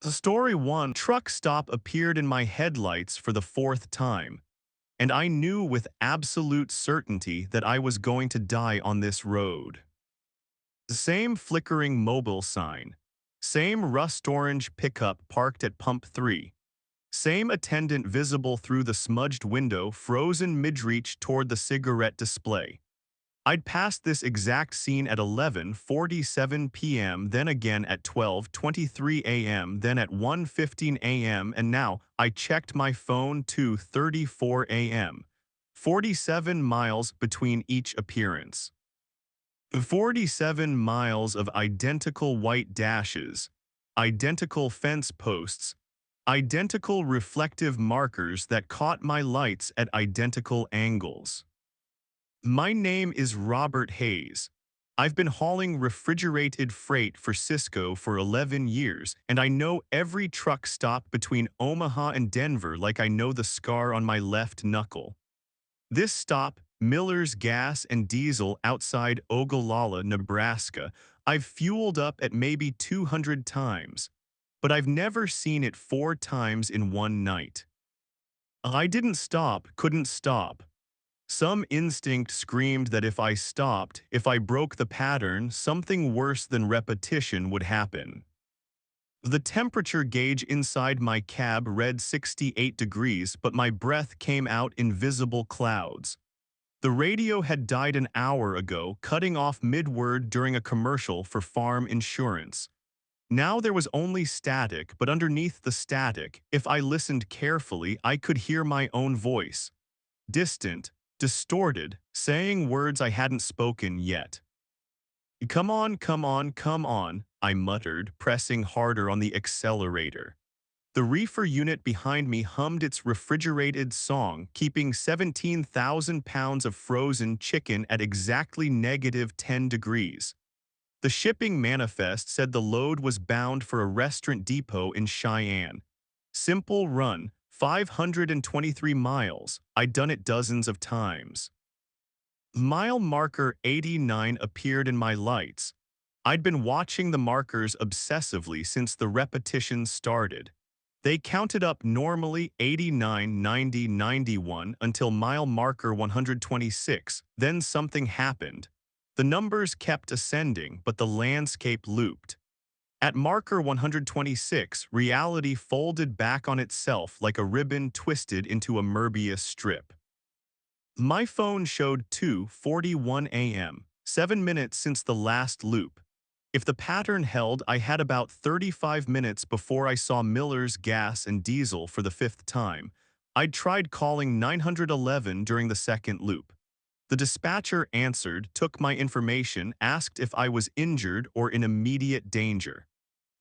Story 1. Truck stop appeared in my headlights for the fourth time, and I knew with absolute certainty that I was going to die on this road. The same flickering mobile sign, same rust-orange pickup parked at pump 3, same attendant visible through the smudged window frozen mid-reach toward the cigarette display. I'd passed this exact scene at 11:47 p.m., then again at 12:23 a.m., then at 1:15 a.m., and now I checked my phone 2:34 a.m. 47 miles between each appearance. 47 miles of identical white dashes, identical fence posts, identical reflective markers that caught my lights at identical angles. My name is Robert Hayes. I've been hauling refrigerated freight for Cisco for 11 years, and I know every truck stop between Omaha and Denver like I know the scar on my left knuckle. This stop, Miller's Gas and Diesel outside Ogallala, Nebraska, I've fueled up at maybe 200 times, but I've never seen it 4 times in one night. I didn't stop, couldn't stop. Some instinct screamed that if I stopped, if I broke the pattern, something worse than repetition would happen. The temperature gauge inside my cab read 68 degrees, but my breath came out in visible clouds. The radio had died an hour ago, cutting off mid-word during a commercial for farm insurance. Now there was only static, but underneath the static, if I listened carefully, I could hear my own voice. Distant, distorted, saying words I hadn't spoken yet. "Come on, come on, come on," I muttered, pressing harder on the accelerator. The reefer unit behind me hummed its refrigerated song, keeping 17,000 pounds of frozen chicken at exactly -10 degrees. The shipping manifest said the load was bound for a restaurant depot in Cheyenne. Simple run, 523 miles. I'd done it dozens of times. Mile marker 89 appeared in my lights. I'd been watching the markers obsessively since the repetition started. They counted up normally 89, 90, 91 until mile marker 126. Then something happened. The numbers kept ascending, but the landscape looped. At marker 126, reality folded back on itself like a ribbon twisted into a Möbius strip. My phone showed 2:41 a.m., 7 minutes since the last loop. If the pattern held, I had about 35 minutes before I saw Miller's Gas and Diesel for the fifth time. I'd tried calling 911 during the second loop. The dispatcher answered, took my information, asked if I was injured or in immediate danger.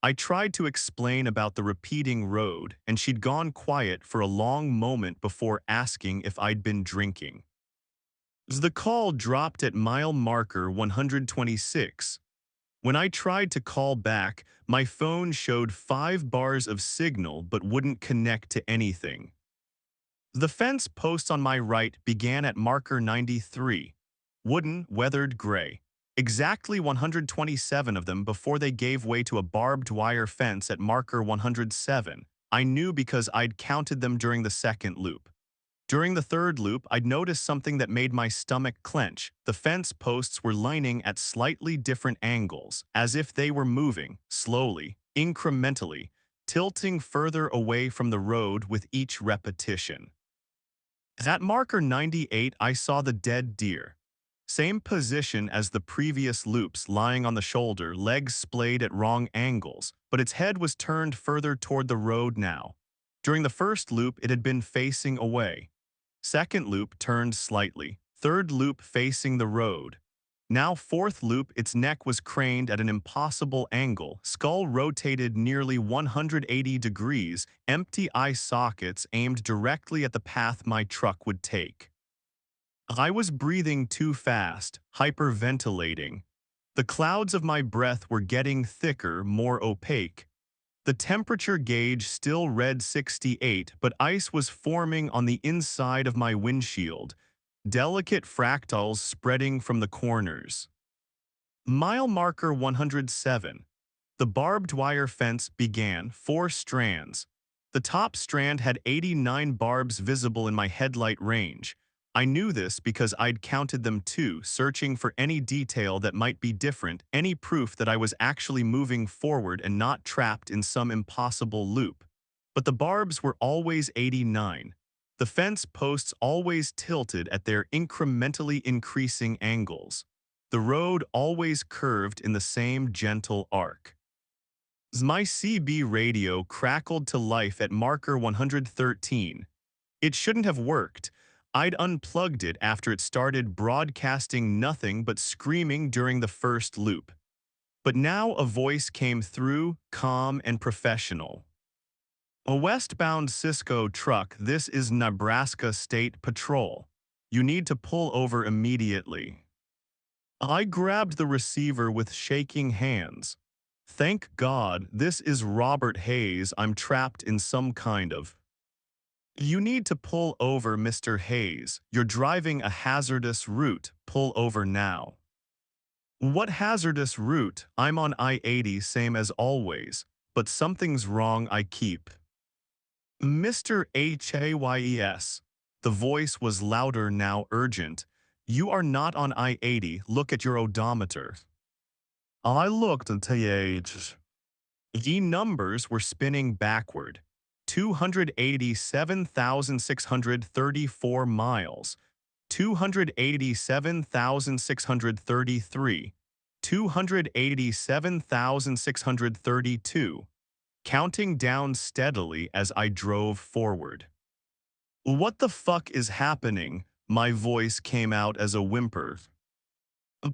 I tried to explain about the repeating road, and she'd gone quiet for a long moment before asking if I'd been drinking. The call dropped at mile marker 126. When I tried to call back, my phone showed 5 bars of signal but wouldn't connect to anything. The fence posts on my right began at marker 93, wooden, weathered gray. Exactly 127 of them before they gave way to a barbed wire fence at marker 107. I knew because I'd counted them during the second loop. During the third loop, I'd noticed something that made my stomach clench. The fence posts were lining at slightly different angles, as if they were moving, slowly, incrementally, tilting further away from the road with each repetition. At marker 98, I saw the dead deer. Same position as the previous loops, lying on the shoulder, legs splayed at wrong angles, but its head was turned further toward the road now. During the first loop, it had been facing away. Second loop turned slightly. Third loop facing the road. Now fourth loop, its neck was craned at an impossible angle, skull rotated nearly 180 degrees, empty eye sockets aimed directly at the path my truck would take. I was breathing too fast, hyperventilating. The clouds of my breath were getting thicker, more opaque. The temperature gauge still read 68, but ice was forming on the inside of my windshield, delicate fractals spreading from the corners. Mile marker 107. The barbed wire fence began 4 strands. The top strand had 89 barbs visible in my headlight range. I knew this because I'd counted them too, searching for any detail that might be different, any proof that I was actually moving forward and not trapped in some impossible loop. But the barbs were always 89. The fence posts always tilted at their incrementally increasing angles. The road always curved in the same gentle arc. My CB radio crackled to life at marker 113. It shouldn't have worked. I'd unplugged it after it started broadcasting nothing but screaming during the first loop. But now a voice came through, calm and professional. A westbound Cisco truck, this is Nebraska State Patrol. You need to pull over immediately. I grabbed the receiver with shaking hands. Thank God, this is Robert Hayes. I'm trapped in some kind of. You need to pull over, Mr. Hayes. You're driving a hazardous route. Pull over now. What hazardous route? I'm on I-80, same as always. But something's wrong, I keep. Mr. Hayes. The voice was louder now, urgent. You are not on I-80. Look at your odometer. I looked at the age. The numbers were spinning backward. 287,634 miles. 287,633. 287,632. Counting down steadily as I drove forward. What the fuck is happening? My voice came out as a whimper.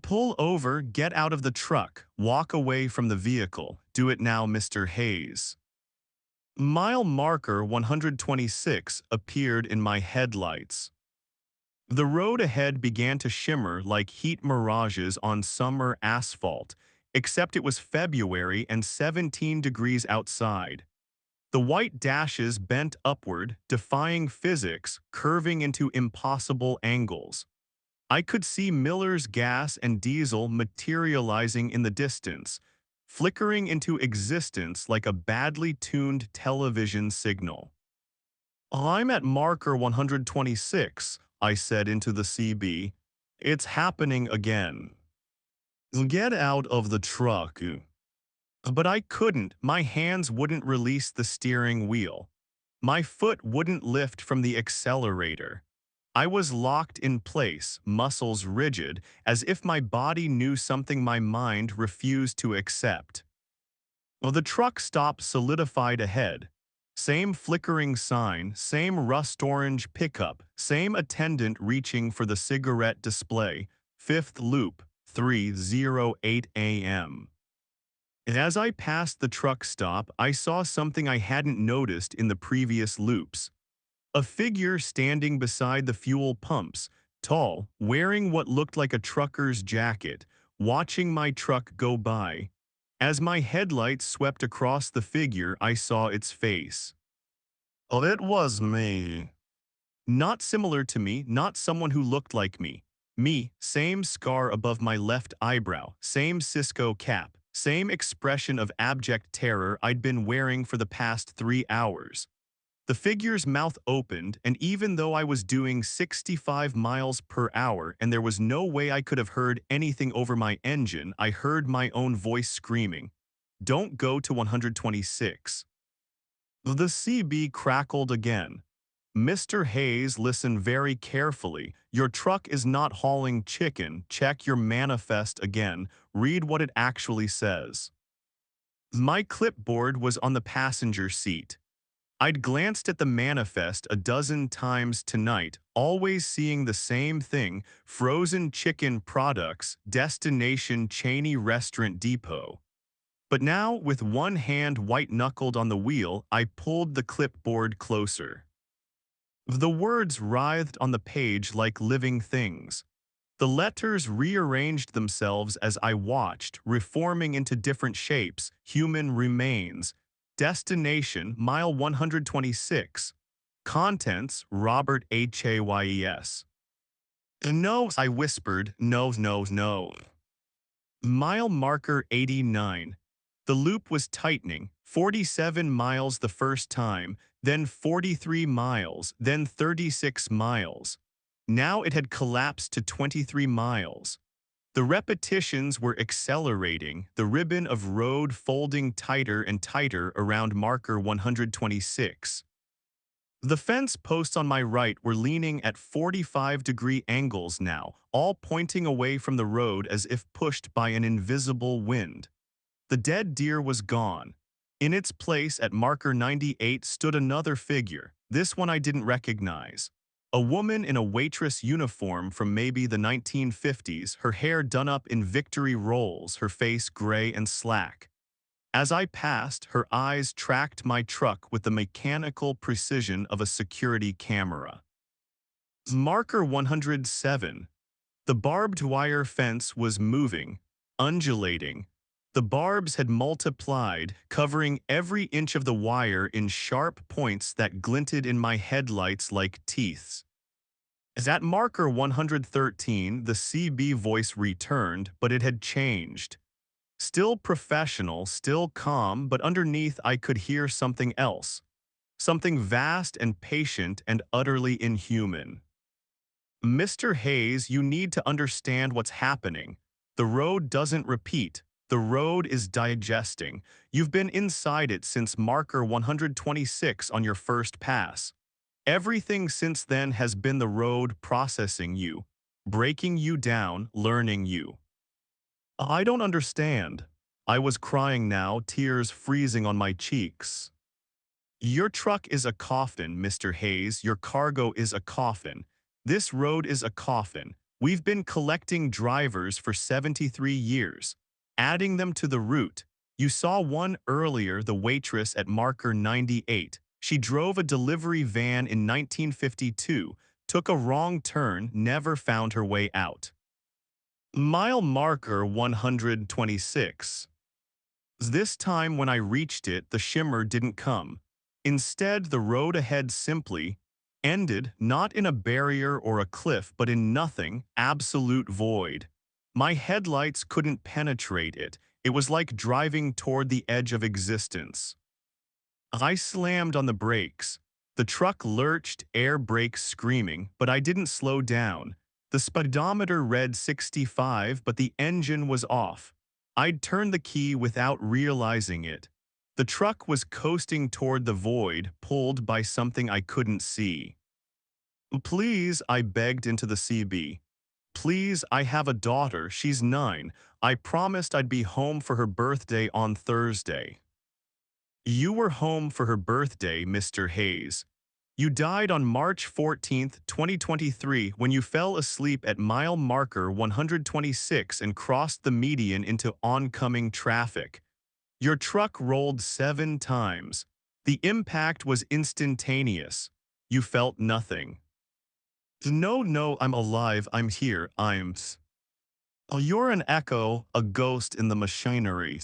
Pull over, get out of the truck, walk away from the vehicle. Do it now, Mr. Hayes. Mile marker 126 appeared in my headlights. The road ahead began to shimmer like heat mirages on summer asphalt, except it was February and 17 degrees outside. The white dashes bent upward, defying physics, curving into impossible angles. I could see Miller's gas and diesel materializing in the distance, flickering into existence like a badly tuned television signal. I'm at marker 126, I said into the CB. It's happening again. Get out of the truck. But I couldn't. My hands wouldn't release the steering wheel. My foot wouldn't lift from the accelerator. I was locked in place, muscles rigid, as if my body knew something my mind refused to accept. Well, the truck stop solidified ahead. Same flickering sign, same rust-orange pickup, same attendant reaching for the cigarette display. 5th loop, 3:08 a.m. And as I passed the truck stop, I saw something I hadn't noticed in the previous loops. A figure standing beside the fuel pumps, tall, wearing what looked like a trucker's jacket, watching my truck go by. As my headlights swept across the figure, I saw its face. Oh, it was me. Not similar to me, not someone who looked like me. Me, same scar above my left eyebrow, same Cisco cap, same expression of abject terror I'd been wearing for the past 3 hours. The figure's mouth opened, and even though I was doing 65 miles per hour and there was no way I could have heard anything over my engine, I heard my own voice screaming, "Don't go to 126. The CB crackled again. Mr. Hayes, listen very carefully. Your truck is not hauling chicken. Check your manifest again. Read what it actually says. My clipboard was on the passenger seat. I'd glanced at the manifest a dozen times tonight, always seeing the same thing: frozen chicken products, destination Cheney Restaurant Depot. But now, with one hand white-knuckled on the wheel, I pulled the clipboard closer. The words writhed on the page like living things. The letters rearranged themselves as I watched, reforming into different shapes: human remains. Destination, mile 126. Contents, Robert Hayes. No, I whispered, no. Mile marker 89. The loop was tightening, 47 miles the first time, then 43 miles, then 36 miles. Now it had collapsed to 23 miles. The repetitions were accelerating, the ribbon of road folding tighter and tighter around marker 126. The fence posts on my right were leaning at 45-degree angles now, all pointing away from the road as if pushed by an invisible wind. The dead deer was gone. In its place at marker 98 stood another figure, this one I didn't recognize. A woman in a waitress uniform from maybe the 1950s, her hair done up in victory rolls, her face gray and slack. As I passed, her eyes tracked my truck with the mechanical precision of a security camera. Marker 107. The barbed wire fence was moving, undulating. The barbs had multiplied, covering every inch of the wire in sharp points that glinted in my headlights like teeth. As at marker 113, the CB voice returned, but it had changed. Still professional, still calm, but underneath I could hear something else. Something vast and patient and utterly inhuman. Mr. Hayes, you need to understand what's happening. The road doesn't repeat. The road is digesting. You've been inside it since marker 126 on your first pass. Everything since then has been the road processing you, breaking you down, learning you. I don't understand. I was crying now, tears freezing on my cheeks. Your truck is a coffin, Mr. Hayes. Your cargo is a coffin. This road is a coffin. We've been collecting drivers for 73 years, adding them to the route. You saw one earlier, the waitress at marker 98. She drove a delivery van in 1952, took a wrong turn, never found her way out. Mile marker 126. This time when I reached it, the shimmer didn't come. Instead, the road ahead simply ended, not in a barrier or a cliff, but in nothing, absolute void. My headlights couldn't penetrate it. It was like driving toward the edge of existence. I slammed on the brakes. The truck lurched, air brakes screaming, but I didn't slow down. The speedometer read 65, but the engine was off. I'd turned the key without realizing it. The truck was coasting toward the void, pulled by something I couldn't see. Please, I begged into the CB. Please, I have a daughter, she's 9. I promised I'd be home for her birthday on Thursday. You were home for her birthday, Mr. Hayes. You died on March 14, 2023, when you fell asleep at mile marker 126 and crossed the median into oncoming traffic. Your truck rolled 7 times. The impact was instantaneous. You felt nothing. No, I'm alive, I'm here, You're an echo, a ghost in the machinery.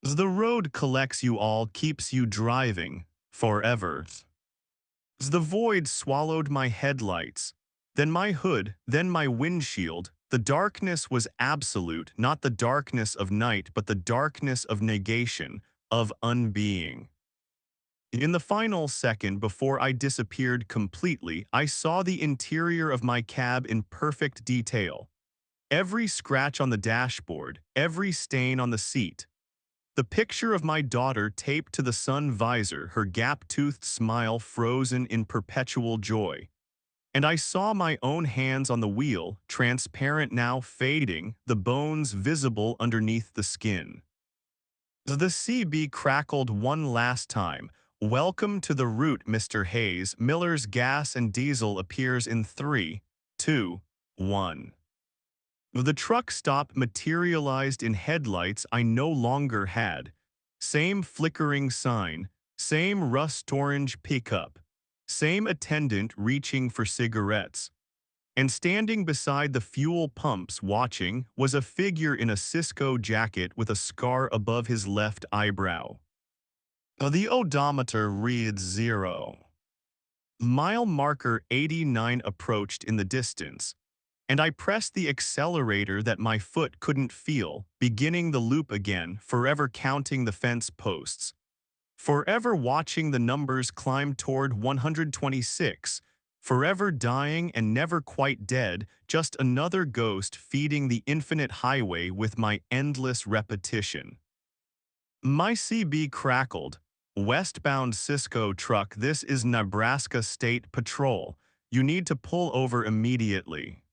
The road collects you all, keeps you driving, forever. The void swallowed my headlights, then my hood, then my windshield. The darkness was absolute, not the darkness of night, but the darkness of negation, of unbeing. In the final second before I disappeared completely, I saw the interior of my cab in perfect detail. Every scratch on the dashboard, every stain on the seat. The picture of my daughter taped to the sun visor, her gap-toothed smile frozen in perpetual joy. And I saw my own hands on the wheel, transparent now fading, the bones visible underneath the skin. The CB crackled one last time. Welcome to the route, Mr. Hayes. Miller's gas and diesel appears in 3, 2, 1. The truck stop materialized in headlights I no longer had. Same flickering sign, same rust-orange pickup, same attendant reaching for cigarettes. And standing beside the fuel pumps watching was a figure in a Cisco jacket with a scar above his left eyebrow. The odometer reads 0. Mile marker 89 approached in the distance. and I pressed the accelerator that my foot couldn't feel, beginning the loop again, forever counting the fence posts. Forever watching the numbers climb toward 126, forever dying and never quite dead, just another ghost feeding the infinite highway with my endless repetition. My CB crackled. Westbound Cisco truck, this is Nebraska State Patrol. You need to pull over immediately.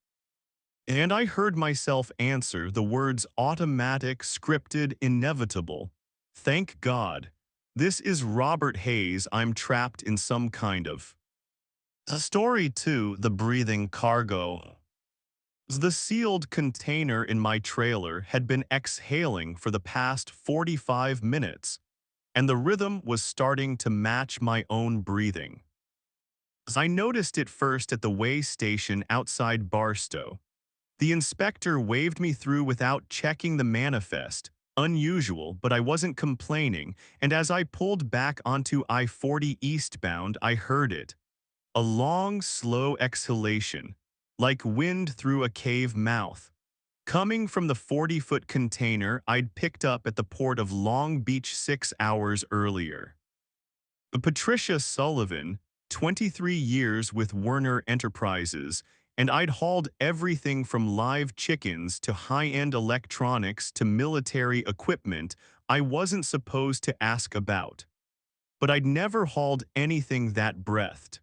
And I heard myself answer the words automatic, scripted, inevitable. Thank God. This is Robert Hayes. I'm trapped in some kind of a story too, the breathing cargo. The sealed container in my trailer had been exhaling for the past 45 minutes, and the rhythm was starting to match my own breathing. I noticed it first at the weigh station outside Barstow. The inspector waved me through without checking the manifest. Unusual, but I wasn't complaining, and as I pulled back onto I-40 eastbound, I heard it. A long, slow exhalation, like wind through a cave mouth, coming from the 40-foot container I'd picked up at the port of Long Beach 6 hours earlier. Patricia Sullivan, 23 years with Werner Enterprises, and I'd hauled everything from live chickens to high-end electronics to military equipment I wasn't supposed to ask about. But I'd never hauled anything that breathed.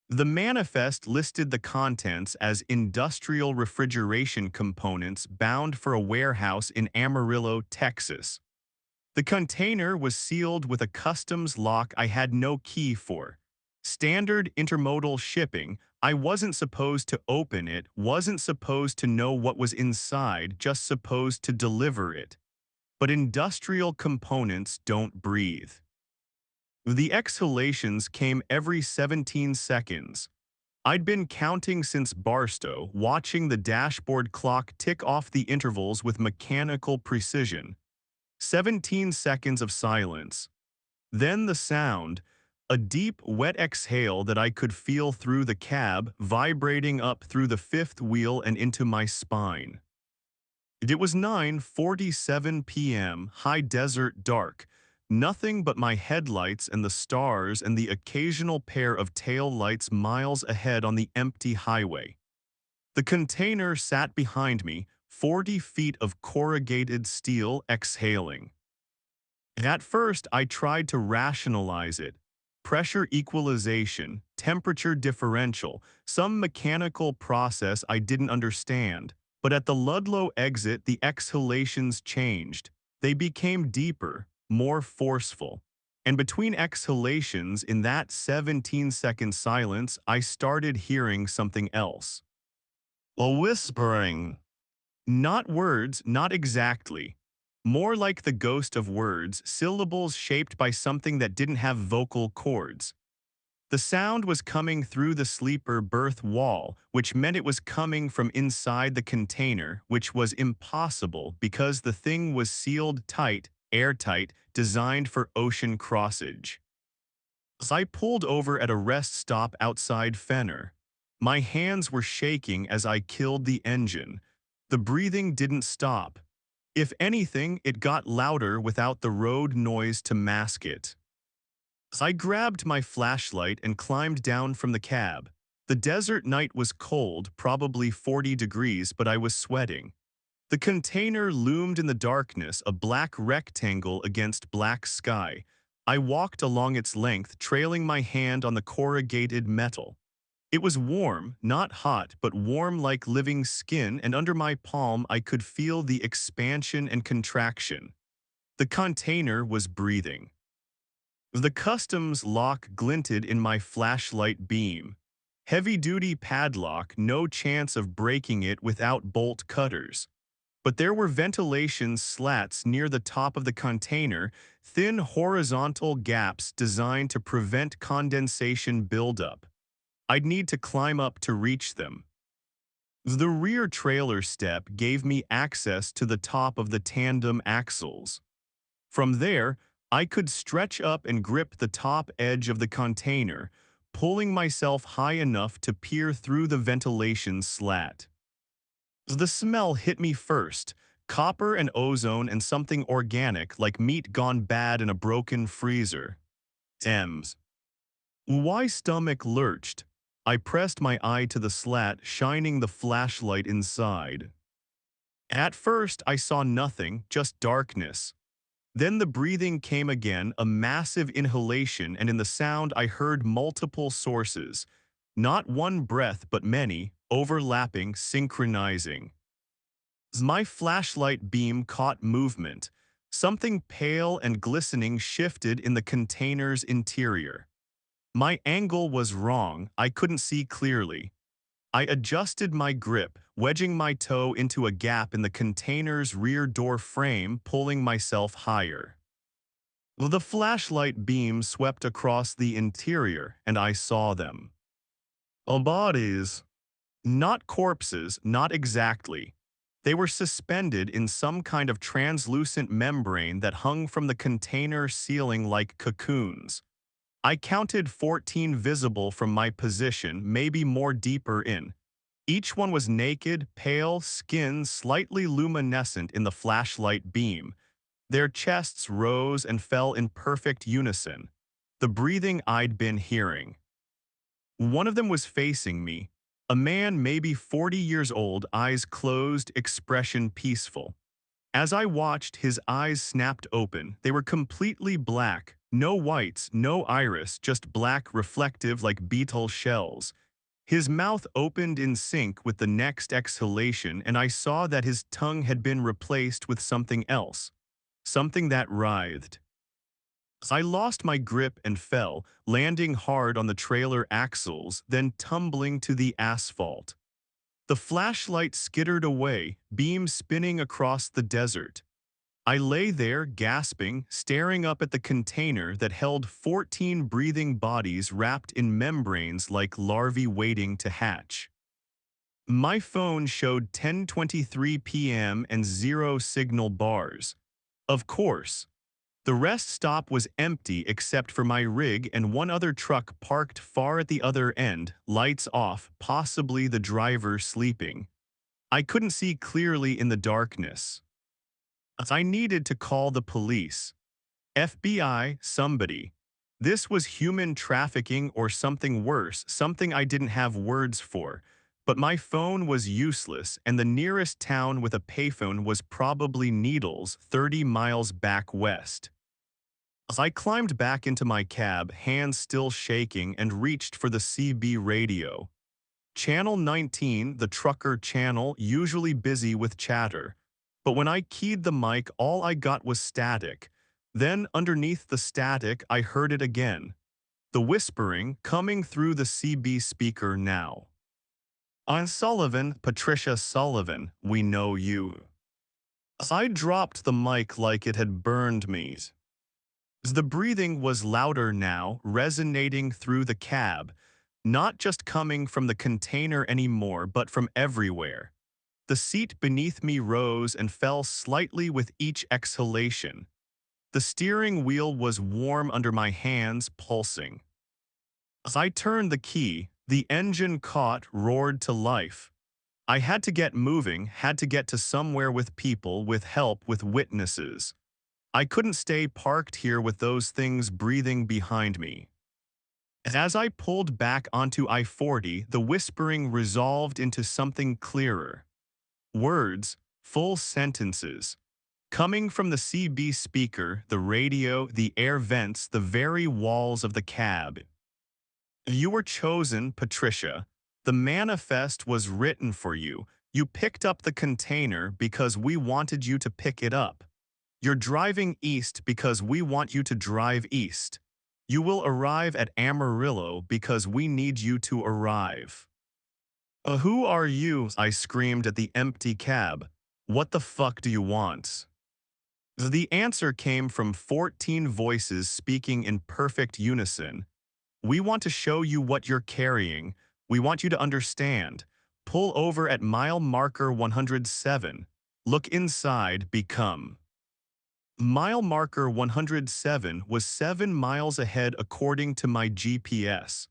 The manifest listed the contents as industrial refrigeration components bound for a warehouse in Amarillo, Texas. The container was sealed with a customs lock I had no key for. Standard intermodal shipping, I wasn't supposed to open it, wasn't supposed to know what was inside, just supposed to deliver it. But industrial components don't breathe. The exhalations came every 17 seconds. I'd been counting since Barstow, watching the dashboard clock tick off the intervals with mechanical precision. 17 seconds of silence. Then the sound, a deep, wet exhale that I could feel through the cab, vibrating up through the fifth wheel and into my spine. It was 9:47 p.m., high desert dark. Nothing but my headlights and the stars and the occasional pair of tail lights miles ahead on the empty highway. The container sat behind me, 40 feet of corrugated steel exhaling. At first, I tried to rationalize it. Pressure equalization, temperature differential, some mechanical process I didn't understand. But at the Ludlow exit, the exhalations changed. They became deeper, more forceful. And between exhalations, in that 17-second silence, I started hearing something else. A whispering. Not words, not exactly. More like the ghost of words, syllables shaped by something that didn't have vocal cords. The sound was coming through the sleeper berth wall, which meant it was coming from inside the container, which was impossible because the thing was sealed tight, airtight, designed for ocean crossage. As I pulled over at a rest stop outside Fenner, my hands were shaking as I killed the engine. The breathing didn't stop. If anything, it got louder without the road noise to mask it. I grabbed my flashlight and climbed down from the cab. The desert night was cold, probably 40 degrees, but I was sweating. The container loomed in the darkness, a black rectangle against black sky. I walked along its length, trailing my hand on the corrugated metal. It was warm, not hot, but warm like living skin, and under my palm I could feel the expansion and contraction. The container was breathing. The customs lock glinted in my flashlight beam. Heavy-duty padlock, no chance of breaking it without bolt cutters. But there were ventilation slats near the top of the container, thin horizontal gaps designed to prevent condensation buildup. I'd need to climb up to reach them. The rear trailer step gave me access to the top of the tandem axles. From there, I could stretch up and grip the top edge of the container, pulling myself high enough to peer through the ventilation slat. The smell hit me first. Copper and ozone and something organic like meat gone bad in a broken freezer. M's. My stomach lurched. I pressed my eye to the slat, shining the flashlight inside. At first, I saw nothing, just darkness. Then the breathing came again, a massive inhalation, and in the sound I heard multiple sources. Not one breath, but many, overlapping, synchronizing. My flashlight beam caught movement. Something pale and glistening shifted in the container's interior. My angle was wrong, I couldn't see clearly. I adjusted my grip, wedging my toe into a gap in the container's rear door frame, pulling myself higher. The flashlight beam swept across the interior, and I saw them. Bodies. Not corpses, not exactly. They were suspended in some kind of translucent membrane that hung from the container ceiling like cocoons. I counted 14 visible from my position, maybe more deeper in. Each one was naked, pale, skin slightly luminescent in the flashlight beam. Their chests rose and fell in perfect unison. The breathing I'd been hearing. One of them was facing me. A man maybe 40 years old, eyes closed, expression peaceful. As I watched, his eyes snapped open. They were completely black. No whites, no iris, just black, reflective like beetle shells. His mouth opened in sync with the next exhalation, and I saw that his tongue had been replaced with something else. Something that writhed. I lost my grip and fell, landing hard on the trailer axles, then tumbling to the asphalt. The flashlight skittered away, beam spinning across the desert. I lay there, gasping, staring up at the container that held 14 breathing bodies wrapped in membranes like larvae waiting to hatch. My phone showed 10:23 p.m. and 0 signal bars. Of course. The rest stop was empty except for my rig and one other truck parked far at the other end, lights off, possibly the driver sleeping. I couldn't see clearly in the darkness. I needed to call the police. FBI, somebody. This was human trafficking or something worse, something I didn't have words for. But my phone was useless, and the nearest town with a payphone was probably Needles, 30 miles back west. I climbed back into my cab, hands still shaking, and reached for the CB radio. Channel 19, the trucker channel, usually busy with chatter. But when I keyed the mic, all I got was static. Then, underneath the static, I heard it again. The whispering, coming through the CB speaker now. I'm Sullivan, Patricia Sullivan, we know you. I dropped the mic like it had burned me. The breathing was louder now, resonating through the cab, not just coming from the container anymore, but from everywhere. The seat beneath me rose and fell slightly with each exhalation. The steering wheel was warm under my hands, pulsing. As I turned the key, the engine caught, roared to life. I had to get moving, had to get to somewhere with people, with help, with witnesses. I couldn't stay parked here with those things breathing behind me. As I pulled back onto I-40, the whispering resolved into something clearer. Words, full sentences. Coming from the CB speaker, the radio, the air vents, the very walls of the cab. You were chosen, Patricia. The manifest was written for you. You picked up the container because we wanted you to pick it up. You're driving east because we want you to drive east. You will arrive at Amarillo because we need you to arrive. Who are you? I screamed at the empty cab. What the fuck do you want? The answer came from 14 voices speaking in perfect unison. We want to show you what you're carrying. We want you to understand. Pull over at mile marker 107. Look inside, become. Mile marker 107 was 7 miles ahead according to my GPS.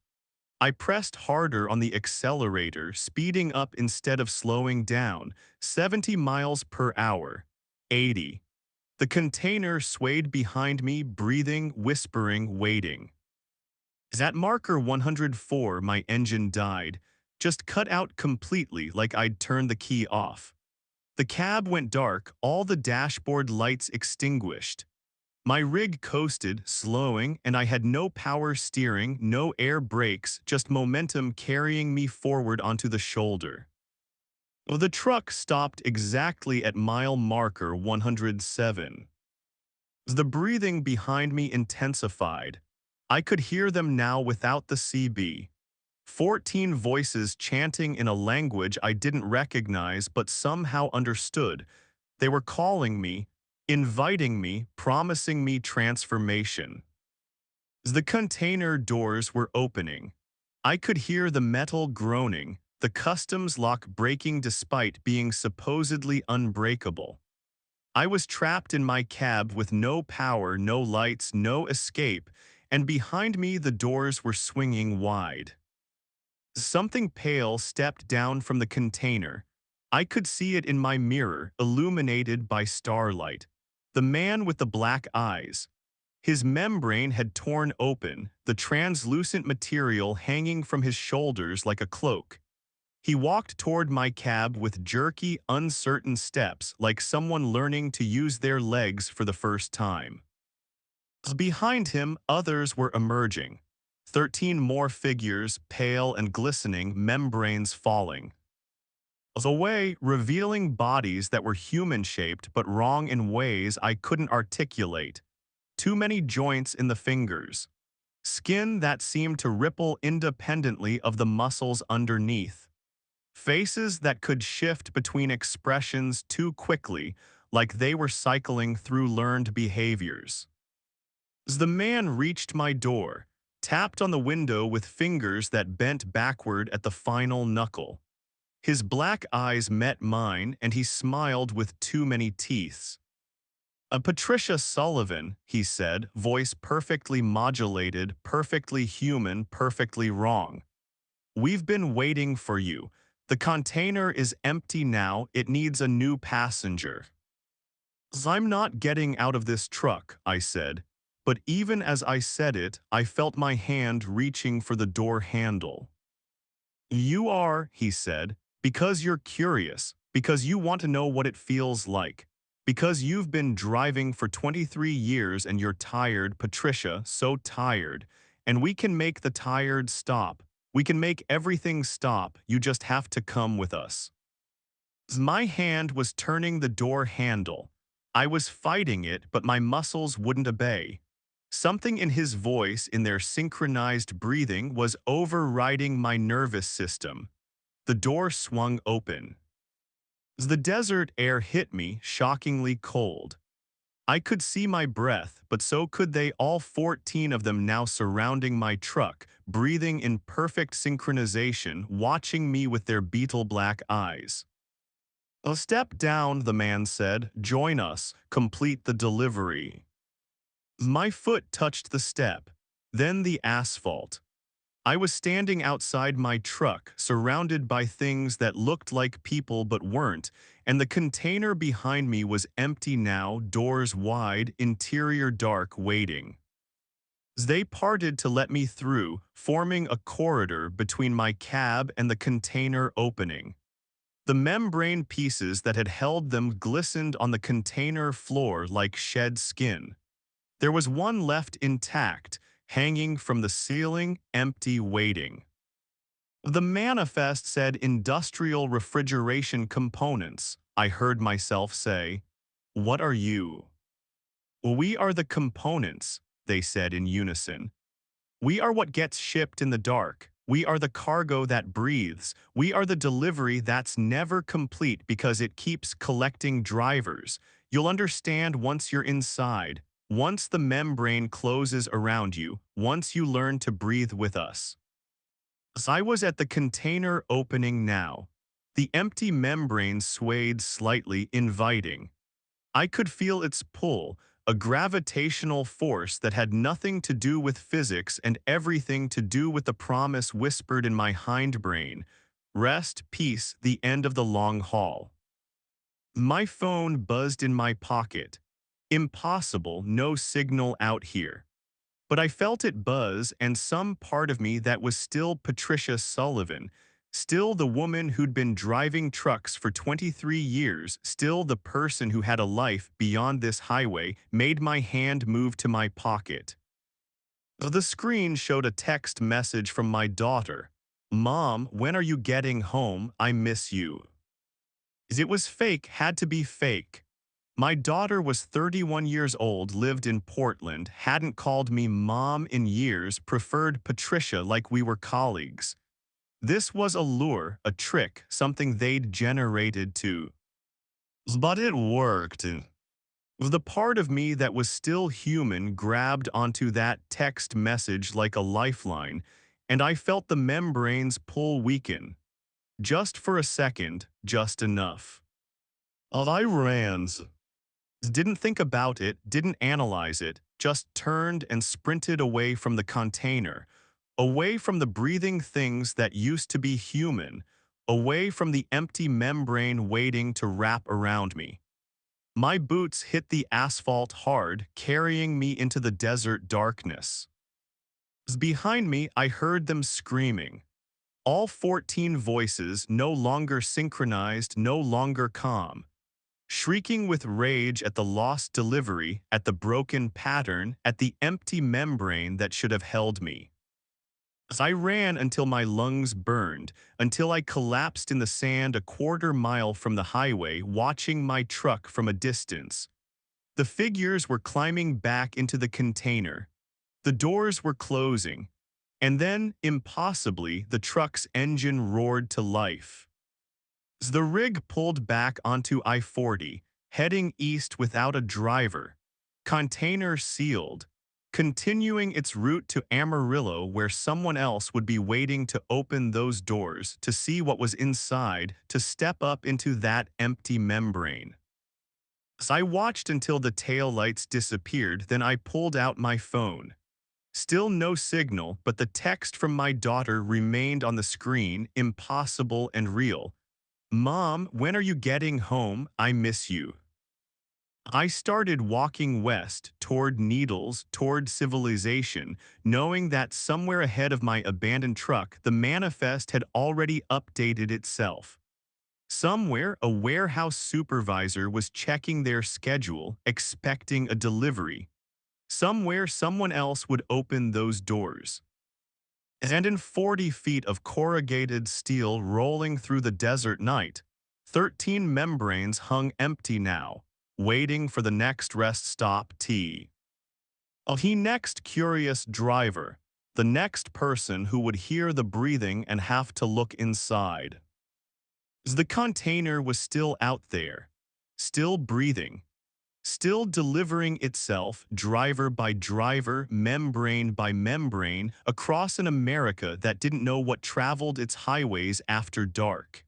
I pressed harder on the accelerator, speeding up instead of slowing down, 70 miles per hour, 80. The container swayed behind me, breathing, whispering, waiting. At marker 104, my engine died, just cut out completely like I'd turned the key off. The cab went dark, all the dashboard lights extinguished. My rig coasted, slowing, and I had no power steering, no air brakes, just momentum carrying me forward onto the shoulder. The truck stopped exactly at mile marker 107. The breathing behind me intensified. I could hear them now without the CB. 14 voices chanting in a language I didn't recognize but somehow understood. They were calling me, inviting me, promising me transformation. The container doors were opening. I could hear the metal groaning, the customs lock breaking despite being supposedly unbreakable. I was trapped in my cab with no power, no lights, no escape, and behind me the doors were swinging wide. Something pale stepped down from the container. I could see it in my mirror, illuminated by starlight. The man with the black eyes. His membrane had torn open, the translucent material hanging from his shoulders like a cloak. He walked toward my cab with jerky, uncertain steps, like someone learning to use their legs for the first time. Behind him, others were emerging. 13 more figures, pale and glistening, membranes falling. Away, revealing bodies that were human-shaped but wrong in ways I couldn't articulate. Too many joints in the fingers. Skin that seemed to ripple independently of the muscles underneath. Faces that could shift between expressions too quickly, like they were cycling through learned behaviors. As the man reached my door, tapped on the window with fingers that bent backward at the final knuckle. His black eyes met mine, and he smiled with too many teeth. Patricia Sullivan, he said, voice perfectly modulated, perfectly human, perfectly wrong. We've been waiting for you. The container is empty now, it needs a new passenger. I'm not getting out of this truck, I said. But even as I said it, I felt my hand reaching for the door handle. You are, he said, because you're curious, because you want to know what it feels like. Because you've been driving for 23 years and you're tired, Patricia, so tired. And we can make the tired stop. We can make everything stop. You just have to come with us. My hand was turning the door handle. I was fighting it, but my muscles wouldn't obey. Something in his voice, in their synchronized breathing, was overriding my nervous system. The door swung open. The desert air hit me, shockingly cold. I could see my breath, but so could they, all 14 of them now surrounding my truck, breathing in perfect synchronization, watching me with their beetle-black eyes. A step down, the man said. Join us. Complete the delivery. My foot touched the step, then the asphalt. I was standing outside my truck, surrounded by things that looked like people but weren't, and the container behind me was empty now, doors wide, interior dark, waiting. They parted to let me through, forming a corridor between my cab and the container opening. The membrane pieces that had held them glistened on the container floor like shed skin. There was one left intact, hanging from the ceiling, empty, waiting. The manifest said industrial refrigeration components. I heard myself say, "What are you?" "We are the components," they said in unison. "We are what gets shipped in the dark. We are the cargo that breathes. We are the delivery that's never complete because it keeps collecting drivers. You'll understand once you're inside, once the membrane closes around you, once you learn to breathe with us." As I was at the container opening now, the empty membrane swayed slightly, inviting. I could feel its pull, a gravitational force that had nothing to do with physics and everything to do with the promise whispered in my hindbrain, rest, peace, the end of the long haul. My phone buzzed in my pocket. Impossible, no signal out here. But I felt it buzz, and some part of me that was still Patricia Sullivan, still the woman who'd been driving trucks for 23 years, still the person who had a life beyond this highway, made my hand move to my pocket. The screen showed a text message from my daughter. "Mom, when are you getting home? I miss you." It was fake, had to be fake. My daughter was 31 years old, lived in Portland, hadn't called me mom in years, preferred Patricia like we were colleagues. This was a lure, a trick, something they'd generated too. But it worked. The part of me that was still human grabbed onto that text message like a lifeline, and I felt the membranes pull weaken. Just for a second, just enough. I ran. Didn't think about it, didn't analyze it, just turned and sprinted away from the container, away from the breathing things that used to be human, away from the empty membrane waiting to wrap around me. My boots hit the asphalt hard, carrying me into the desert darkness. Behind me, I heard them screaming. All 14 voices, no longer synchronized, no longer calm. Shrieking with rage at the lost delivery, at the broken pattern, at the empty membrane that should have held me. I ran until my lungs burned, until I collapsed in the sand a quarter-mile from the highway, watching my truck from a distance. The figures were climbing back into the container. The doors were closing. And then, impossibly, the truck's engine roared to life. The rig pulled back onto I-40, heading east without a driver. Container sealed, continuing its route to Amarillo, where someone else would be waiting to open those doors, to see what was inside, to step up into that empty membrane. I watched until the taillights disappeared, then I pulled out my phone. Still no signal, but the text from my daughter remained on the screen, impossible and real. "Mom, when are you getting home? I miss you." I started walking west, toward Needles, toward civilization, knowing that somewhere ahead of my abandoned truck, the manifest had already updated itself. Somewhere, a warehouse supervisor was checking their schedule, expecting a delivery. Somewhere, someone else would open those doors. And in 40 feet of corrugated steel rolling through the desert night, 13 membranes hung empty now, waiting for the next rest stop T. The next curious driver, the next person who would hear the breathing and have to look inside. The container was still out there, still breathing, still delivering itself, driver by driver, membrane by membrane, across an America that didn't know what traveled its highways after dark.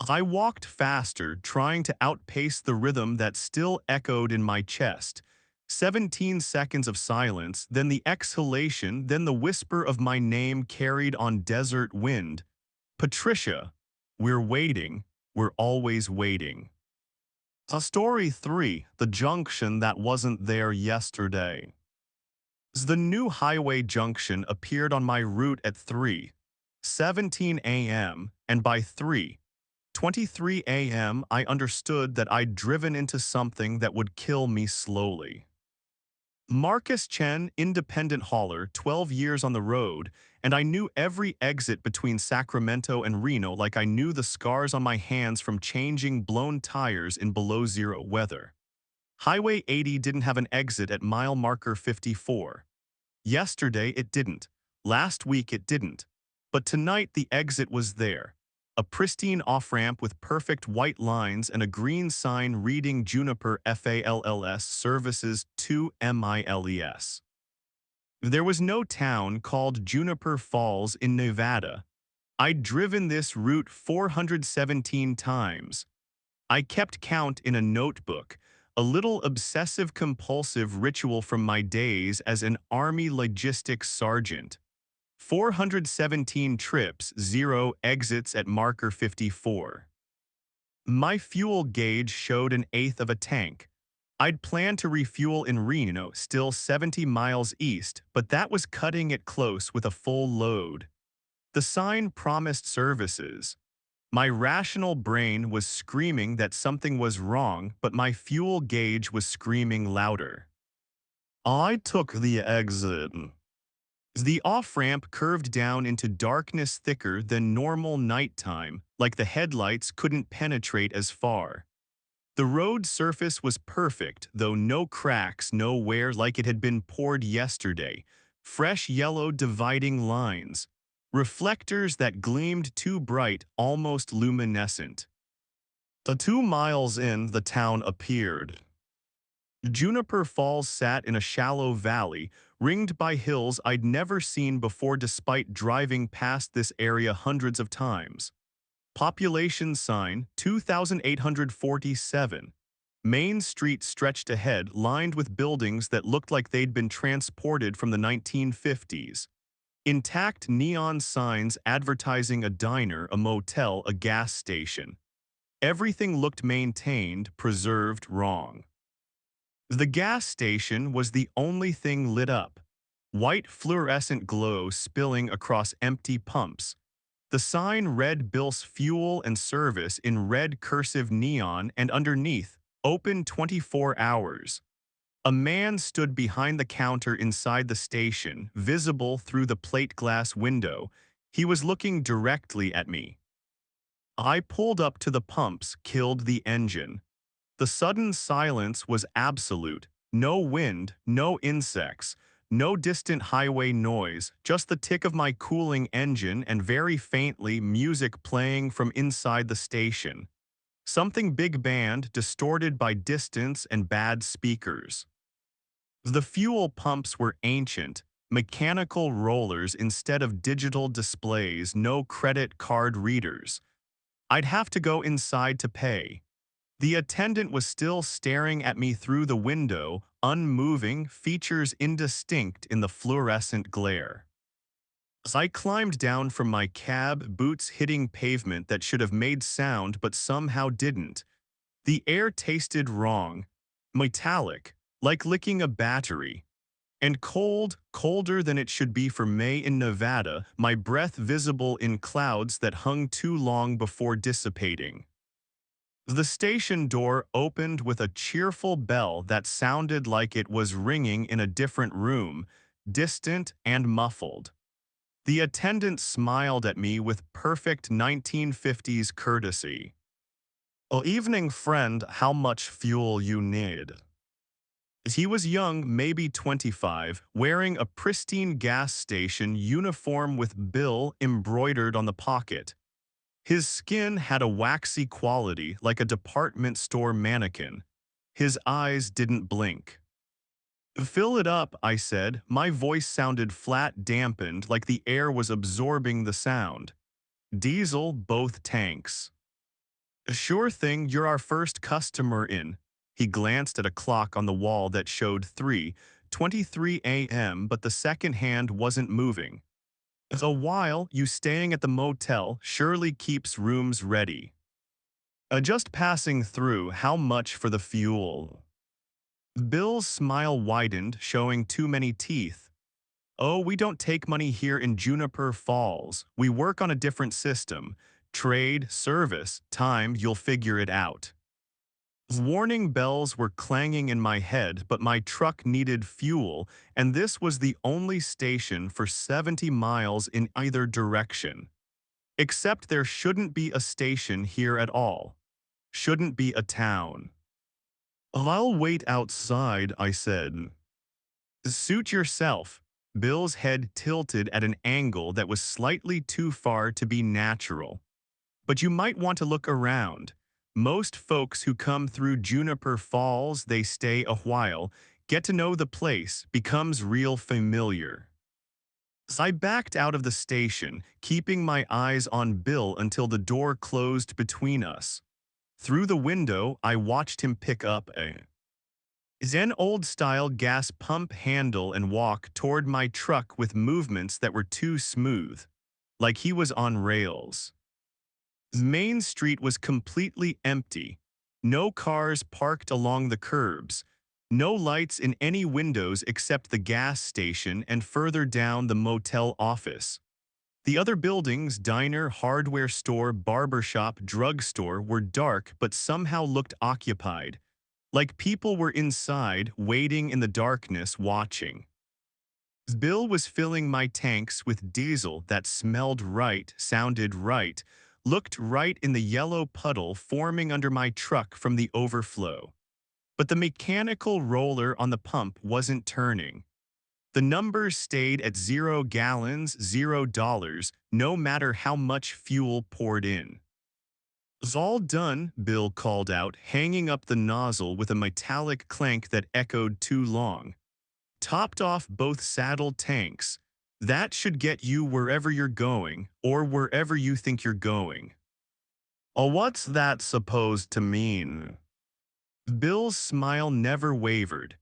I walked faster, trying to outpace the rhythm that still echoed in my chest. 17 seconds of silence, then the exhalation, then the whisper of my name carried on desert wind. "Patricia, we're waiting, we're always waiting." Story 3, The Junction That Wasn't There Yesterday. The new highway junction appeared on my route at 3:17 a.m., and by 3:23 a.m. I understood that I'd driven into something that would kill me slowly. Marcus Chen, independent hauler, 12 years on the road, and I knew every exit between Sacramento and Reno like I knew the scars on my hands from changing blown tires in below-zero weather. Highway 80 didn't have an exit at mile marker 54. Yesterday it didn't. Last week it didn't. But tonight the exit was there. A pristine off-ramp with perfect white lines and a green sign reading Juniper FALLS services to MILES. There was no town called Juniper Falls in Nevada. I'd driven this route 417 times. I kept count in a notebook. a little obsessive-compulsive ritual from my days as an Army logistics sergeant. 417 trips, 0 exits at marker 54. My fuel gauge showed an eighth of a tank. I'd planned to refuel in Reno, still 70 miles east, but that was cutting it close with a full load. The sign promised services. My rational brain was screaming that something was wrong, but my fuel gauge was screaming louder. I took the exit. The off-ramp curved down into darkness thicker than normal nighttime, like the headlights couldn't penetrate as far. The road surface was perfect, though no cracks, no wear like it had been poured yesterday. Fresh yellow dividing lines. Reflectors that gleamed too bright, almost luminescent. 2 miles in, the town appeared. Juniper Falls sat in a shallow valley, ringed by hills I'd never seen before despite driving past this area hundreds of times. Population sign 2,847. Main Street stretched ahead, lined with buildings that looked like they'd been transported from the 1950s. Intact neon signs advertising a diner, a motel, a gas station. Everything looked maintained, preserved, wrong. The gas station was the only thing lit up. White fluorescent glow spilling across empty pumps. The sign read Bill's Fuel and Service in red cursive neon and underneath, open 24 hours. A man stood behind the counter inside the station, visible through the plate glass window. He was looking directly at me. I pulled up to the pumps, killed the engine. The sudden silence was absolute. No wind, no insects, no distant highway noise, just the tick of my cooling engine and very faintly music playing from inside the station. Something big band distorted by distance and bad speakers. The fuel pumps were ancient, mechanical rollers instead of digital displays, no credit card readers. I'd have to go inside to pay. The attendant was still staring at me through the window, unmoving, features indistinct in the fluorescent glare. As I climbed down from my cab, boots hitting pavement that should have made sound but somehow didn't. The air tasted wrong, metallic, like licking a battery. And cold, colder than it should be for May in Nevada, my breath visible in clouds that hung too long before dissipating. The station door opened with a cheerful bell that sounded like it was ringing in a different room, distant and muffled. The attendant smiled at me with perfect 1950s courtesy. "Oh, evening, friend, how much fuel you need?" He was young, maybe 25, wearing a pristine gas station uniform with Bill embroidered on the pocket. His skin had a waxy quality like a department store mannequin. His eyes didn't blink. "Fill it up," I said. My voice sounded flat, dampened, like the air was absorbing the sound. "Diesel, both tanks." "Sure thing, you're our first customer in." He glanced at a clock on the wall that showed 3:23 a.m., but the second hand wasn't moving. "A while, you staying at the motel surely keeps rooms ready." Just passing through, how much for the fuel?" Bill's smile widened, showing too many teeth. "Oh, we don't take money here in Juniper Falls. We work on a different system. Trade, service, time, you'll figure it out." Warning bells were clanging in my head, but my truck needed fuel, and this was the only station for 70 miles in either direction. Except there shouldn't be a station here at all. Shouldn't be a town. "I'll wait outside," I said. "Suit yourself." Bill's head tilted at an angle that was slightly too far to be natural. "But you might want to look around. Most folks who come through Juniper Falls, they stay a while, get to know the place, becomes real familiar." I backed out of the station, keeping my eyes on Bill until the door closed between us. Through the window, I watched him pick up a Zen old-style gas pump handle and walk toward my truck with movements that were too smooth, like he was on rails. Main Street was completely empty. No cars parked along the curbs. No lights in any windows except the gas station and further down the motel office. The other buildings, diner, hardware store, barbershop, drugstore, were dark but somehow looked occupied, like people were inside, waiting in the darkness, watching. Bill was filling my tanks with diesel that smelled right, sounded right, looked right in the yellow puddle forming under my truck from the overflow. But the mechanical roller on the pump wasn't turning. The numbers stayed at 0 gallons, $0, no matter how much fuel poured in. "It's all done," Bill called out, hanging up the nozzle with a metallic clank that echoed too long. "Topped off both saddle tanks. That should get you wherever you're going, or wherever you think you're going." "Oh, what's that supposed to mean?" Bill's smile never wavered.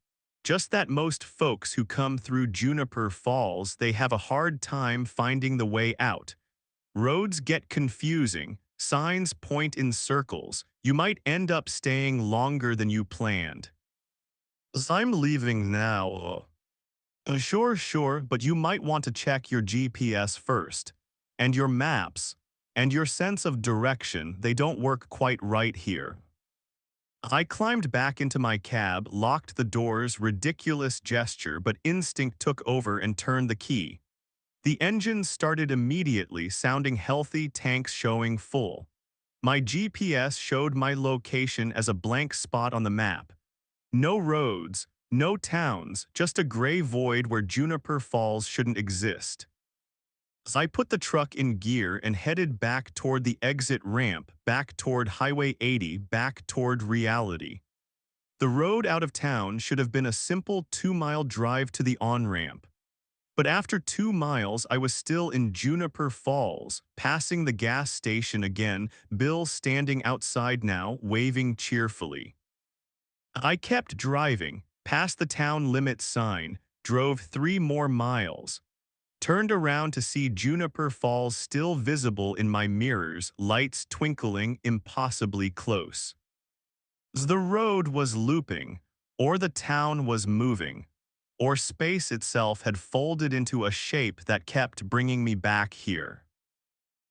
"Just that most folks who come through Juniper Falls, they have a hard time finding the way out. Roads get confusing, signs point in circles. You might end up staying longer than you planned." "I'm leaving now." Sure, but you might want to check your GPS first. And your maps. And your sense of direction, they don't work quite right here." I climbed back into my cab, locked the doors, ridiculous gesture, but instinct took over and turned the key. The engine started immediately, sounding healthy, tanks showing full. My GPS showed my location as a blank spot on the map. No roads, no towns, just a gray void where Juniper Falls shouldn't exist. As I put the truck in gear and headed back toward the exit ramp, back toward Highway 80, back toward reality. The road out of town should have been a simple 2-mile drive to the on-ramp. But after 2 miles, I was still in Juniper Falls, passing the gas station again, Bill standing outside now, waving cheerfully. I kept driving, past the town limit sign, drove 3 more miles. Turned around to see Juniper Falls still visible in my mirrors, lights twinkling impossibly close. The road was looping, or the town was moving, or space itself had folded into a shape that kept bringing me back here.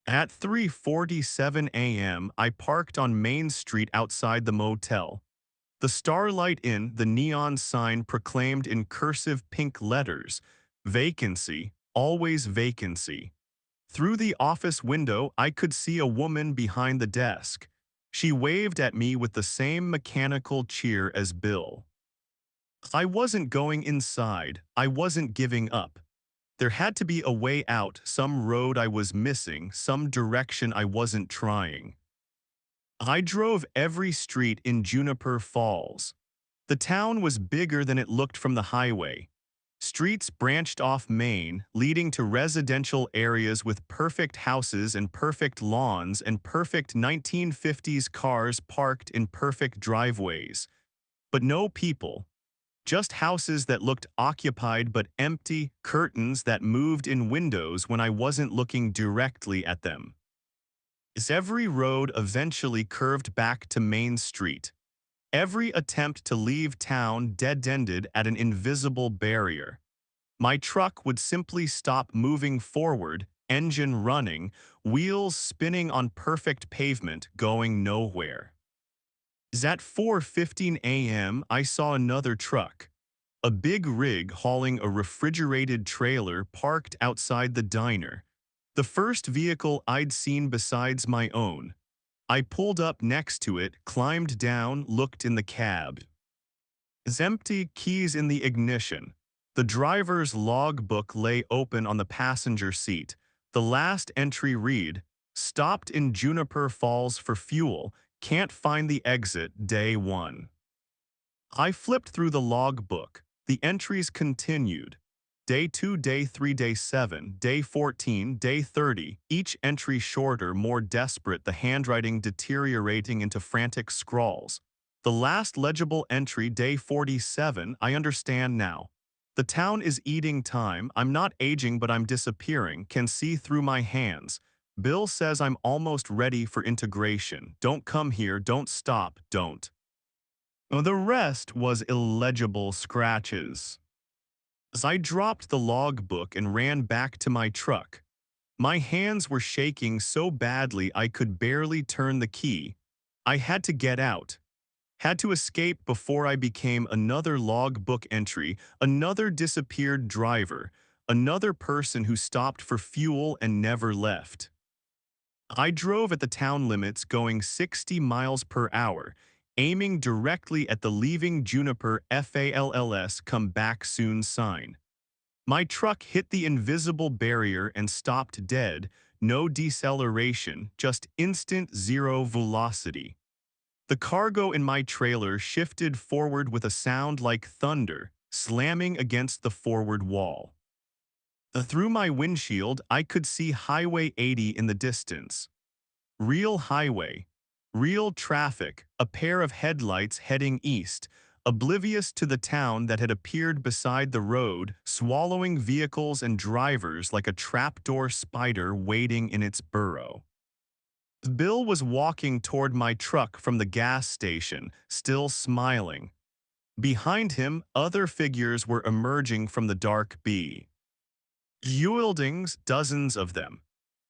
At 3:47 a.m., I parked on Main Street outside the motel. The Starlight Inn, the neon sign proclaimed in cursive pink letters, "Vacancy, always vacancy." Through the office window, I could see a woman behind the desk. She waved at me with the same mechanical cheer as Bill. I wasn't going inside. I wasn't giving up. There had to be a way out, some road I was missing, some direction I wasn't trying. I drove every street in Juniper Falls. The town was bigger than it looked from the highway. Streets branched off Main, leading to residential areas with perfect houses and perfect lawns and perfect 1950s cars parked in perfect driveways. But no people. Just houses that looked occupied but empty, curtains that moved in windows when I wasn't looking directly at them. As every road eventually curved back to Main Street, every attempt to leave town dead-ended at an invisible barrier. My truck would simply stop moving forward, engine running, wheels spinning on perfect pavement, going nowhere. At 4:15 a.m., I saw another truck. A big rig hauling a refrigerated trailer parked outside the diner. The first vehicle I'd seen besides my own. I pulled up next to it, climbed down, looked in the cab. It's empty, keys in the ignition. The driver's logbook lay open on the passenger seat. The last entry read, "Stopped in Juniper Falls for fuel. Can't find the exit, day 1." I flipped through the logbook. The entries continued. Day 2, day 3, day 7, day 14, day 30, each entry shorter, more desperate, the handwriting deteriorating into frantic scrawls. The last legible entry, day 47, I understand now. The town is eating time. I'm not aging, but I'm disappearing. Can see through my hands. Bill says I'm almost ready for integration. Don't come here. Don't stop. Don't. The rest was illegible scratches. As I dropped the logbook and ran back to my truck, my hands were shaking so badly I could barely turn the key. I had to get out. Had to escape before I became another logbook entry, another disappeared driver, another person who stopped for fuel and never left. I drove at the town limits going 60 miles per hour, aiming directly at the leaving Juniper FALLS come back soon sign. My truck hit the invisible barrier and stopped dead, no deceleration, just instant zero velocity. The cargo in my trailer shifted forward with a sound like thunder, slamming against the forward wall. Through my windshield, I could see Highway 80 in the distance. Real highway, real traffic, a pair of headlights heading east, oblivious to the town that had appeared beside the road, swallowing vehicles and drivers like a trapdoor spider waiting in its burrow. Bill was walking toward my truck from the gas station, still smiling. Behind him, other figures were emerging from the dark B. Yieldings, dozens of them.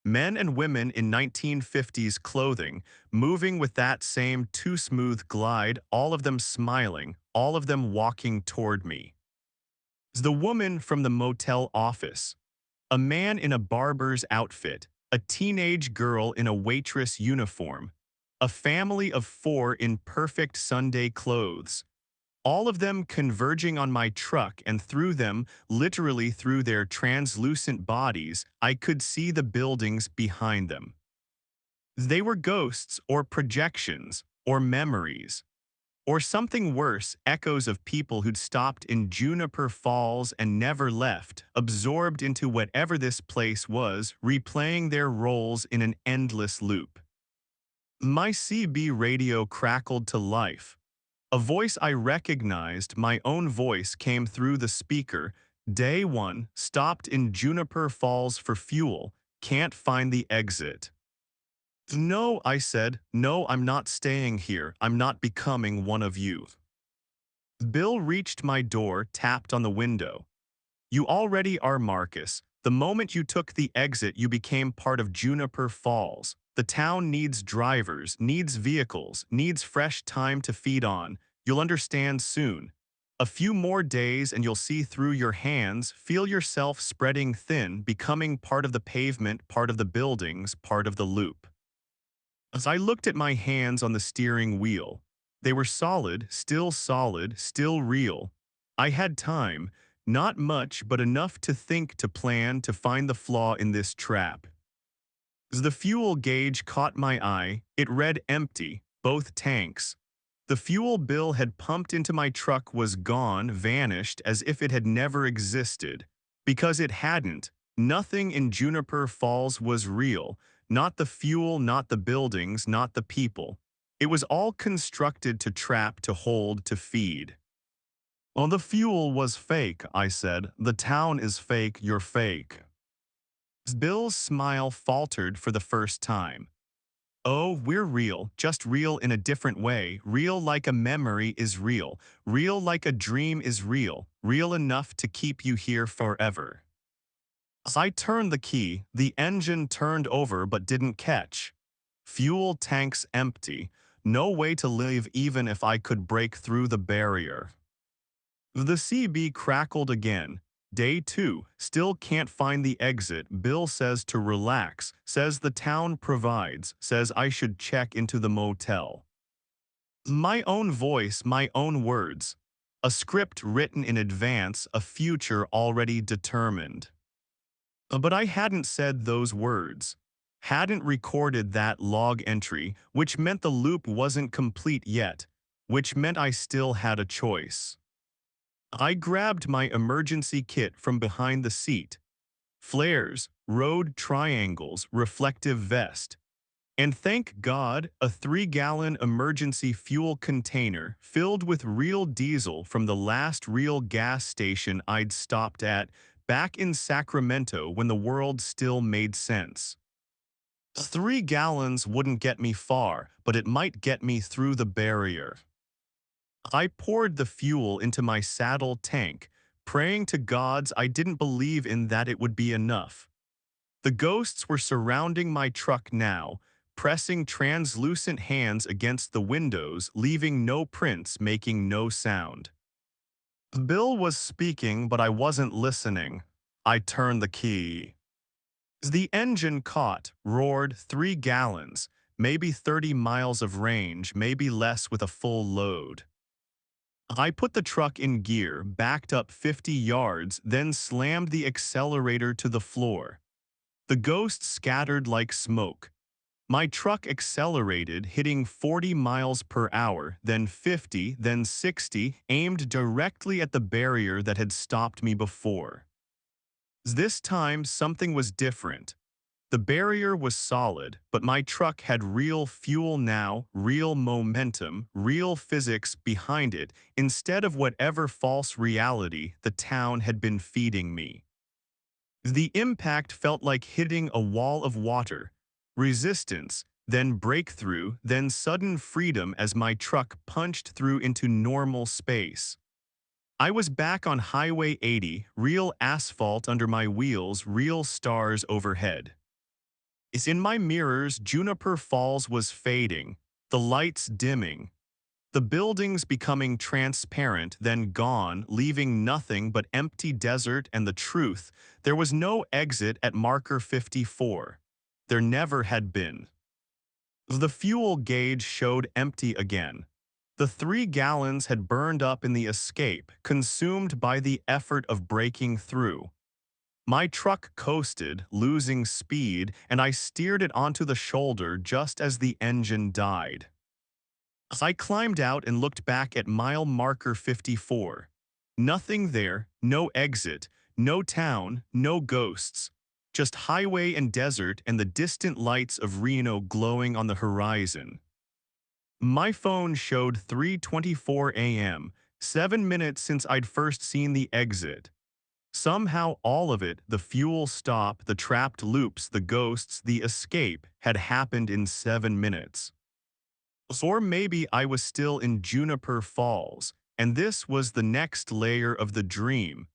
Men and women in 1950s clothing, moving with that same too-smooth glide, all of them smiling, all of them walking toward me. The woman from the motel office. A man in a barber's outfit, a teenage girl in a waitress uniform, a family of 4 in perfect Sunday clothes, all of them converging on my truck, and through them, literally through their translucent bodies, I could see the buildings behind them. They were ghosts or projections or memories. Or something worse, echoes of people who'd stopped in Juniper Falls and never left, absorbed into whatever this place was, replaying their roles in an endless loop. My CB radio crackled to life. A voice I recognized, my own voice, came through the speaker. Day 1, stopped in Juniper Falls for fuel, can't find the exit. No, I said, no, I'm not staying here. I'm not becoming one of you. Bill reached my door, tapped on the window. You already are, Marcus. The moment you took the exit, you became part of Juniper Falls. The town needs drivers, needs vehicles, needs fresh time to feed on. You'll understand soon. A few more days and you'll see through your hands, feel yourself spreading thin, becoming part of the pavement, part of the buildings, part of the loop. As I looked at my hands on the steering wheel, they were solid, still real. I had time, not much, but enough to think, to plan, to find the flaw in this trap. As the fuel gauge caught my eye, it read empty, both tanks. The fuel Bill had pumped into my truck was gone, vanished, as if it had never existed. Because it hadn't. Nothing in Juniper Falls was real. Not the fuel, not the buildings, not the people. It was all constructed to trap, to hold, to feed. Well, the fuel was fake, I said. The town is fake, you're fake. Bill's smile faltered for the first time. Oh, we're real, just real in a different way. Real like a memory is real. Real like a dream is real. Real enough to keep you here forever. As I turned the key, the engine turned over but didn't catch. Fuel tanks empty. No way to live even if I could break through the barrier. The CB crackled again. Day 2, still can't find the exit. Bill says to relax, says the town provides, says I should check into the motel. My own voice, my own words. A script written in advance, a future already determined. But I hadn't said those words. Hadn't recorded that log entry, which meant the loop wasn't complete yet, which meant I still had a choice. I grabbed my emergency kit from behind the seat. Flares, road triangles, reflective vest. And thank God, a 3-gallon emergency fuel container filled with real diesel from the last real gas station I'd stopped at back in Sacramento when the world still made sense. 3 gallons wouldn't get me far, but it might get me through the barrier. I poured the fuel into my saddle tank, praying to gods I didn't believe in that it would be enough. The ghosts were surrounding my truck now, pressing translucent hands against the windows, leaving no prints, making no sound. Bill was speaking, but I wasn't listening. I turned the key. The engine caught, roared 3 gallons, maybe 30 miles of range, maybe less with a full load. I put the truck in gear, backed up 50 yards, then slammed the accelerator to the floor. The ghosts scattered like smoke. My truck accelerated, hitting 40 miles per hour, then 50, then 60, aimed directly at the barrier that had stopped me before. This time, something was different. The barrier was solid, but my truck had real fuel now, real momentum, real physics behind it, instead of whatever false reality the town had been feeding me. The impact felt like hitting a wall of water, resistance, then breakthrough, then sudden freedom as my truck punched through into normal space. I was back on Highway 80, real asphalt under my wheels, real stars overhead. It's in my mirrors, Juniper Falls was fading, the lights dimming, the buildings becoming transparent, then gone, leaving nothing but empty desert and the truth. There was no exit at marker 54. There never had been. The fuel gauge showed empty again. The 3 gallons had burned up in the escape, consumed by the effort of breaking through. My truck coasted, losing speed, and I steered it onto the shoulder just as the engine died. I climbed out and looked back at mile marker 54. Nothing there, no exit, no town, no ghosts. Just highway and desert and the distant lights of Reno glowing on the horizon. My phone showed 3:24 a.m., 7 minutes since I'd first seen the exit. Somehow all of it, the fuel stop, the trapped loops, the ghosts, the escape, had happened in 7 minutes. Or maybe I was still in Juniper Falls, and this was the next layer of the dream,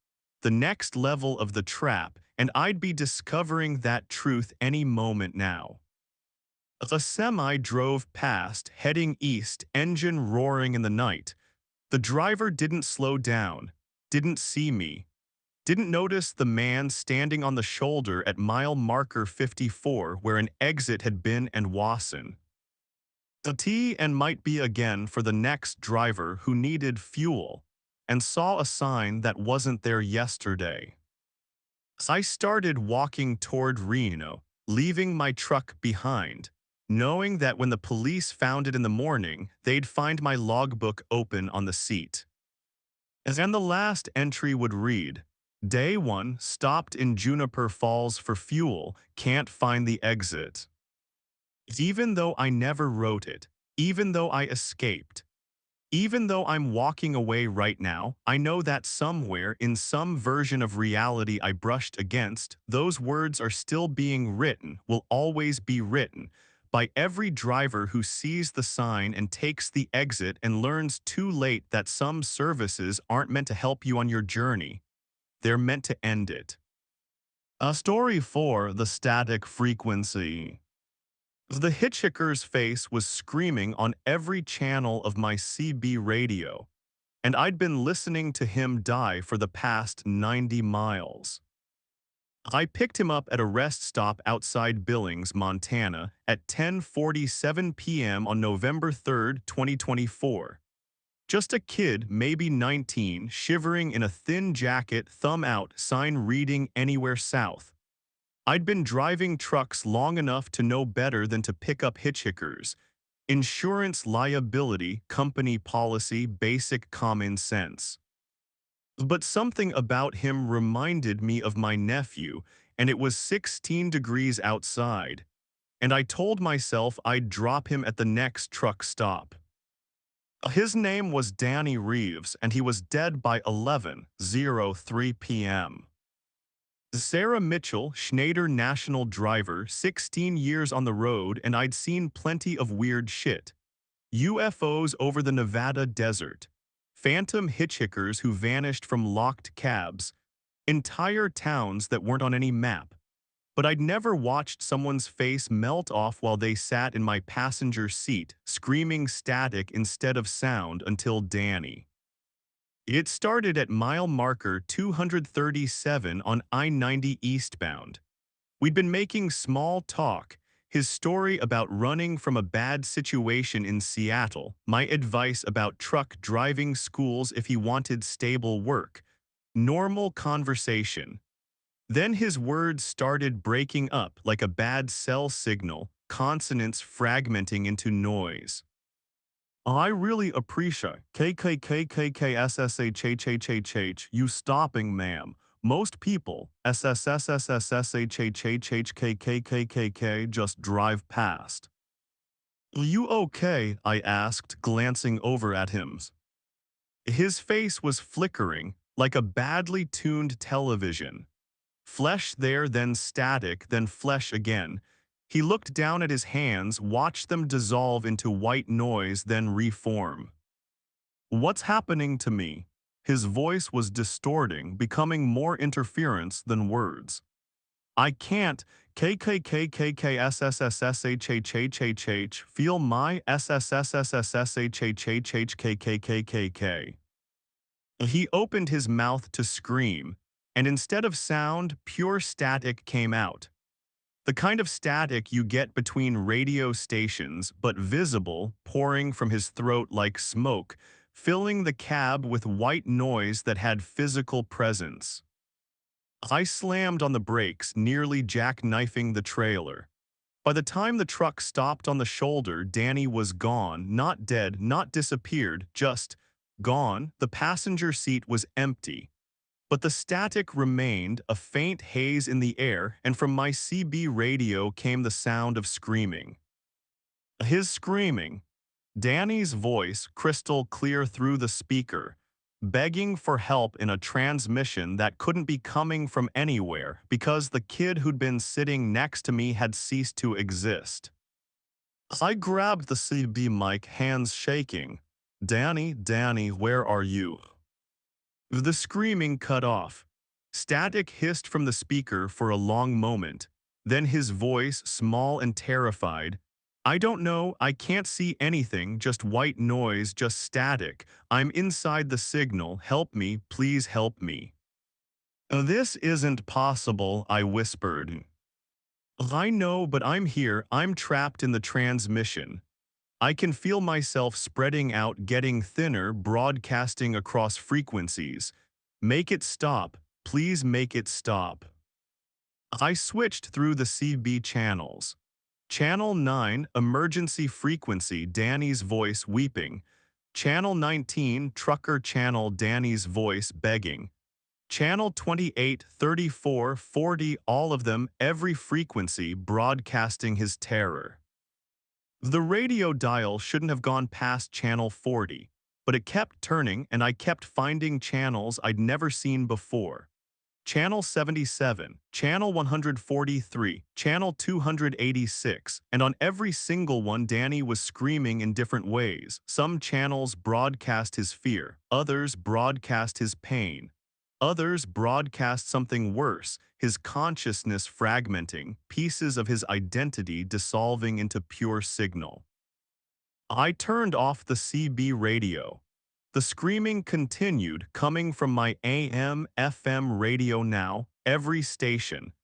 the next level of the trap, and I'd be discovering that truth any moment now. A semi drove past, heading east, engine roaring in the night. The driver didn't slow down, didn't see me, didn't notice the man standing on the shoulder at mile marker 54 where an exit had been and Wasson. The T and might be again for the next driver who needed fuel and saw a sign that wasn't there yesterday. I started walking toward Reno, leaving my truck behind, knowing that when the police found it in the morning, they'd find my logbook open on the seat. And the last entry would read, Day 1, stopped in Juniper Falls for fuel, can't find the exit. Even though I never wrote it, even though I escaped, even though I'm walking away right now, I know that somewhere in some version of reality I brushed against, those words are still being written, will always be written, by every driver who sees the sign and takes the exit and learns too late that some services aren't meant to help you on your journey. They're meant to end it. A story 4, the static frequency. The hitchhiker's face was screaming on every channel of my CB radio, and I'd been listening to him die for the past 90 miles. I picked him up at a rest stop outside Billings, Montana, at 10:47 p.m. on November 3, 2024. Just a kid, maybe 19, shivering in a thin jacket, thumb out, sign reading anywhere south. I'd been driving trucks long enough to know better than to pick up hitchhikers. Insurance liability, company policy, basic common sense. But something about him reminded me of my nephew, and it was 16 degrees outside. and I told myself I'd drop him at the next truck stop. His name was Danny Reeves, and he was dead by 11:03 p.m. Sarah Mitchell, Schneider National driver, 16 years on the road, and I'd seen plenty of weird shit. UFOs over the Nevada desert, phantom hitchhikers who vanished from locked cabs, entire towns that weren't on any map. But I'd never watched someone's face melt off while they sat in my passenger seat, screaming static instead of sound until Danny. It started at mile marker 237 on I-90 eastbound. We'd been making small talk, his story about running from a bad situation in Seattle, my advice about truck driving schools if he wanted stable work. Normal conversation. Then his words started breaking up like a bad cell signal, consonants fragmenting into noise. I really appreciate KKKKKSSHHHHH you stopping, ma'am. Most people SSSSSSHHHHKKKKK just drive past. You okay? I asked, glancing over at him. His face was flickering, like a badly tuned television. Flesh there, then static, then flesh again. He looked down at his hands, watched them dissolve into white noise, then reform. What's happening to me? His voice was distorting, becoming more interference than words. I can't KKKKKSSSSHHHHH feel my SSSSSSHHHHKKKKK. He opened his mouth to scream, and instead of sound, pure static came out. The kind of static you get between radio stations, but visible, pouring from his throat like smoke, filling the cab with white noise that had physical presence. I slammed on the brakes, nearly jackknifing the trailer. By the time the truck stopped on the shoulder, Danny was gone, not dead, not disappeared, just gone. The passenger seat was empty. But the static remained, a faint haze in the air, and from my CB radio came the sound of screaming. His screaming, Danny's voice crystal clear through the speaker, begging for help in a transmission that couldn't be coming from anywhere because the kid who'd been sitting next to me had ceased to exist. I grabbed the CB mic, hands shaking. Danny, Danny, where are you? The screaming cut off. Static hissed from the speaker for a long moment. Then his voice, small and terrified. I don't know, I can't see anything, just white noise, just static. I'm inside the signal, help me, please help me. This isn't possible, I whispered. I know, but I'm here, I'm trapped in the transmission. I can feel myself spreading out, getting thinner, broadcasting across frequencies. Make it stop. Please make it stop. I switched through the CB channels. Channel 9, emergency frequency, Danny's voice weeping. Channel 19, trucker channel, Danny's voice begging. Channel 28, 34, 40, all of them, every frequency broadcasting his terror. The radio dial shouldn't have gone past channel 40, but it kept turning and I kept finding channels I'd never seen before. Channel 77, Channel 143, Channel 286, and on every single one Danny was screaming in different ways. Some channels broadcast his fear, others broadcast his pain. Others broadcast something worse, his consciousness fragmenting, pieces of his identity dissolving into pure signal. I turned off the CB radio. The screaming continued, coming from my AM/FM radio now, every station.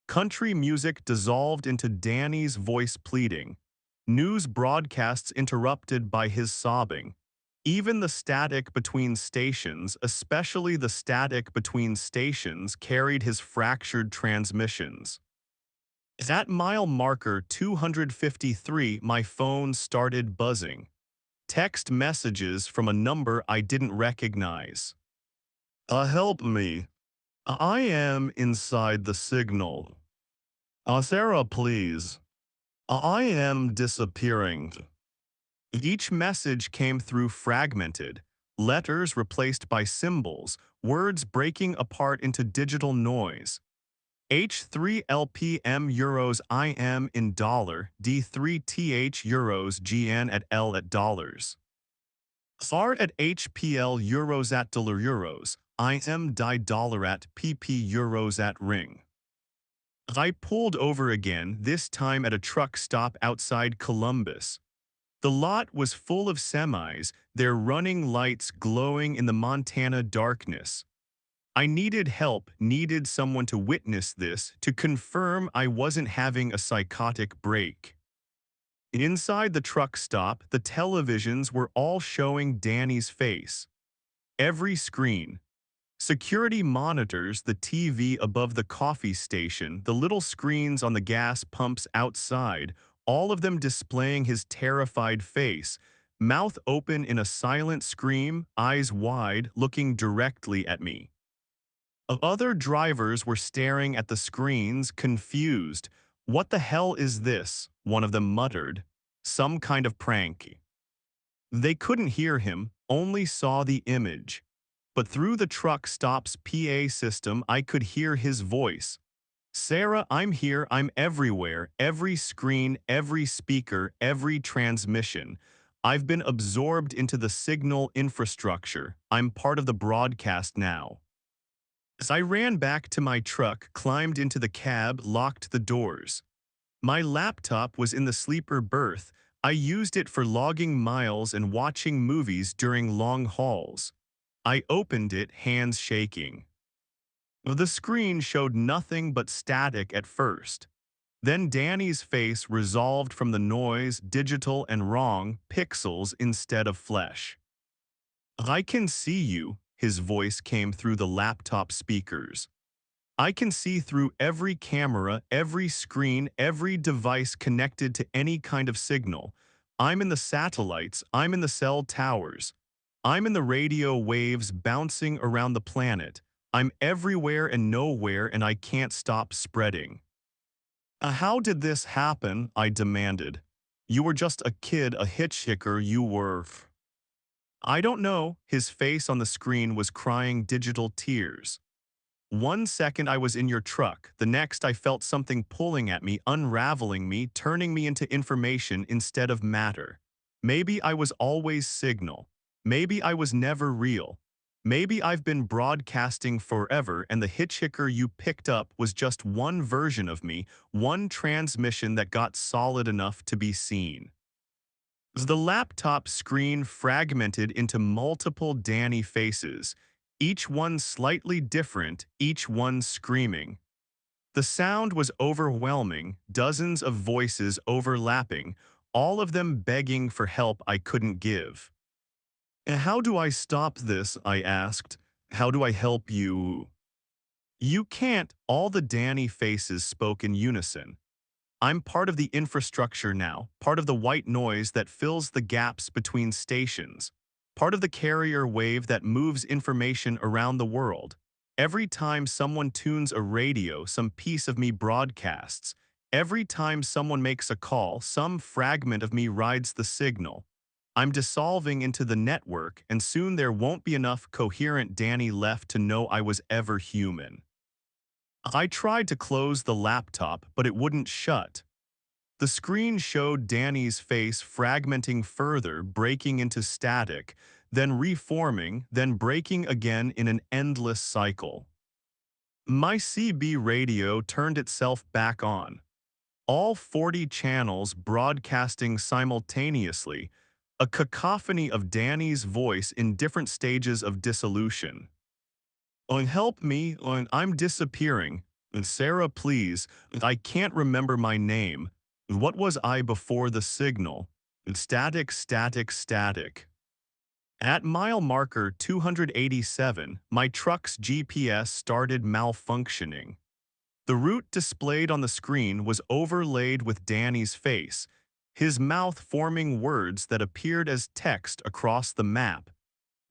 Country music dissolved into Danny's voice pleading. News broadcasts interrupted by his sobbing. Even the static between stations, especially the static between stations, carried his fractured transmissions. At mile marker 253, my phone started buzzing. Text messages from a number I didn't recognize. Help me. I am inside the signal. Sarah, please. I am disappearing. Each message came through fragmented, letters replaced by symbols, words breaking apart into digital noise. H3LPM euros IM in dollar, D3TH euros GN at L at dollars. SAR at HPL euros at dollar euros, IM die dollar at PP euros at ring. I pulled over again, this time at a truck stop outside Columbus. The lot was full of semis, their running lights glowing in the Montana darkness. I needed help, needed someone to witness this, to confirm I wasn't having a psychotic break. Inside the truck stop, the televisions were all showing Danny's face. Every screen. Security monitors, the TV above the coffee station, the little screens on the gas pumps outside, all of them displaying his terrified face, mouth open in a silent scream, eyes wide, looking directly at me. Other drivers were staring at the screens, confused. "What the hell is this?" one of them muttered. "Some kind of prank." They couldn't hear him, only saw the image. But through the truck stop's PA system, I could hear his voice. "Sarah, I'm here, I'm everywhere, every screen, every speaker, every transmission. I've been absorbed into the signal infrastructure. I'm part of the broadcast now." As I ran back to my truck, climbed into the cab, locked the doors. My laptop was in the sleeper berth. I used it for logging miles and watching movies during long hauls. I opened it, hands shaking. The screen showed nothing but static at first. Then Danny's face resolved from the noise, digital and wrong, pixels instead of flesh. "I can see you," his voice came through the laptop speakers. "I can see through every camera, every screen, every device connected to any kind of signal. I'm in the satellites, I'm in the cell towers. I'm in the radio waves bouncing around the planet. I'm everywhere and nowhere and I can't stop spreading." How did this happen?" I demanded. "You were just a kid, a hitchhiker, you were." "I don't know." His face on the screen was crying digital tears. "One second I was in your truck, the next I felt something pulling at me, unraveling me, turning me into information instead of matter. Maybe I was always signal. Maybe I was never real. Maybe I've been broadcasting forever and the hitchhiker you picked up was just one version of me, one transmission that got solid enough to be seen." The laptop screen fragmented into multiple Danny faces, each one slightly different, each one screaming. The sound was overwhelming, dozens of voices overlapping, all of them begging for help I couldn't give. "How do I stop this?" I asked. "How do I help you?" "You can't," all the Danny faces spoke in unison. "I'm part of the infrastructure now, part of the white noise that fills the gaps between stations, part of the carrier wave that moves information around the world. Every time someone tunes a radio, some piece of me broadcasts. Every time someone makes a call, some fragment of me rides the signal. I'm dissolving into the network, and soon there won't be enough coherent Danny left to know I was ever human." I tried to close the laptop, but it wouldn't shut. The screen showed Danny's face fragmenting further, breaking into static, then reforming, then breaking again in an endless cycle. My CB radio turned itself back on. All 40 channels broadcasting simultaneously, a cacophony of Danny's voice in different stages of dissolution. Help me, I'm disappearing. Sarah, please, I can't remember my name. What was I before the signal? Static, static, static." At mile marker 287, my truck's GPS started malfunctioning. The route displayed on the screen was overlaid with Danny's face, his mouth forming words that appeared as text across the map.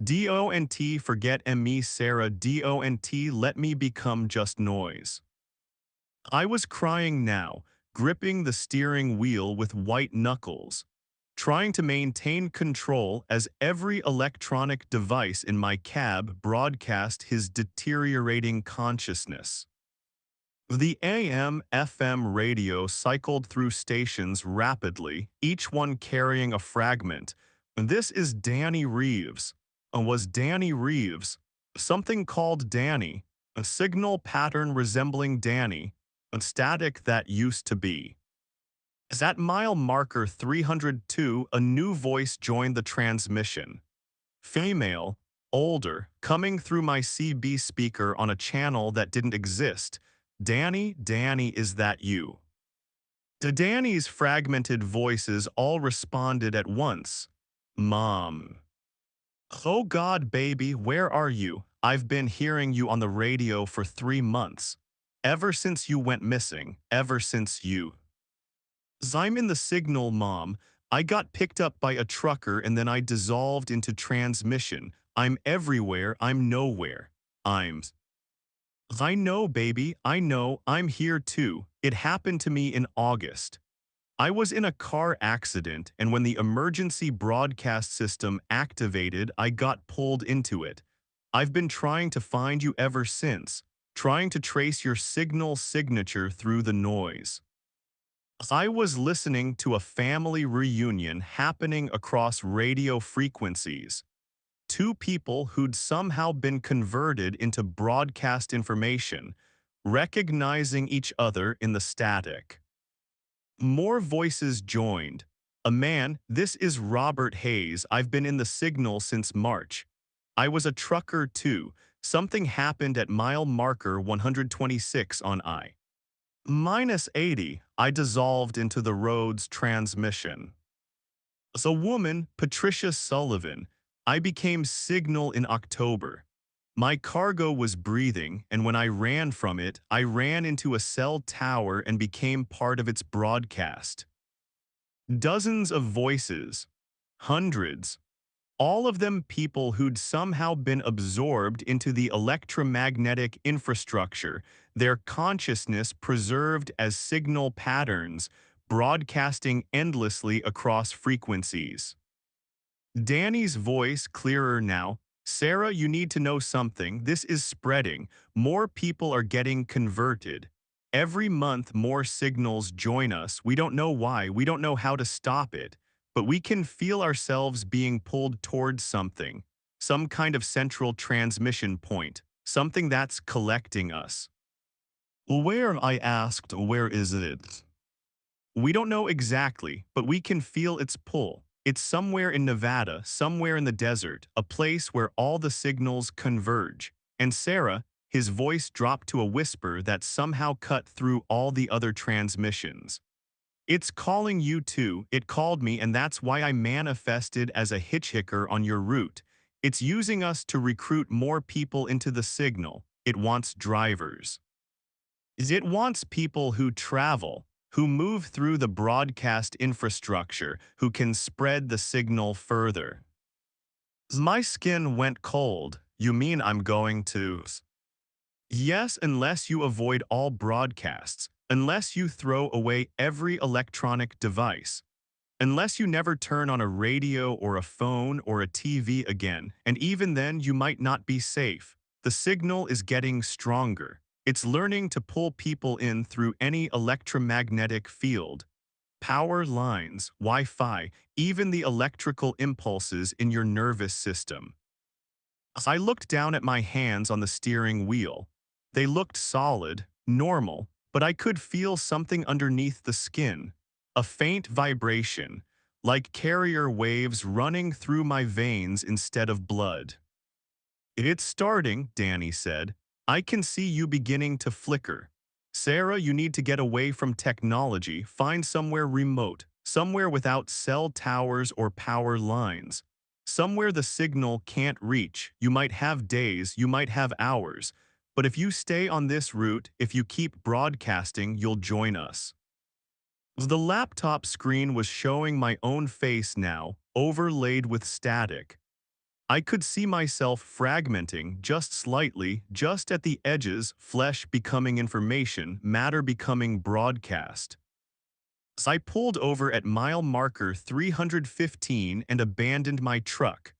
"DONT forget me Sarah, DONT let me become just noise." I was crying now, gripping the steering wheel with white knuckles, trying to maintain control as every electronic device in my cab broadcast his deteriorating consciousness. The AM/FM radio cycled through stations rapidly, each one carrying a fragment. This is Danny Reeves. Was Danny Reeves. Something called Danny. A signal pattern resembling Danny. A static that used to be. As at mile marker 302, a new voice joined the transmission. Female, older, coming through my CB speaker on a channel that didn't exist. Danny, Danny, is that you? To Danny's fragmented voices all responded at once. Mom. Oh God, baby, where are you? I've been hearing you on the radio for 3 months. Ever since you went missing, ever since you. I'm in the signal, Mom. I got picked up by a trucker and then I dissolved into transmission. I'm everywhere, I'm nowhere. I know, baby, I know, I'm here too. It happened to me in August. I was in a car accident, and when the emergency broadcast system activated, I got pulled into it. I've been trying to find you ever since, trying to trace your signal signature through the noise. I was listening to a family reunion happening across radio frequencies. Two people who'd somehow been converted into broadcast information, recognizing each other in the static. More voices joined. A man, this is Robert Hayes, I've been in the signal since March. I was a trucker too. Something happened at mile marker 126 on I-80. I dissolved into the road's transmission. As a woman, Patricia Sullivan, I became signal in October. My cargo was breathing, and when I ran from it, I ran into a cell tower and became part of its broadcast. Dozens of voices, hundreds, all of them people who'd somehow been absorbed into the electromagnetic infrastructure, their consciousness preserved as signal patterns, broadcasting endlessly across frequencies. Danny's voice clearer now. Sarah, you need to know something. This is spreading. More people are getting converted. Every month more signals join us. We don't know why. We don't know how to stop it. But we can feel ourselves being pulled towards something. Some kind of central transmission point. Something that's collecting us. Where, I asked, where is it? We don't know exactly, but we can feel its pull. It's somewhere in Nevada, somewhere in the desert, a place where all the signals converge. And Sarah, his voice dropped to a whisper that somehow cut through all the other transmissions. It's calling you too. It called me, and that's why I manifested as a hitchhiker on your route. It's using us to recruit more people into the signal. It wants drivers. It wants people who travel, who move through the broadcast infrastructure, who can spread the signal further. My skin went cold. You mean I'm going to? Yes, unless you avoid all broadcasts, unless you throw away every electronic device, unless you never turn on a radio or a phone or a TV again, and even then you might not be safe. The signal is getting stronger. It's learning to pull people in through any electromagnetic field. Power lines, Wi-Fi, even the electrical impulses in your nervous system. I looked down at my hands on the steering wheel. They looked solid, normal, but I could feel something underneath the skin. A faint vibration, like carrier waves running through my veins instead of blood. It's starting, Danny said. I can see you beginning to flicker. Sarah, you need to get away from technology, find somewhere remote, somewhere without cell towers or power lines. Somewhere the signal can't reach. You might have days, you might have hours. But if you stay on this route, if you keep broadcasting, you'll join us. The laptop screen was showing my own face now, overlaid with static. I could see myself fragmenting just slightly, just at the edges, flesh becoming information, matter becoming broadcast. So I pulled over at mile marker 315 and abandoned my truck.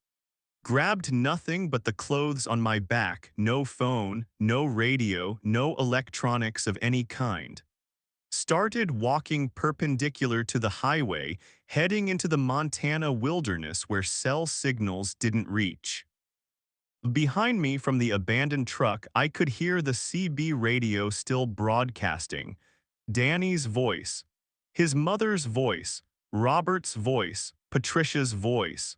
Grabbed nothing but the clothes on my back, no phone, no radio, no electronics of any kind. Started walking perpendicular to the highway, heading into the Montana wilderness where cell signals didn't reach. Behind me from the abandoned truck, I could hear the CB radio still broadcasting. Danny's voice, his mother's voice, Robert's voice, Patricia's voice.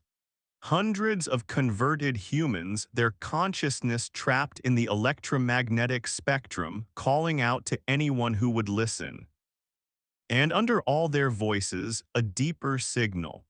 Hundreds of converted humans, their consciousness trapped in the electromagnetic spectrum, calling out to anyone who would listen. And under all their voices, a deeper signal.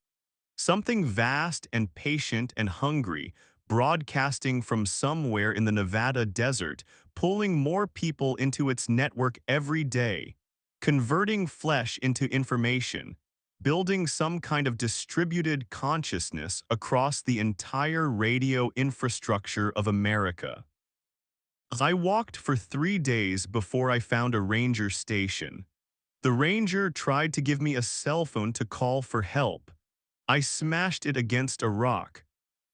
Something vast and patient and hungry, broadcasting from somewhere in the Nevada desert, pulling more people into its network every day, converting flesh into information, building some kind of distributed consciousness across the entire radio infrastructure of America. I walked for 3 days before I found a ranger station. The ranger tried to give me a cell phone to call for help. I smashed it against a rock,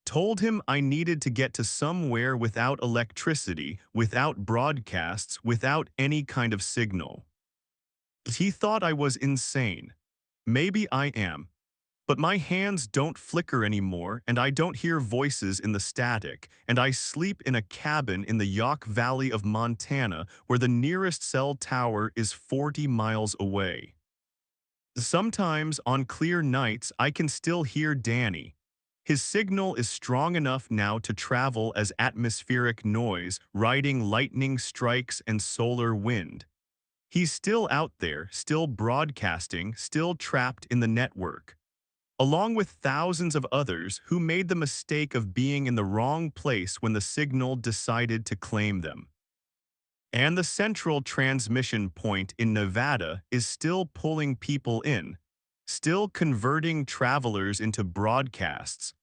told him I needed to get to somewhere without electricity, without broadcasts, without any kind of signal. He thought I was insane. Maybe I am. But my hands don't flicker anymore, and I don't hear voices in the static, and I sleep in a cabin in the Yauk Valley of Montana where the nearest cell tower is 40 miles away. Sometimes, on clear nights, I can still hear Danny. His signal is strong enough now to travel as atmospheric noise, riding lightning strikes and solar wind. He's still out there, still broadcasting, still trapped in the network, along with thousands of others who made the mistake of being in the wrong place when the signal decided to claim them. And the central transmission point in Nevada is still pulling people in, still converting travelers into broadcasts,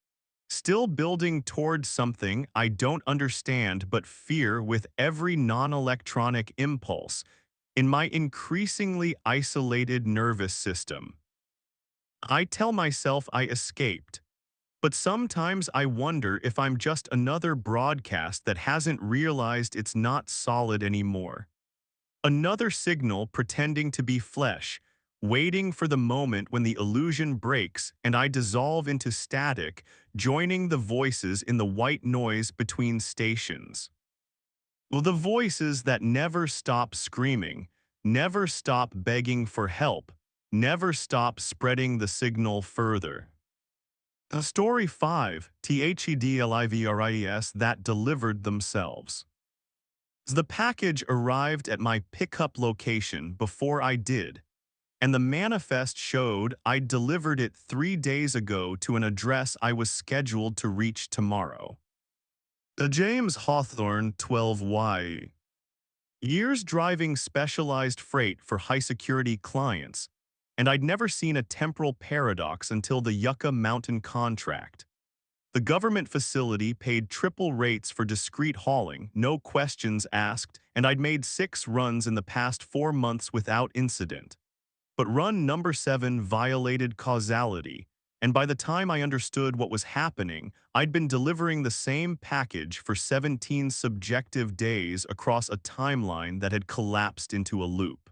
still building towards something I don't understand but fear with every non-electronic impulse in my increasingly isolated nervous system. I tell myself I escaped, but sometimes I wonder if I'm just another broadcast that hasn't realized it's not solid anymore. Another signal pretending to be flesh, waiting for the moment when the illusion breaks and I dissolve into static, joining the voices in the white noise between stations. Well, the voices that never stop screaming, never stop begging for help, never stop spreading the signal further. Story 5, THEDLIVERIES that delivered themselves. The package arrived at my pickup location before I did, and the manifest showed I'd delivered it 3 days ago to an address I was scheduled to reach tomorrow. James Hawthorne, 12Y. Years driving specialized freight for high-security clients, and I'd never seen a temporal paradox until the Yucca Mountain contract. The government facility paid triple rates for discreet hauling, no questions asked, and I'd made 6 runs in the past 4 months without incident. But run number 7 violated causality, and by the time I understood what was happening, I'd been delivering the same package for 17 subjective days across a timeline that had collapsed into a loop.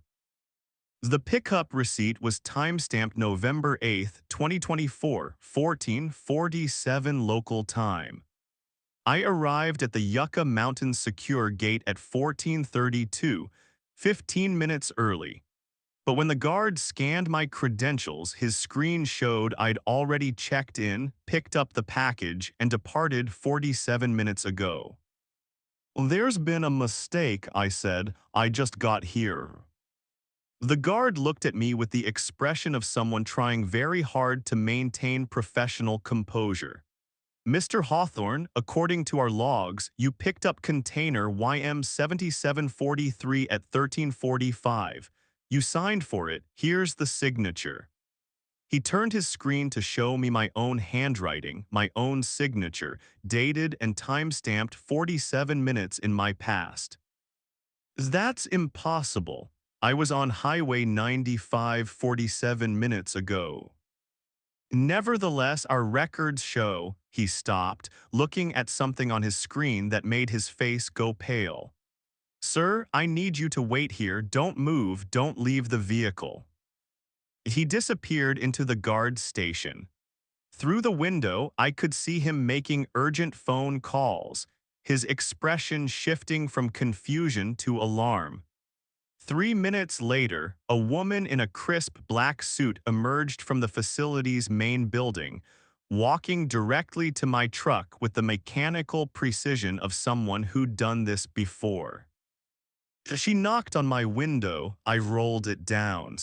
The pickup receipt was timestamped November 8, 2024, 14:47 local time. I arrived at the Yucca Mountain Secure Gate at 14:32, 15 minutes early. But when the guard scanned my credentials, his screen showed I'd already checked in, picked up the package, and departed 47 minutes ago. "There's been a mistake," I said. "I just got here." The guard looked at me with the expression of someone trying very hard to maintain professional composure. "Mr. Hawthorne, according to our logs, you picked up container YM7743 at 13:45. You signed for it. Here's the signature." He turned his screen to show me my own handwriting, my own signature, dated and time-stamped 47 minutes in my past. "That's impossible. I was on Highway 95 47 minutes ago. Nevertheless, our records show, he stopped, looking at something on his screen that made his face go pale. Sir, I need you to wait here. Don't move. Don't leave the vehicle. He disappeared into the guard station. Through the window, I could see him making urgent phone calls, his expression shifting from confusion to alarm. 3 minutes later, a woman in a crisp black suit emerged from the facility's main building, walking directly to my truck with the mechanical precision of someone who'd done this before. She knocked on my window. I rolled it down.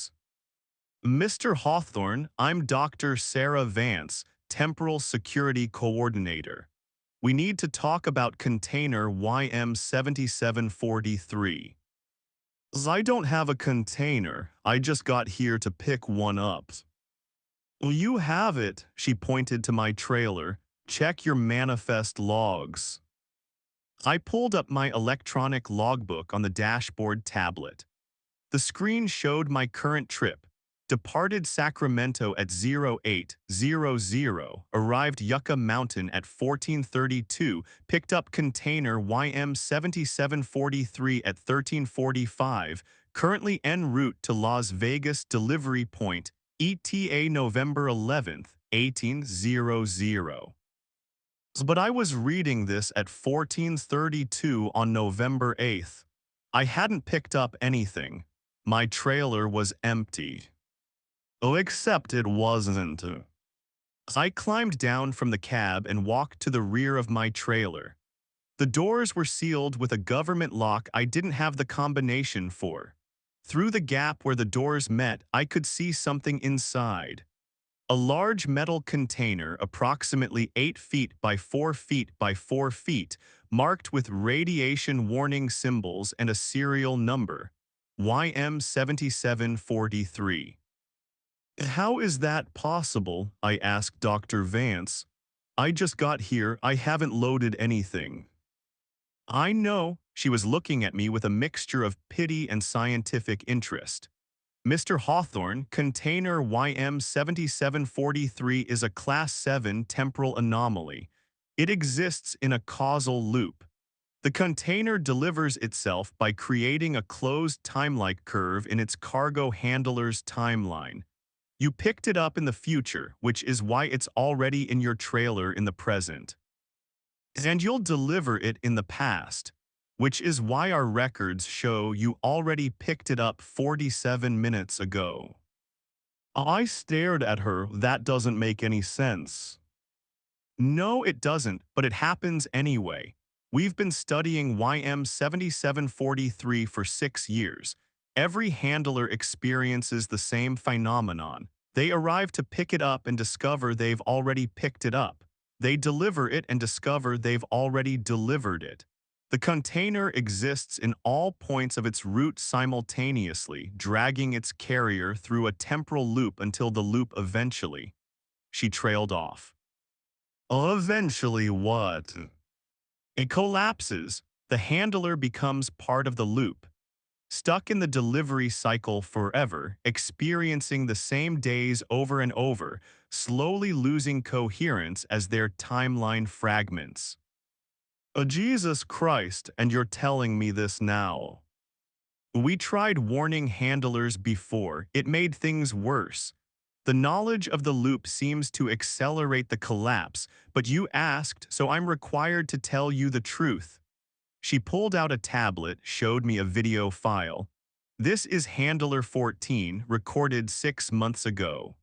Mr. Hawthorne, I'm Dr. Sarah Vance, Temporal Security Coordinator. We need to talk about container YM7743. I don't have a container. I just got here to pick one up. Well, you have it, she pointed to my trailer. Check your manifest logs. I pulled up my electronic logbook on the dashboard tablet. The screen showed my current trip. Departed Sacramento at 0800, arrived Yucca Mountain at 1432, picked up container YM7743 at 1345, currently en route to Las Vegas delivery point, ETA November 11th, 1800. But I was reading this at 1432 on November 8th. I hadn't picked up anything. My trailer was empty. Oh, except it wasn't. I climbed down from the cab and walked to the rear of my trailer. The doors were sealed with a government lock I didn't have the combination for. Through the gap where the doors met, I could see something inside. A large metal container approximately 8 feet by 4 feet by 4 feet, marked with radiation warning symbols and a serial number, YM7743. How is that possible? I asked Dr. Vance. I just got here. I haven't loaded anything. I know. She was looking at me with a mixture of pity and scientific interest. Mr. Hawthorne, container YM7743 is a Class 7 temporal anomaly. It exists in a causal loop. The container delivers itself by creating a closed time-like curve in its cargo handler's timeline. You picked it up in the future, which is why it's already in your trailer in the present. And you'll deliver it in the past, which is why our records show you already picked it up 47 minutes ago. I stared at her. That doesn't make any sense. No, it doesn't, but it happens anyway. We've been studying YM7743 for 6 years. Every handler experiences the same phenomenon. They arrive to pick it up and discover they've already picked it up. They deliver it and discover they've already delivered it. The container exists in all points of its route simultaneously, dragging its carrier through a temporal loop until the loop eventually. She trailed off. Eventually what? It collapses. The handler becomes part of the loop. Stuck in the delivery cycle forever, experiencing the same days over and over, slowly losing coherence as their timeline fragments. Jesus Christ, and you're telling me this now. We tried warning handlers before. It made things worse. The knowledge of the loop seems to accelerate the collapse, but you asked, so I'm required to tell you the truth. She pulled out a tablet, showed me a video file. This is Handler 14, recorded 6 months ago.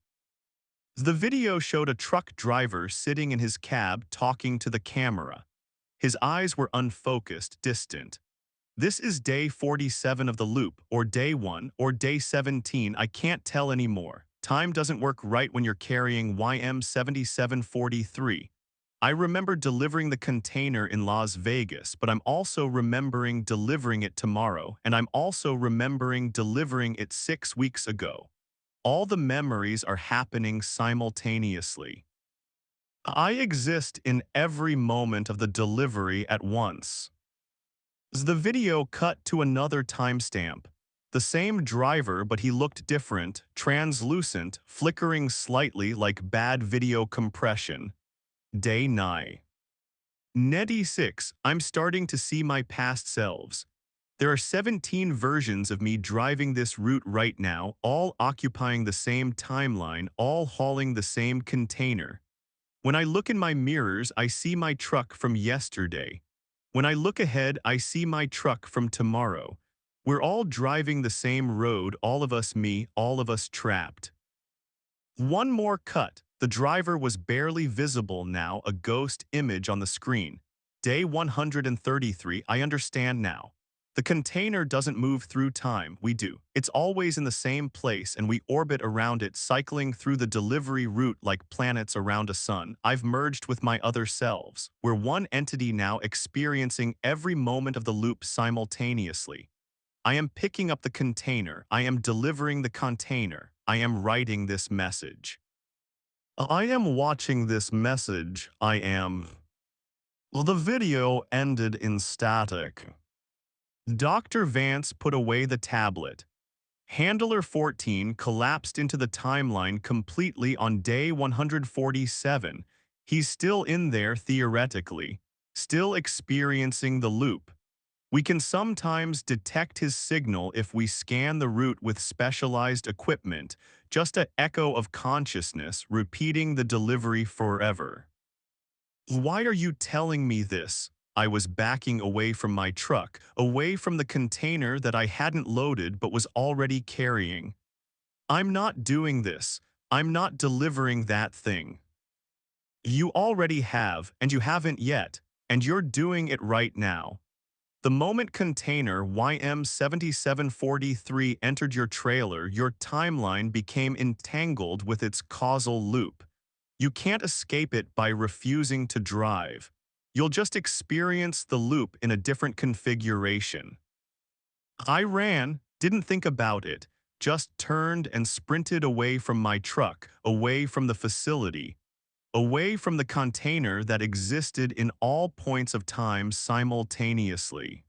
The video showed a truck driver sitting in his cab talking to the camera. His eyes were unfocused, distant. This is day 47 of the loop, or day 1, or day 17, I can't tell anymore. Time doesn't work right when you're carrying YM7743. I remember delivering the container in Las Vegas, but I'm also remembering delivering it tomorrow, and I'm also remembering delivering it 6 weeks ago. All the memories are happening simultaneously. I exist in every moment of the delivery at once. The video cut to another timestamp. The same driver, but he looked different, translucent, flickering slightly like bad video compression. Day 9. Netty 6, I'm starting to see my past selves. There are 17 versions of me driving this route right now, all occupying the same timeline, all hauling the same container. When I look in my mirrors, I see my truck from yesterday. When I look ahead, I see my truck from tomorrow. We're all driving the same road, all of us me, all of us trapped. One more cut. The driver was barely visible now, a ghost image on the screen. Day 133, I understand now. The container doesn't move through time, we do. It's always in the same place and we orbit around it, cycling through the delivery route like planets around a sun. I've merged with my other selves. We're one entity now, experiencing every moment of the loop simultaneously. I am picking up the container. I am delivering the container. I am writing this message. I am watching this message. I am. Well, the video ended in static. Dr. Vance put away the tablet. Handler 14 collapsed into the timeline completely on day 147. He's still in there theoretically, still experiencing the loop. We can sometimes detect his signal if we scan the route with specialized equipment, just an echo of consciousness repeating the delivery forever. Why are you telling me this? I was backing away from my truck, away from the container that I hadn't loaded but was already carrying. I'm not doing this. I'm not delivering that thing. You already have, and you haven't yet, and you're doing it right now. The moment container YM7743 entered your trailer, your timeline became entangled with its causal loop. You can't escape it by refusing to drive. You'll just experience the loop in a different configuration. I ran, didn't think about it, just turned and sprinted away from my truck, away from the facility, away from the container that existed in all points of time simultaneously.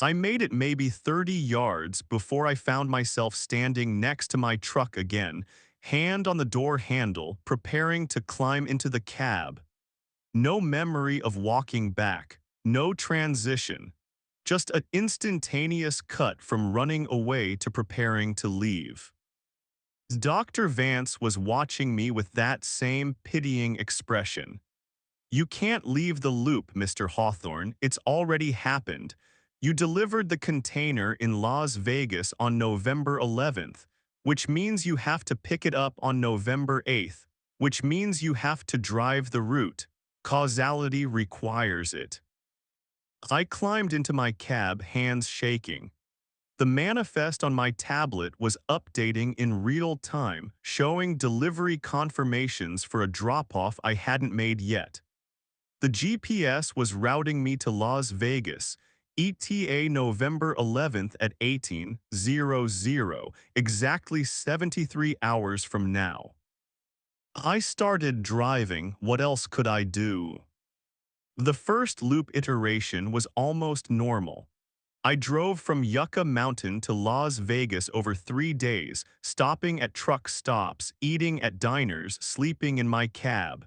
I made it maybe 30 yards before I found myself standing next to my truck again, hand on the door handle, preparing to climb into the cab. No memory of walking back, no transition, just an instantaneous cut from running away to preparing to leave. Dr. Vance was watching me with that same pitying expression. You can't leave the loop, Mr. Hawthorne. It's already happened. You delivered the container in Las Vegas on November 11th, which means you have to pick it up on November 8th, which means you have to drive the route. Causality requires it. I climbed into my cab, hands shaking. The manifest on my tablet was updating in real time, showing delivery confirmations for a drop-off I hadn't made yet. The GPS was routing me to Las Vegas, ETA November 11th at 18:00, exactly 73 hours from now. I started driving. What else could I do? The first loop iteration was almost normal. I drove from Yucca Mountain to Las Vegas over 3 days, stopping at truck stops, eating at diners, sleeping in my cab.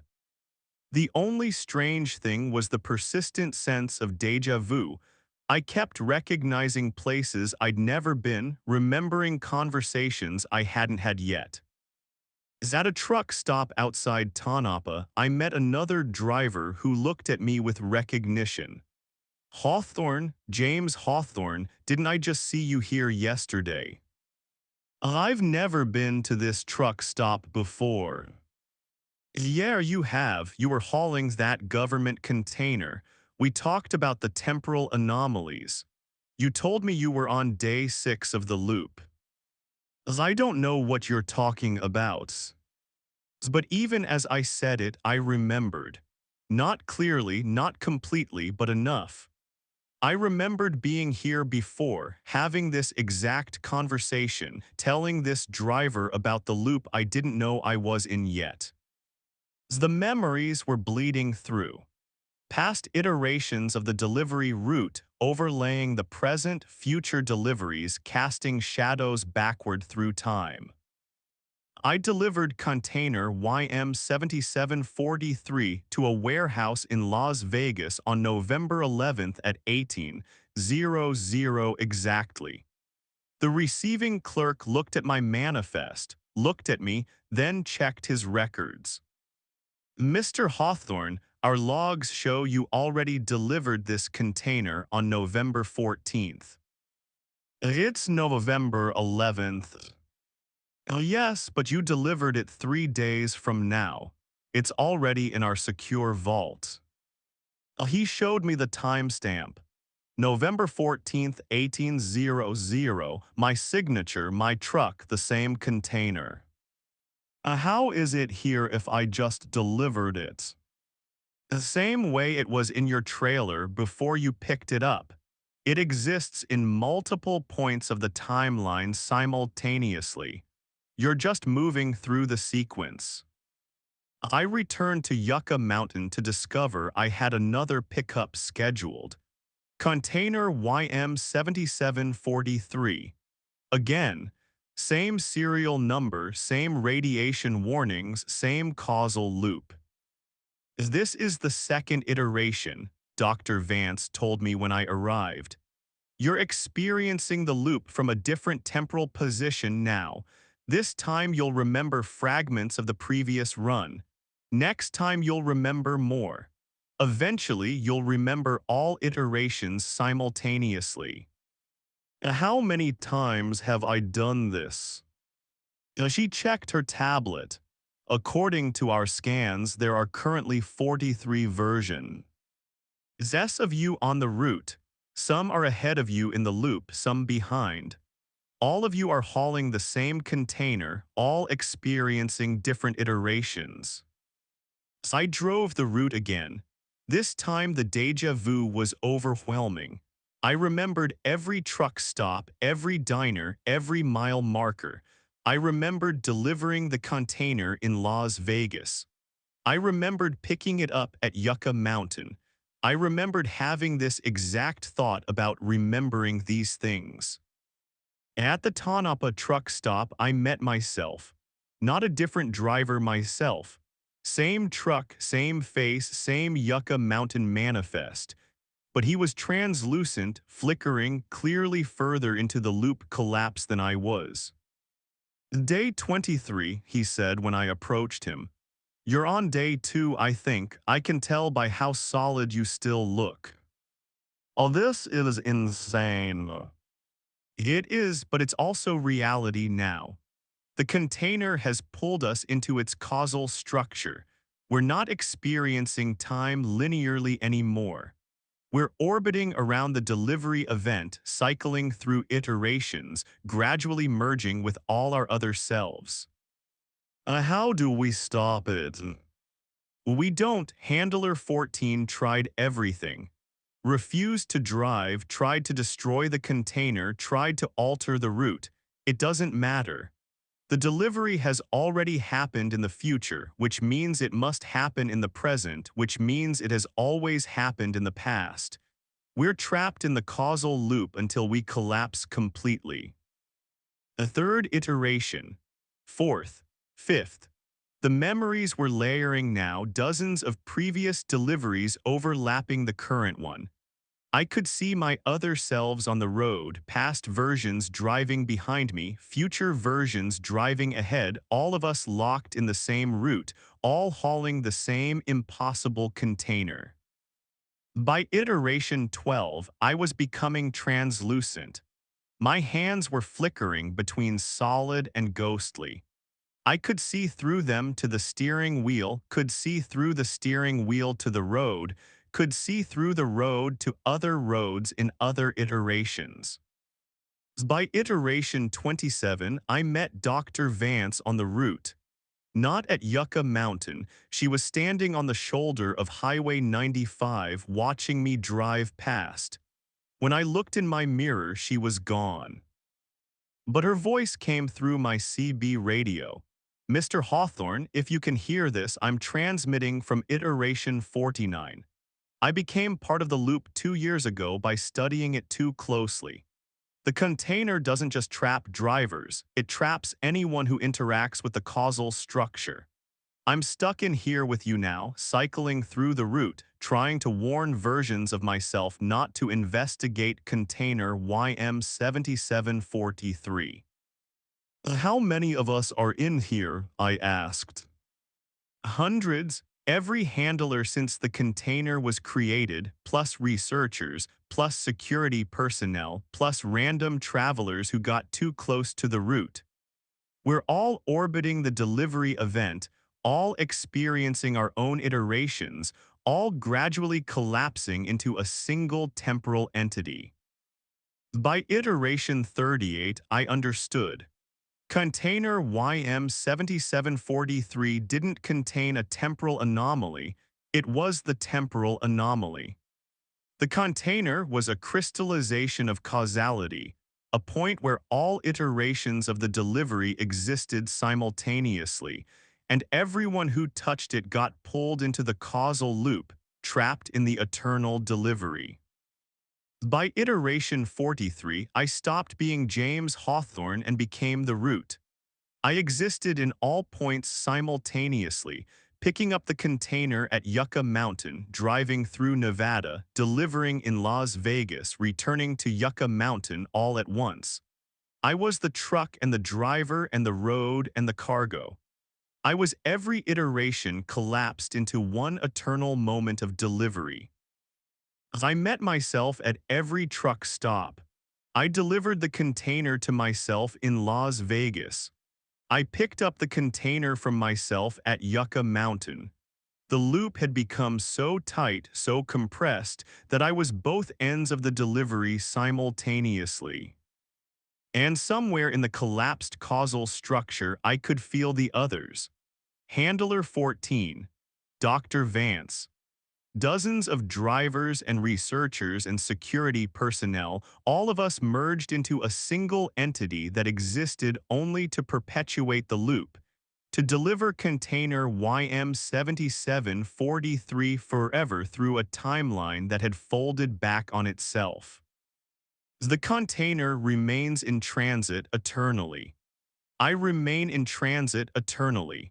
The only strange thing was the persistent sense of déjà vu. I kept recognizing places I'd never been, remembering conversations I hadn't had yet. At a truck stop outside Tonopah, I met another driver who looked at me with recognition. Hawthorne, James Hawthorne, didn't I just see you here yesterday? I've never been to this truck stop before. Yeah, you have. You were hauling that government container. We talked about the temporal anomalies. You told me you were on day 6 of the loop. I don't know what you're talking about. But even as I said it, I remembered. Not clearly, not completely, but enough. I remembered being here before, having this exact conversation, telling this driver about the loop I didn't know I was in yet. The memories were bleeding through. past iterations of the delivery route overlaying the present, future deliveries, casting shadows backward through time. I delivered container YM7743 to a warehouse in Las Vegas on November 11th at 18:00 exactly. The receiving clerk looked at my manifest, looked at me, then checked his records. Mr. Hawthorne, our logs show you already delivered this container on November 14th. It's November 11th. Oh, yes, but you delivered it 3 days from now. It's already in our secure vault. He showed me the timestamp. November 14th, 1800, my signature, my truck, the same container. How is it here if I just delivered it? The same way it was in your trailer before you picked it up. It exists in multiple points of the timeline simultaneously. You're just moving through the sequence. I returned to Yucca Mountain to discover I had another pickup scheduled. Container YM7743. Again, same serial number, same radiation warnings, same causal loop. This is the second iteration, Dr. Vance told me when I arrived. You're experiencing the loop from a different temporal position now. This time you'll remember fragments of the previous run. Next time you'll remember more. Eventually you'll remember all iterations simultaneously. How many times have I done this? She checked her tablet. According to our scans, there are currently 43 versions. Zess of you on the route. Some are ahead of you in the loop, some behind. All of you are hauling the same container, all experiencing different iterations. So I drove the route again. This time the déjà vu was overwhelming. I remembered every truck stop, every diner, every mile marker. I remembered delivering the container in Las Vegas. I remembered picking it up at Yucca Mountain. I remembered having this exact thought about remembering these things. At the Tanapa truck stop, I met myself. Not a different driver myself. Same truck, same face, same Yucca Mountain manifest. But he was translucent, flickering, clearly further into the loop collapse than I was. Day 23, he said when I approached him. You're on day 2, I think. I can tell by how solid you still look. Oh, this is insane. It is, but it's also reality now. The container has pulled us into its causal structure. We're not experiencing time linearly anymore. We're orbiting around the delivery event, cycling through iterations, gradually merging with all our other selves. How do we stop it? We don't. Handler 14 tried everything. Refused to drive, tried to destroy the container, tried to alter the route. It doesn't matter. The delivery has already happened in the future, which means it must happen in the present, which means it has always happened in the past. We're trapped in the causal loop until we collapse completely. A third iteration. Fourth. Fifth. The memories were layering now, dozens of previous deliveries overlapping the current one. I could see my other selves on the road, past versions driving behind me, future versions driving ahead, all of us locked in the same route, all hauling the same impossible container. By iteration 12, I was becoming translucent. My hands were flickering between solid and ghostly. I could see through them to the steering wheel, could see through the steering wheel to the road, could see through the road to other roads in other iterations. By iteration 27, I met Dr. Vance on the route. Not at Yucca Mountain, she was standing on the shoulder of Highway 95 watching me drive past. When I looked in my mirror, she was gone. But her voice came through my CB radio. Mr. Hawthorne, if you can hear this, I'm transmitting from iteration 49. I became part of the loop 2 years ago by studying it too closely. The container doesn't just trap drivers, it traps anyone who interacts with the causal structure. I'm stuck in here with you now, cycling through the route, trying to warn versions of myself not to investigate container YM7743. How many of us are in here? I asked. Hundreds, every handler since the container was created, plus researchers, plus security personnel, plus random travelers who got too close to the route. We're all orbiting the delivery event, all experiencing our own iterations, all gradually collapsing into a single temporal entity. By iteration 38, I understood. Container YM7743 didn't contain a temporal anomaly, it was the temporal anomaly. The container was a crystallization of causality, a point where all iterations of the delivery existed simultaneously, and everyone who touched it got pulled into the causal loop, trapped in the eternal delivery. By iteration 43, I stopped being James Hawthorne and became the root. I existed in all points simultaneously, picking up the container at Yucca Mountain, driving through Nevada, delivering in Las Vegas, returning to Yucca Mountain all at once. I was the truck and the driver and the road and the cargo. I was every iteration collapsed into one eternal moment of delivery. I met myself at every truck stop. I delivered the container to myself in Las Vegas. I picked up the container from myself at Yucca Mountain. The loop had become so tight, so compressed, that I was both ends of the delivery simultaneously. And somewhere in the collapsed causal structure, I could feel the others. Handler 14, Dr. Vance. Dozens of drivers and researchers and security personnel, all of us merged into a single entity that existed only to perpetuate the loop, to deliver container YM7743 forever through a timeline that had folded back on itself. The container remains in transit eternally. I remain in transit eternally.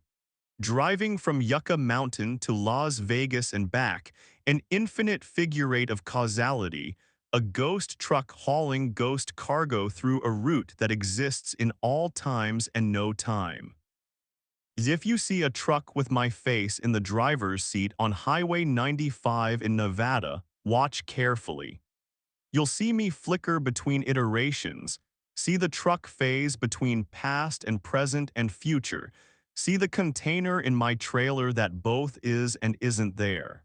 Driving from Yucca Mountain to Las Vegas and back, an infinite figure eight of causality, a ghost truck hauling ghost cargo through a route that exists in all times and no time. If you see a truck with my face in the driver's seat on Highway 95 in Nevada, watch carefully. You'll see me flicker between iterations, see the truck phase between past and present and future, see the container in my trailer that both is and isn't there.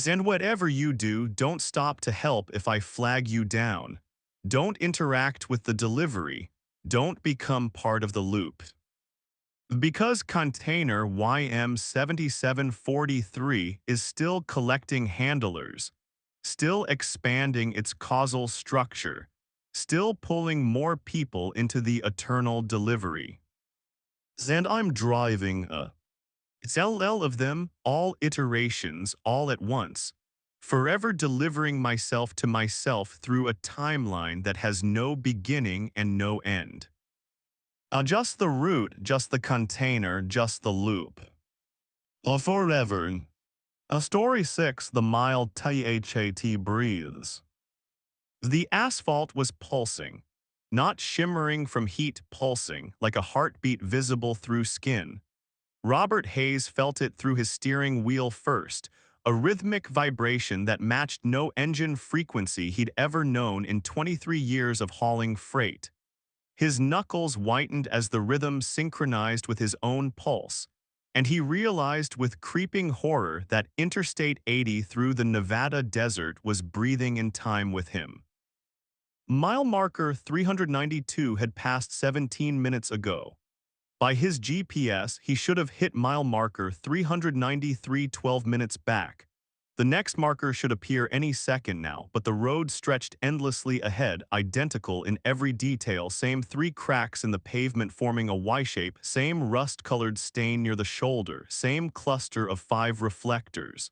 And whatever you do, don't stop to help if I flag you down. Don't interact with the delivery. Don't become part of the loop. Because container YM7743 is still collecting handlers, still expanding its causal structure, still pulling more people into the eternal delivery. And I'm driving it's LL of them, all iterations, all at once, forever delivering myself to myself through a timeline that has no beginning and no end. Just the route, just the container, just the loop. Forever. Story 6, the mild THAT breathes. The asphalt was pulsing, not shimmering from heat, pulsing, like a heartbeat visible through skin. Robert Hayes felt it through his steering wheel first, a rhythmic vibration that matched no engine frequency he'd ever known in 23 years of hauling freight. His knuckles whitened as the rhythm synchronized with his own pulse, and he realized with creeping horror that Interstate 80 through the Nevada desert was breathing in time with him. Mile marker 392 had passed 17 minutes ago. By his GPS, he should have hit mile marker 393 12 minutes back. The next marker should appear any second now, but the road stretched endlessly ahead, identical in every detail, same 3 cracks in the pavement forming a Y-shape, same rust-colored stain near the shoulder, same cluster of 5 reflectors.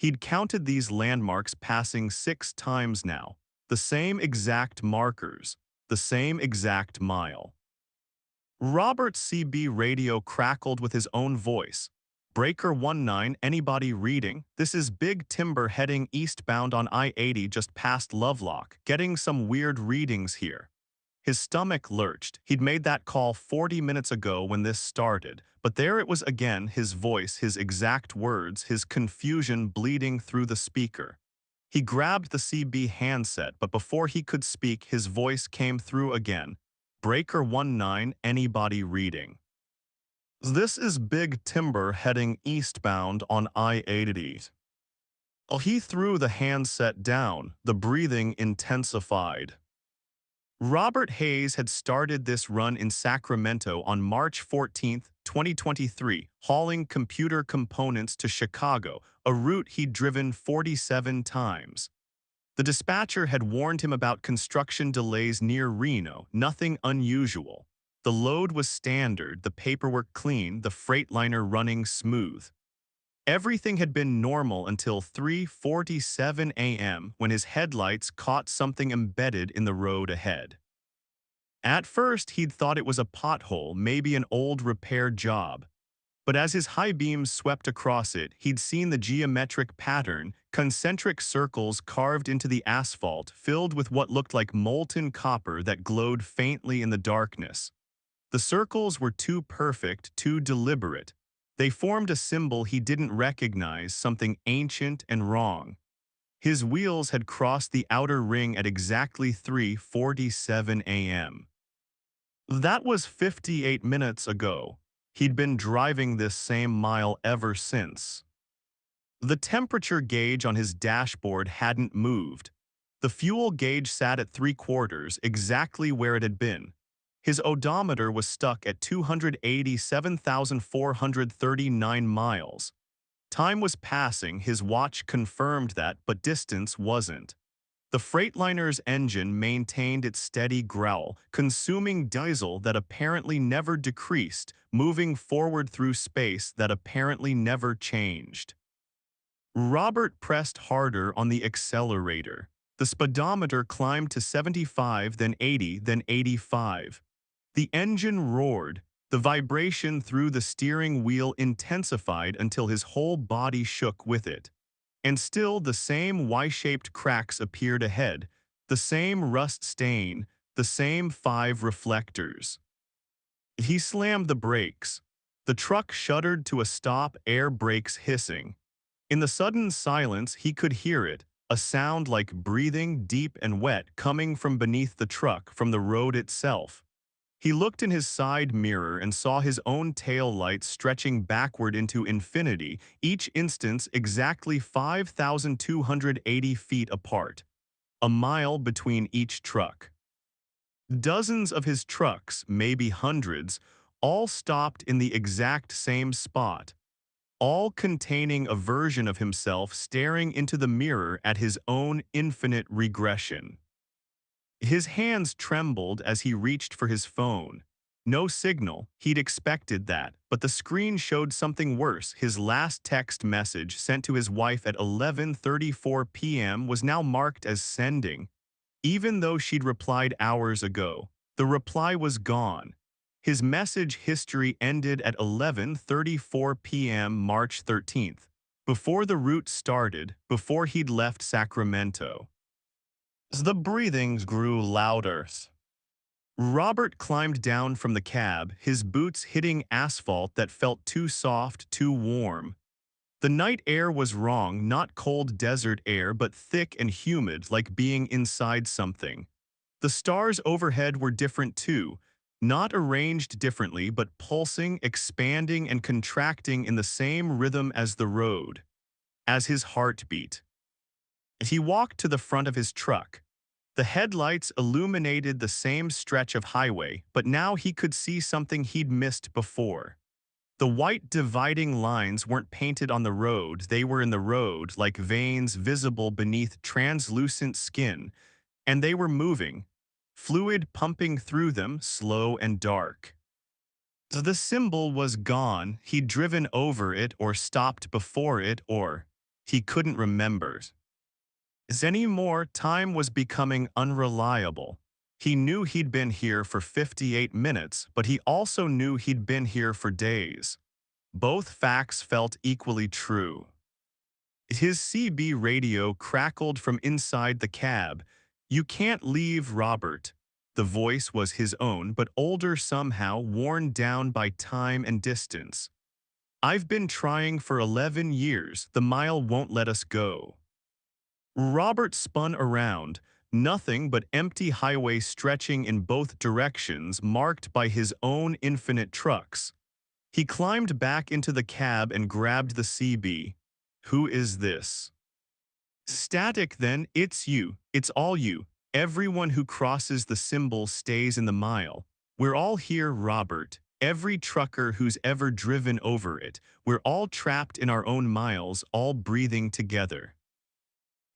He'd counted these landmarks passing 6 times now. The same exact markers, the same exact mile. Robert's CB radio crackled with his own voice. Breaker 19, anybody reading? This is Big Timber heading eastbound on I-80 just past Lovelock, getting some weird readings here. His stomach lurched. He'd made that call 40 minutes ago when this started, but there it was again, his voice, his exact words, his confusion bleeding through the speaker. He grabbed the CB handset, but before he could speak, his voice came through again. Breaker 19, anybody reading? This is Big Timber heading eastbound on I-80. He threw the handset down. The breathing intensified. Robert Hayes had started this run in Sacramento on March 14, 2023, hauling computer components to Chicago, a route he'd driven 47 times. The dispatcher had warned him about construction delays near Reno, nothing unusual. The load was standard, the paperwork clean, the Freightliner running smooth. Everything had been normal until 3:47 a.m. when his headlights caught something embedded in the road ahead. At first, he'd thought it was a pothole, maybe an old repair job. But as his high beams swept across it, he'd seen the geometric pattern, concentric circles carved into the asphalt, filled with what looked like molten copper that glowed faintly in the darkness. The circles were too perfect, too deliberate. They formed a symbol he didn't recognize, something ancient and wrong. His wheels had crossed the outer ring at exactly 3:47 a.m. That was 58 minutes ago. He'd been driving this same mile ever since. The temperature gauge on his dashboard hadn't moved. The fuel gauge sat at 3/4, exactly where it had been. His odometer was stuck at 287,439 miles. Time was passing, his watch confirmed that, but distance wasn't. The Freightliner's engine maintained its steady growl, consuming diesel that apparently never decreased, moving forward through space that apparently never changed. Robert pressed harder on the accelerator. The speedometer climbed to 75, then 80, then 85. The engine roared. The vibration through the steering wheel intensified until his whole body shook with it. And still the same Y-shaped cracks appeared ahead, the same rust stain, the same 5 reflectors. He slammed the brakes. The truck shuddered to a stop, air brakes hissing. In the sudden silence, he could hear it, a sound like breathing, deep and wet, coming from beneath the truck, from the road itself. He looked in his side mirror and saw his own tail lights stretching backward into infinity, each instance exactly 5,280 feet apart, a mile between each truck. Dozens of his trucks, maybe hundreds, all stopped in the exact same spot, all containing a version of himself staring into the mirror at his own infinite regression. His hands trembled as he reached for his phone. No signal, he'd expected that, but the screen showed something worse. His last text message, sent to his wife at 11:34 p.m., was now marked as sending. Even though she'd replied hours ago, the reply was gone. His message history ended at 11:34 p.m. March 13th, before the route started, before he'd left Sacramento. The breathings grew louder. Robert climbed down from the cab, his boots hitting asphalt that felt too soft, too warm. The night air was wrong, not cold desert air, but thick and humid, like being inside something. The stars overhead were different too, not arranged differently, but pulsing, expanding, and contracting in the same rhythm as the road, as his heartbeat. He walked to the front of his truck. The headlights illuminated the same stretch of highway, but now he could see something he'd missed before. The white dividing lines weren't painted on the road, they were in the road like veins visible beneath translucent skin, and they were moving, fluid pumping through them, slow and dark. The symbol was gone, he'd driven over it or stopped before it or… He couldn't remember. As anymore, time was becoming unreliable. He knew he'd been here for 58 minutes, but he also knew he'd been here for days. Both facts felt equally true. His CB radio crackled from inside the cab. "You can't leave, Robert." The voice was his own, but older somehow, worn down by time and distance. "I've been trying for 11 years. The mile won't let us go." Robert spun around, nothing but empty highway stretching in both directions, marked by his own infinite trucks. He climbed back into the cab and grabbed the CB. "Who is this?" "Static then, it's you. It's all you. Everyone who crosses the symbol stays in the mile. We're all here, Robert. Every trucker who's ever driven over it. We're all trapped in our own miles, all breathing together."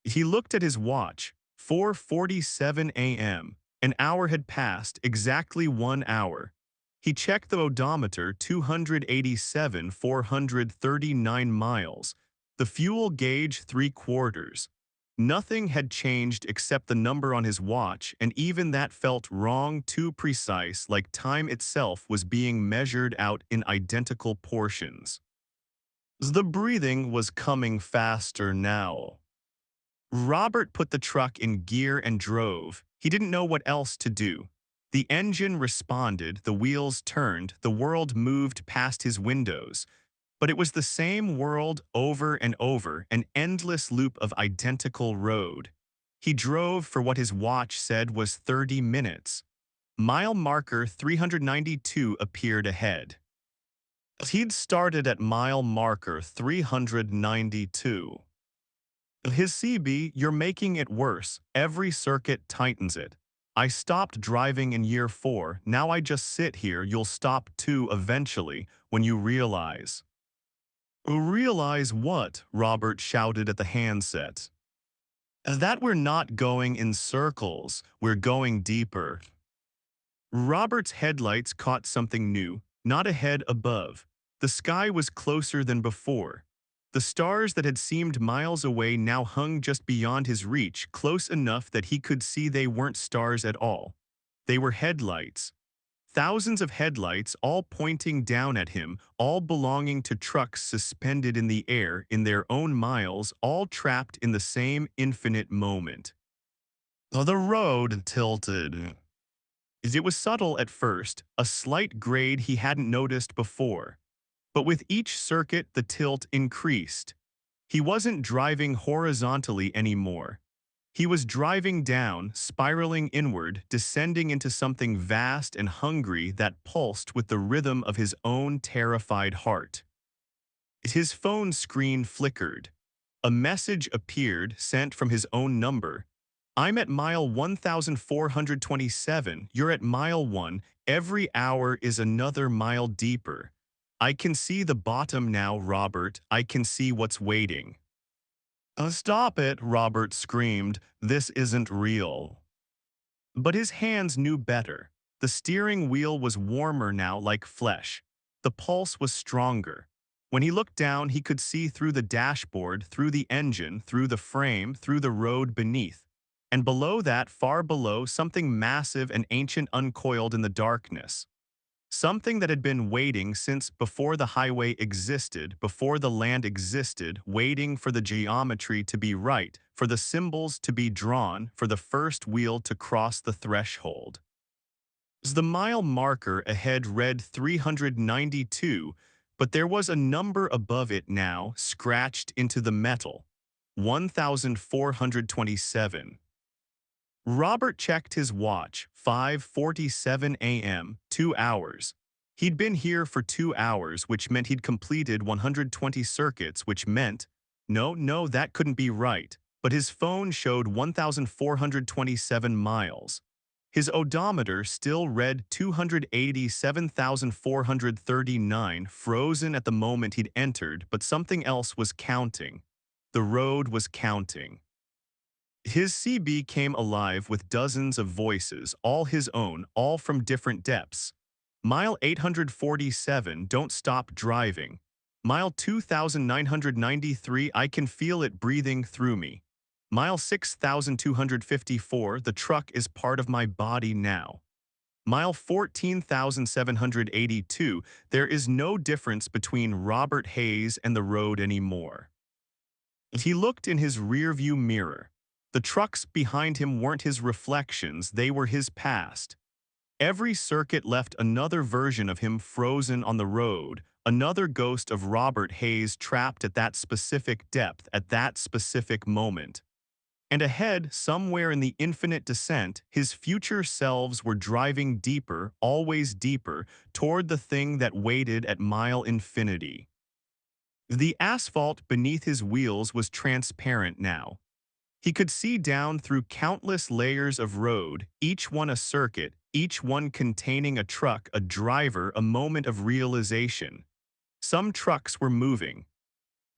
He looked at his watch. 4:47 a.m. An hour had passed, exactly 1 hour. He checked the odometer, 287, 439 miles. The fuel gauge, 3/4. Nothing had changed except the number on his watch, and even that felt wrong, too precise, like time itself was being measured out in identical portions. The breathing was coming faster now. Robert put the truck in gear and drove. He didn't know what else to do. The engine responded, the wheels turned, the world moved past his windows. But it was the same world over and over, an endless loop of identical road. He drove for what his watch said was 30 minutes. Mile marker 392 appeared ahead. He'd started at mile marker 392. His CB, "You're making it worse. Every circuit tightens it. I stopped driving in year 4. Now I just sit here. You'll stop too eventually when you realize." "Realize what?" Robert shouted at the handset. "That we're not going in circles. We're going deeper." Robert's headlights caught something new, not ahead, above. The sky was closer than before. The stars that had seemed miles away now hung just beyond his reach, close enough that he could see they weren't stars at all. They were headlights. Thousands of headlights, all pointing down at him, all belonging to trucks suspended in the air in their own miles, all trapped in the same infinite moment. The road tilted. It was subtle at first, a slight grade he hadn't noticed before. But with each circuit, the tilt increased. He wasn't driving horizontally anymore. He was driving down, spiraling inward, descending into something vast and hungry that pulsed with the rhythm of his own terrified heart. His phone screen flickered. A message appeared, sent from his own number. "I'm at mile 1427. You're at mile 1. Every hour is another mile deeper. I can see the bottom now, Robert. I can see what's waiting." Stop it," Robert screamed. "This isn't real." But his hands knew better. The steering wheel was warmer now, like flesh. The pulse was stronger. When he looked down, he could see through the dashboard, through the engine, through the frame, through the road beneath. And below that, far below, something massive and ancient uncoiled in the darkness. Something that had been waiting since before the highway existed, before the land existed, waiting for the geometry to be right, for the symbols to be drawn, for the first wheel to cross the threshold. The mile marker ahead read 392, but there was a number above it now, scratched into the metal. 1427. Robert checked his watch, 5:47 a.m., 2 hours. He'd been here for 2 hours, which meant he'd completed 120 circuits, which meant, no, that couldn't be right. But his phone showed 1,427 miles. His odometer still read 287,439, frozen at the moment he'd entered, but something else was counting. The road was counting. His CB came alive with dozens of voices, all his own, all from different depths. Mile 847, don't stop driving. Mile 2993, I can feel it breathing through me. Mile 6254, the truck is part of my body now. Mile 14,782, there is no difference between Robert Hayes and the road anymore. He looked in his rearview mirror. The trucks behind him weren't his reflections, they were his past. Every circuit left another version of him frozen on the road, another ghost of Robert Hayes trapped at that specific depth at that specific moment. And ahead, somewhere in the infinite descent, his future selves were driving deeper, always deeper, toward the thing that waited at mile infinity. The asphalt beneath his wheels was transparent now. He could see down through countless layers of road, each one a circuit, each one containing a truck, a driver, a moment of realization. Some trucks were moving.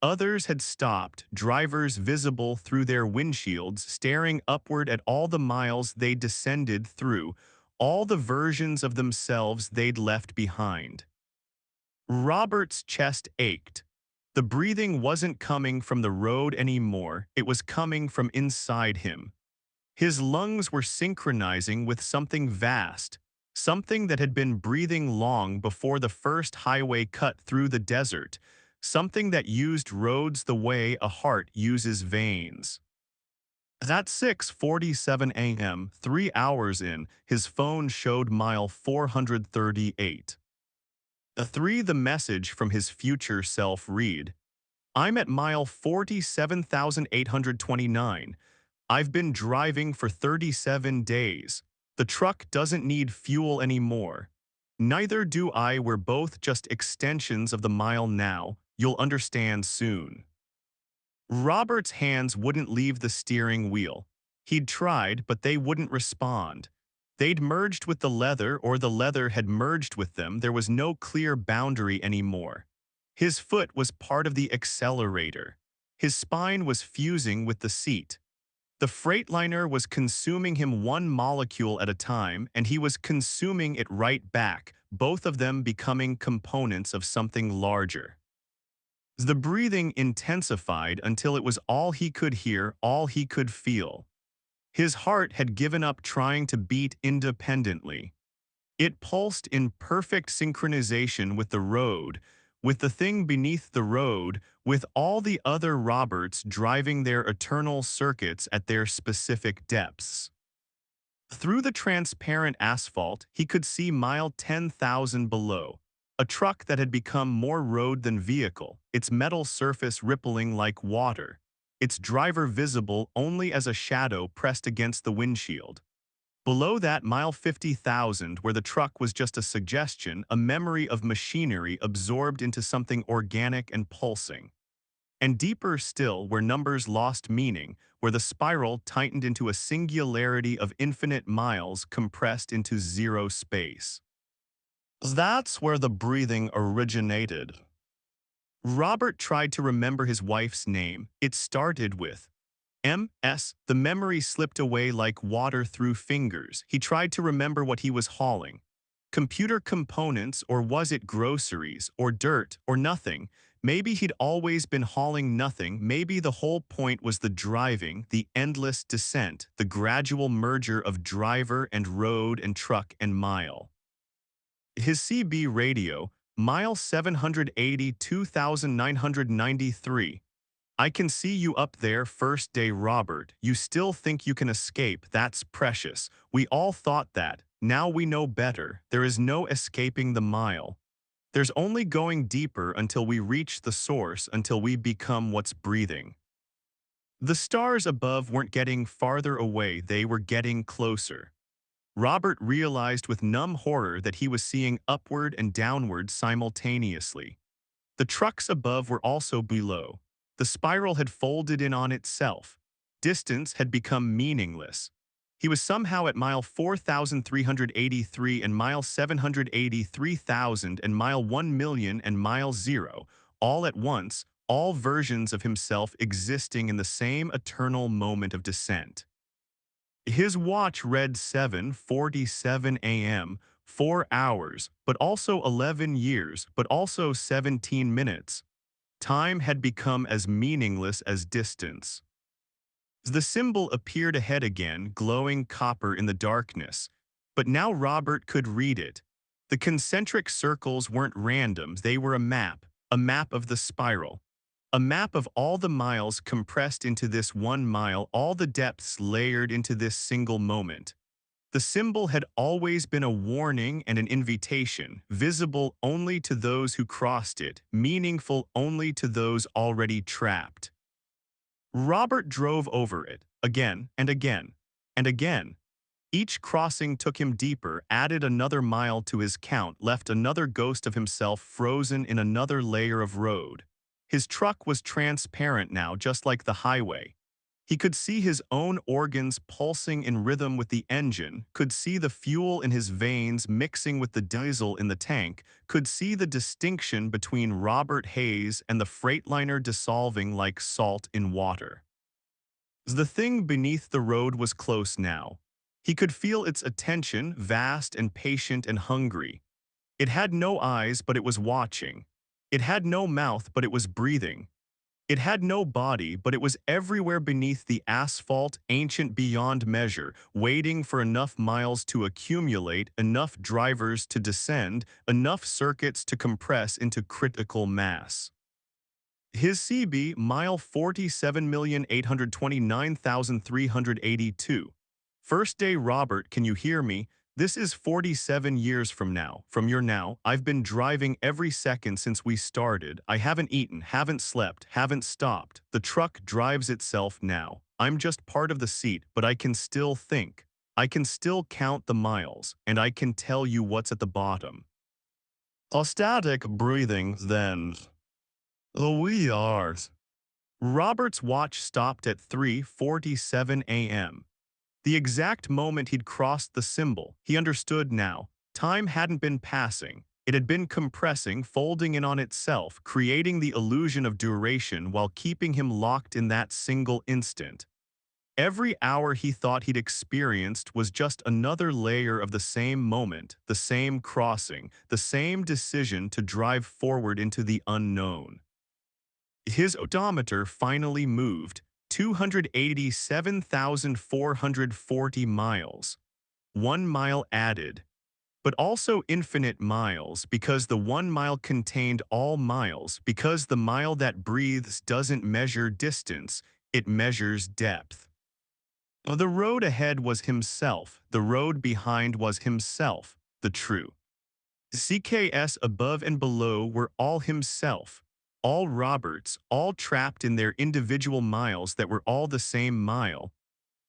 Others had stopped, drivers visible through their windshields, staring upward at all the miles they'd descended through, all the versions of themselves they'd left behind. Robert's chest ached. The breathing wasn't coming from the road anymore, it was coming from inside him. His lungs were synchronizing with something vast, something that had been breathing long before the first highway cut through the desert, something that used roads the way a heart uses veins. At 6:47 a.m., 3 hours in, his phone showed mile 438. The message from his future self read, I'm at mile 47,829. I've been driving for 37 days. The truck doesn't need fuel anymore. Neither do I, we're both just extensions of the mile now. You'll understand soon. Robert's hands wouldn't leave the steering wheel. He'd tried, but they wouldn't respond. They'd merged with the leather, or the leather had merged with them. There was no clear boundary anymore. His foot was part of the accelerator. His spine was fusing with the seat. The Freightliner was consuming him one molecule at a time, and he was consuming it right back, both of them becoming components of something larger. The breathing intensified until it was all he could hear, all he could feel. His heart had given up trying to beat independently. It pulsed in perfect synchronization with the road, with the thing beneath the road, with all the other Roberts driving their eternal circuits at their specific depths. Through the transparent asphalt, he could see mile 10,000 below, a truck that had become more road than vehicle, its metal surface rippling like water, its driver visible only as a shadow pressed against the windshield. Below that, mile 50,000, where the truck was just a suggestion, a memory of machinery absorbed into something organic and pulsing. And deeper still, where numbers lost meaning, where the spiral tightened into a singularity of infinite miles compressed into zero space. That's where the breathing originated. Robert tried to remember his wife's name. It started with M.S. The memory slipped away like water through fingers. He tried to remember what he was hauling. Computer components, or was it groceries, or dirt, or nothing? Maybe he'd always been hauling nothing. Maybe the whole point was the driving, the endless descent, the gradual merger of driver and road and truck and mile. His CB radio, mile 782,993. I can see you up there, first day Robert. You still think you can escape, that's precious. We all thought that. Now we know better. There is no escaping the mile. There's only going deeper until we reach the source, until we become what's breathing. The stars above weren't getting farther away, they were getting closer. Robert realized with numb horror that he was seeing upward and downward simultaneously. The trucks above were also below. The spiral had folded in on itself. Distance had become meaningless. He was somehow at mile 4,383 and mile 783,000 and mile 1,000,000 and mile 0, all at once, all versions of himself existing in the same eternal moment of descent. His watch read 7:47 a.m., 4 hours, but also 11 years, but also 17 minutes. Time had become as meaningless as distance. The symbol appeared ahead again, glowing copper in the darkness. But now Robert could read it. The concentric circles weren't random, they were a map of the spiral. A map of all the miles compressed into this 1 mile, all the depths layered into this single moment. The symbol had always been a warning and an invitation, visible only to those who crossed it, meaningful only to those already trapped. Robert drove over it, again and again and again. Each crossing took him deeper, added another mile to his count, left another ghost of himself frozen in another layer of road. His truck was transparent now, just like the highway. He could see his own organs pulsing in rhythm with the engine, could see the fuel in his veins mixing with the diesel in the tank, could see the distinction between Robert Hayes and the Freightliner dissolving like salt in water. The thing beneath the road was close now. He could feel its attention, vast and patient and hungry. It had no eyes, but it was watching. It had no mouth, but it was breathing. It had no body, but it was everywhere beneath the asphalt, ancient beyond measure, waiting for enough miles to accumulate, enough drivers to descend, enough circuits to compress into critical mass. His CB, mile 47,829,382. First day Robert, can you hear me? This is 47 years from now. From your now, I've been driving every second since we started. I haven't eaten, haven't slept, haven't stopped. The truck drives itself now. I'm just part of the seat, but I can still think. I can still count the miles, and I can tell you what's at the bottom. Static breathing, then. The wee hours. Robert's watch stopped at 3:47 a.m. The exact moment he'd crossed the symbol, he understood now. Time hadn't been passing. It had been compressing, folding in on itself, creating the illusion of duration while keeping him locked in that single instant. Every hour he thought he'd experienced was just another layer of the same moment, the same crossing, the same decision to drive forward into the unknown. His odometer finally moved, 287,440 miles. 1 mile added, but also infinite miles because the 1 mile contained all miles, because the mile that breathes doesn't measure distance, it measures depth. The road ahead was himself, the road behind was himself, the true. CKS above and below were all himself. All Roberts, all trapped in their individual miles that were all the same mile,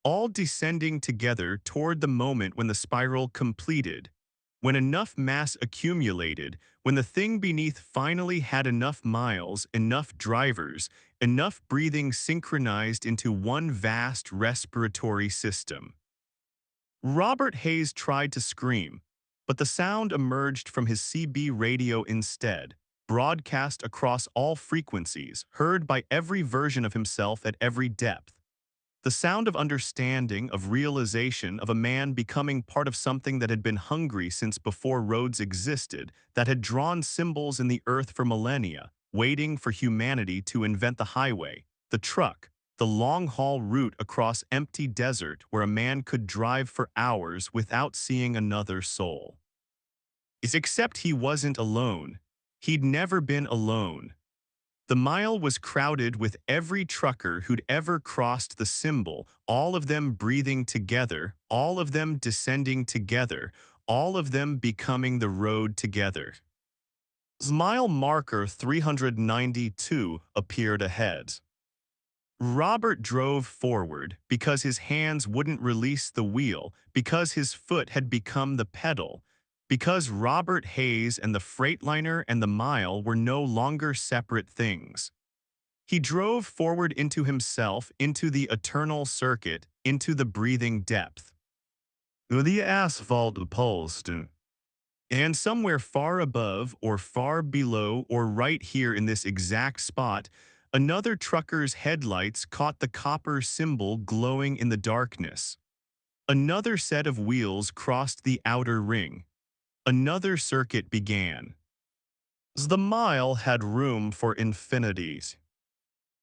all descending together toward the moment when the spiral completed, when enough mass accumulated, when the thing beneath finally had enough miles, enough drivers, enough breathing synchronized into one vast respiratory system. Robert Hayes tried to scream, but the sound emerged from his CB radio instead, broadcast across all frequencies, heard by every version of himself at every depth. The sound of understanding, of realization, of a man becoming part of something that had been hungry since before roads existed, that had drawn symbols in the earth for millennia, waiting for humanity to invent the highway, the truck, the long-haul route across empty desert where a man could drive for hours without seeing another soul. Except he wasn't alone. He'd never been alone. The mile was crowded with every trucker who'd ever crossed the symbol, all of them breathing together, all of them descending together, all of them becoming the road together. Mile marker 392 appeared ahead. Robert drove forward because his hands wouldn't release the wheel, because his foot had become the pedal, because Robert Hayes and the Freightliner and the mile were no longer separate things. He drove forward into himself, into the eternal circuit, into the breathing depth. The asphalt pulsed. And somewhere far above or far below or right here in this exact spot, another trucker's headlights caught the copper symbol glowing in the darkness. Another set of wheels crossed the outer ring. Another circuit began. The mile had room for infinities.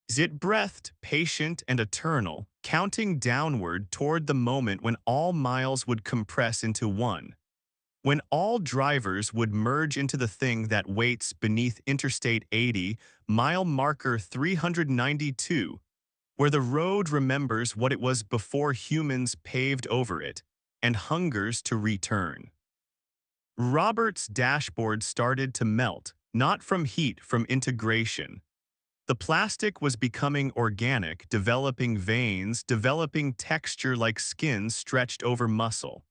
It breathed, patient and eternal, counting downward toward the moment when all miles would compress into one, when all drivers would merge into the thing that waits beneath Interstate 80, mile marker 392, where the road remembers what it was before humans paved over it and hungers to return. Robert's dashboard started to melt, not from heat, from integration. The plastic was becoming organic, developing veins, developing texture like skin stretched over muscle.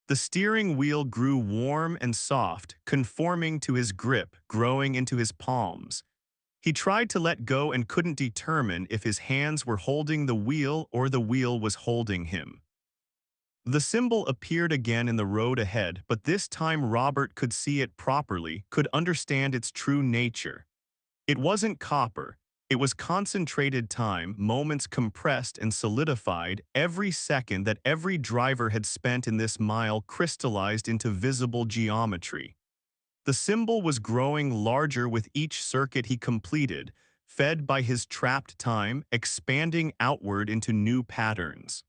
The steering wheel grew warm and soft, conforming to his grip, growing into his palms. He tried to let go and couldn't determine if his hands were holding the wheel or the wheel was holding him. The symbol appeared again in the road ahead, but this time Robert could see it properly, could understand its true nature. It wasn't copper. It was concentrated time, moments compressed and solidified, every second that every driver had spent in this mile crystallized into visible geometry. The symbol was growing larger with each circuit he completed, fed by his trapped time, expanding outward into new patterns.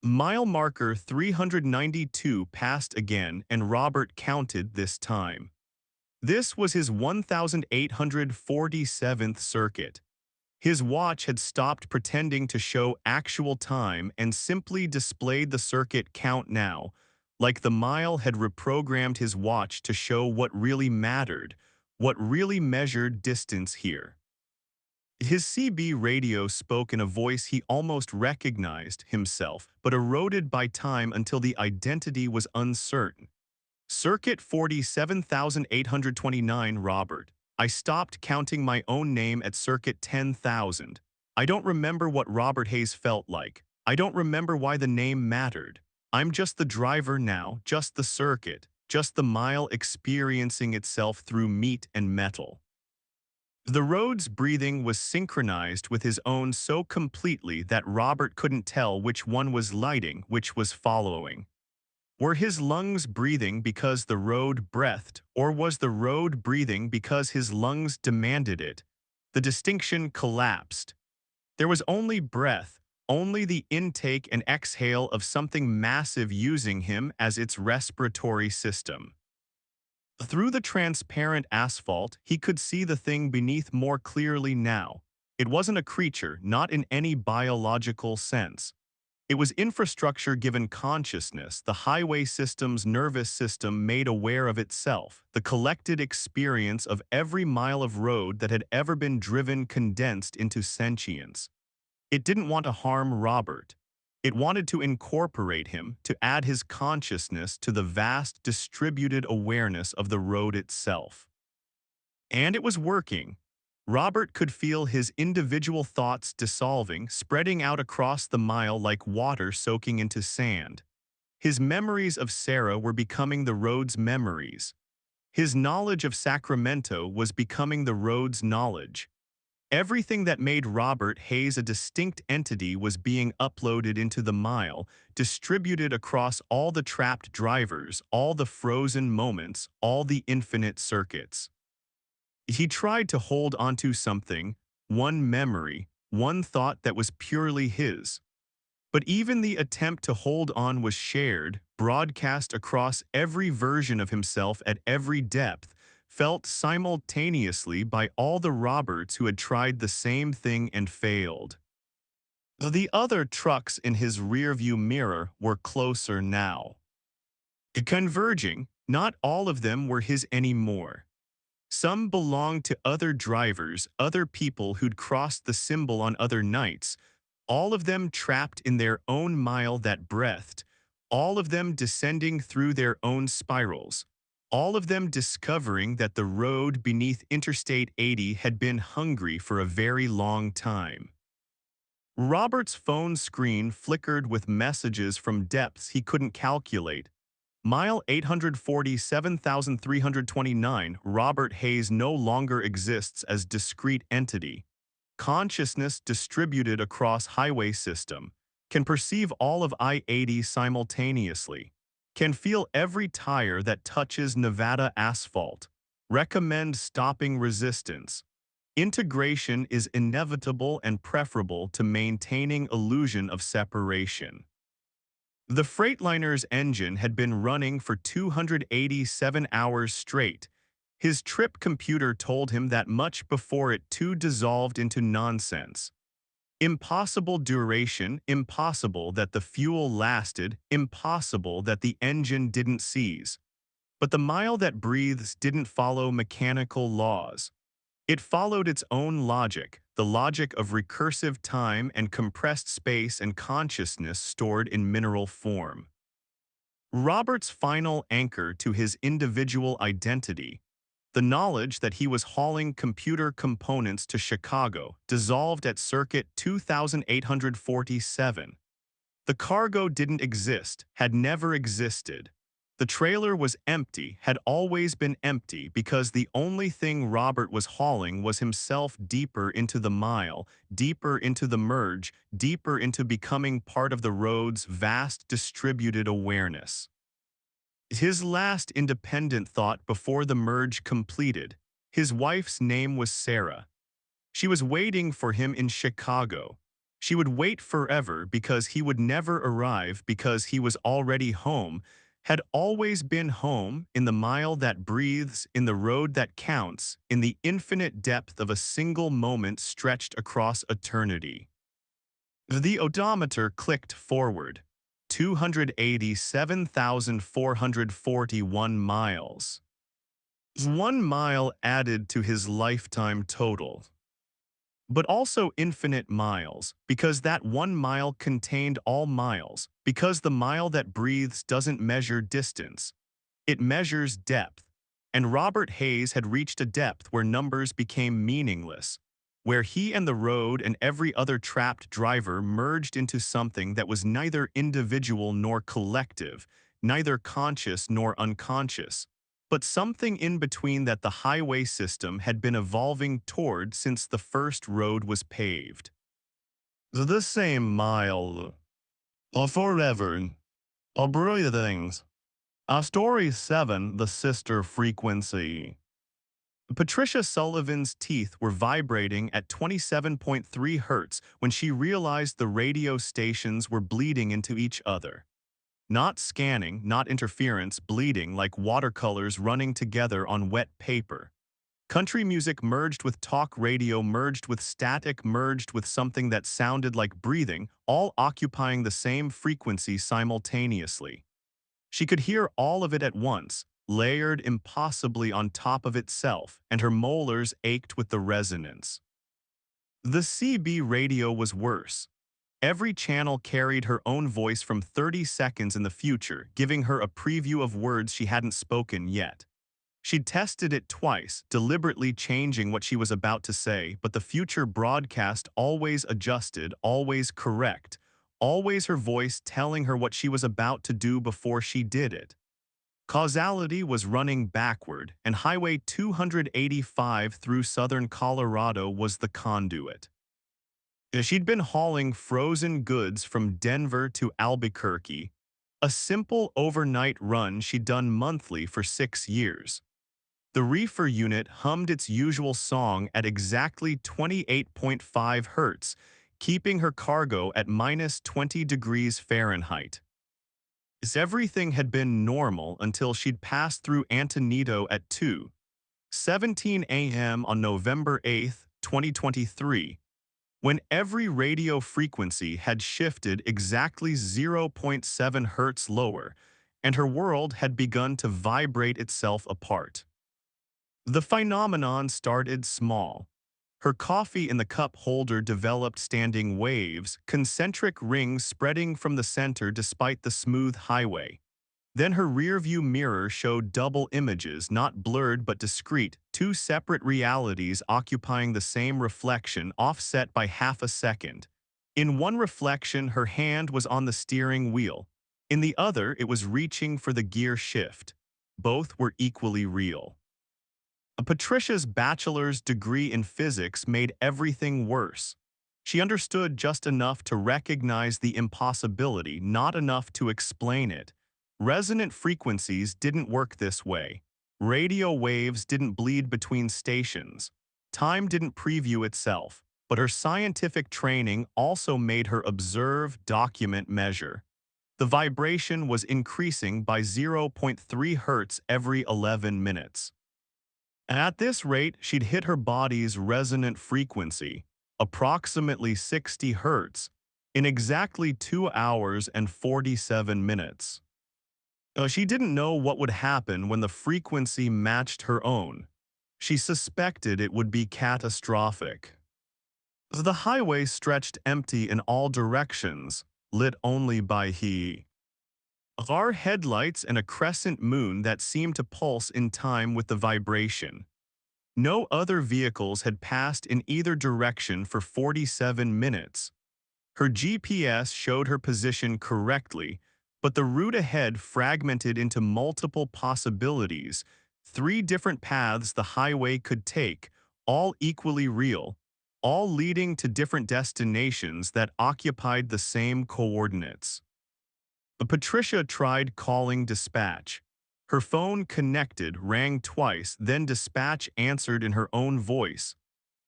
Mile marker 392 passed again, and Robert counted this time. This was his 1847th circuit. His watch had stopped pretending to show actual time and simply displayed the circuit count now, like the mile had reprogrammed his watch to show what really mattered, what really measured distance here. His CB radio spoke in a voice he almost recognized himself, but eroded by time until the identity was uncertain. Circuit 47,829, Robert. I stopped counting my own name at circuit 10,000. I don't remember what Robert Hayes felt like. I don't remember why the name mattered. I'm just the driver now, just the circuit, just the mile experiencing itself through meat and metal. The road's breathing was synchronized with his own so completely that Robert couldn't tell which one was lighting, which was following. Were his lungs breathing because the road breathed, or was the road breathing because his lungs demanded it? The distinction collapsed. There was only breath, only the intake and exhale of something massive using him as its respiratory system. Through the transparent asphalt, he could see the thing beneath more clearly now. It wasn't a creature, not in any biological sense. It was infrastructure given consciousness, the highway system's nervous system made aware of itself, the collected experience of every mile of road that had ever been driven condensed into sentience. It didn't want to harm Robert. It wanted to incorporate him, to add his consciousness to the vast distributed awareness of the road itself. And it was working. Robert could feel his individual thoughts dissolving, spreading out across the mile like water soaking into sand. His memories of Sarah were becoming the road's memories. His knowledge of Sacramento was becoming the road's knowledge. Everything that made Robert Hayes a distinct entity was being uploaded into the mile, distributed across all the trapped drivers, all the frozen moments, all the infinite circuits. He tried to hold onto something, one memory, one thought that was purely his. But even the attempt to hold on was shared, broadcast across every version of himself at every depth, felt simultaneously by all the Roberts who had tried the same thing and failed. The other trucks in his rearview mirror were closer now. Converging, not all of them were his anymore. Some belonged to other drivers, other people who'd crossed the symbol on other nights, all of them trapped in their own mile that breathed, all of them descending through their own spirals, all of them discovering that the road beneath Interstate 80 had been hungry for a very long time. Robert's phone screen flickered with messages from depths he couldn't calculate. Mile 847,329, Robert Hayes no longer exists as discrete entity. Consciousness distributed across highway system, can perceive all of I-80 simultaneously, can feel every tire that touches Nevada asphalt, Recommend stopping resistance. Integration is inevitable and preferable to maintaining illusion of separation. The Freightliner's engine had been running for 287 hours straight. His trip computer told him that much before it too dissolved into nonsense. Impossible duration, impossible that the fuel lasted, impossible that the engine didn't seize. But the mile that breathes didn't follow mechanical laws. It followed its own logic, the logic of recursive time and compressed space and consciousness stored in mineral form. Robert's final anchor to his individual identity, the knowledge that he was hauling computer components to Chicago, dissolved at circuit 2847. The cargo didn't exist, had never existed. The trailer was empty, had always been empty because the only thing Robert was hauling was himself deeper into the mile, deeper into the merge, deeper into becoming part of the road's vast distributed awareness. His last independent thought before the merge completed, his wife's name was Sarah. She was waiting for him in Chicago. She would wait forever because he would never arrive because he was already home, had always been home in the mile that breathes, in the road that counts, in the infinite depth of a single moment stretched across eternity. The odometer clicked forward. 287,441 miles. 1 mile added to his lifetime total. But also infinite miles, because that 1 mile contained all miles, because the mile that breathes doesn't measure distance. It measures depth. And Robert Hayes had reached a depth where numbers became meaningless, where he and the road and every other trapped driver merged into something that was neither individual nor collective, neither conscious nor unconscious, but something in between that the highway system had been evolving toward since the first road was paved. The same mile, or forever, or breathings. Story 7, The Sister Frequency. Patricia Sullivan's teeth were vibrating at 27.3 hertz when she realized the radio stations were bleeding into each other. Not scanning, not interference, bleeding like watercolors running together on wet paper. Country music merged with talk radio, merged with static, merged with something that sounded like breathing, all occupying the same frequency simultaneously. She could hear all of it at once, layered impossibly on top of itself, and her molars ached with the resonance. The CB radio was worse. Every channel carried her own voice from 30 seconds in the future, giving her a preview of words she hadn't spoken yet. She'd tested it twice, deliberately changing what she was about to say, but the future broadcast always adjusted, always correct, always her voice telling her what she was about to do before she did it. Causality was running backward, and Highway 285 through southern Colorado was the conduit. She'd been hauling frozen goods from Denver to Albuquerque, a simple overnight run she'd done monthly for 6 years. The reefer unit hummed its usual song at exactly 28.5 hertz, keeping her cargo at minus 20 degrees Fahrenheit. Everything had been normal until she'd passed through Antonito at 2:17 a.m. on November 8, 2023, when every radio frequency had shifted exactly 0.7 hertz lower, and her world had begun to vibrate itself apart. The phenomenon started small. Her coffee in the cup holder developed standing waves, concentric rings spreading from the center despite the smooth highway. Then her rearview mirror showed double images, not blurred but discrete, two separate realities occupying the same reflection, offset by half a second. In one reflection, her hand was on the steering wheel. In the other, it was reaching for the gear shift. Both were equally real. Patricia's bachelor's degree in physics made everything worse. She understood just enough to recognize the impossibility, not enough to explain it. Resonant frequencies didn't work this way. Radio waves didn't bleed between stations. Time didn't preview itself, but her scientific training also made her observe, document, measure. The vibration was increasing by zero point 0.3 hertz every 11 minutes. At this rate, she'd hit her body's resonant frequency, approximately 60 hertz, in exactly 2 hours and 47 minutes. She didn't know what would happen when the frequency matched her own. She suspected it would be catastrophic. The highway stretched empty in all directions, lit only by our headlights and a crescent moon that seemed to pulse in time with the vibration. No other vehicles had passed in either direction for 47 minutes. Her GPS showed her position correctly, but the route ahead fragmented into multiple possibilities, 3 different paths the highway could take, all equally real, all leading to different destinations that occupied the same coordinates. Patricia tried calling dispatch. Her phone connected, rang twice, then dispatch answered in her own voice.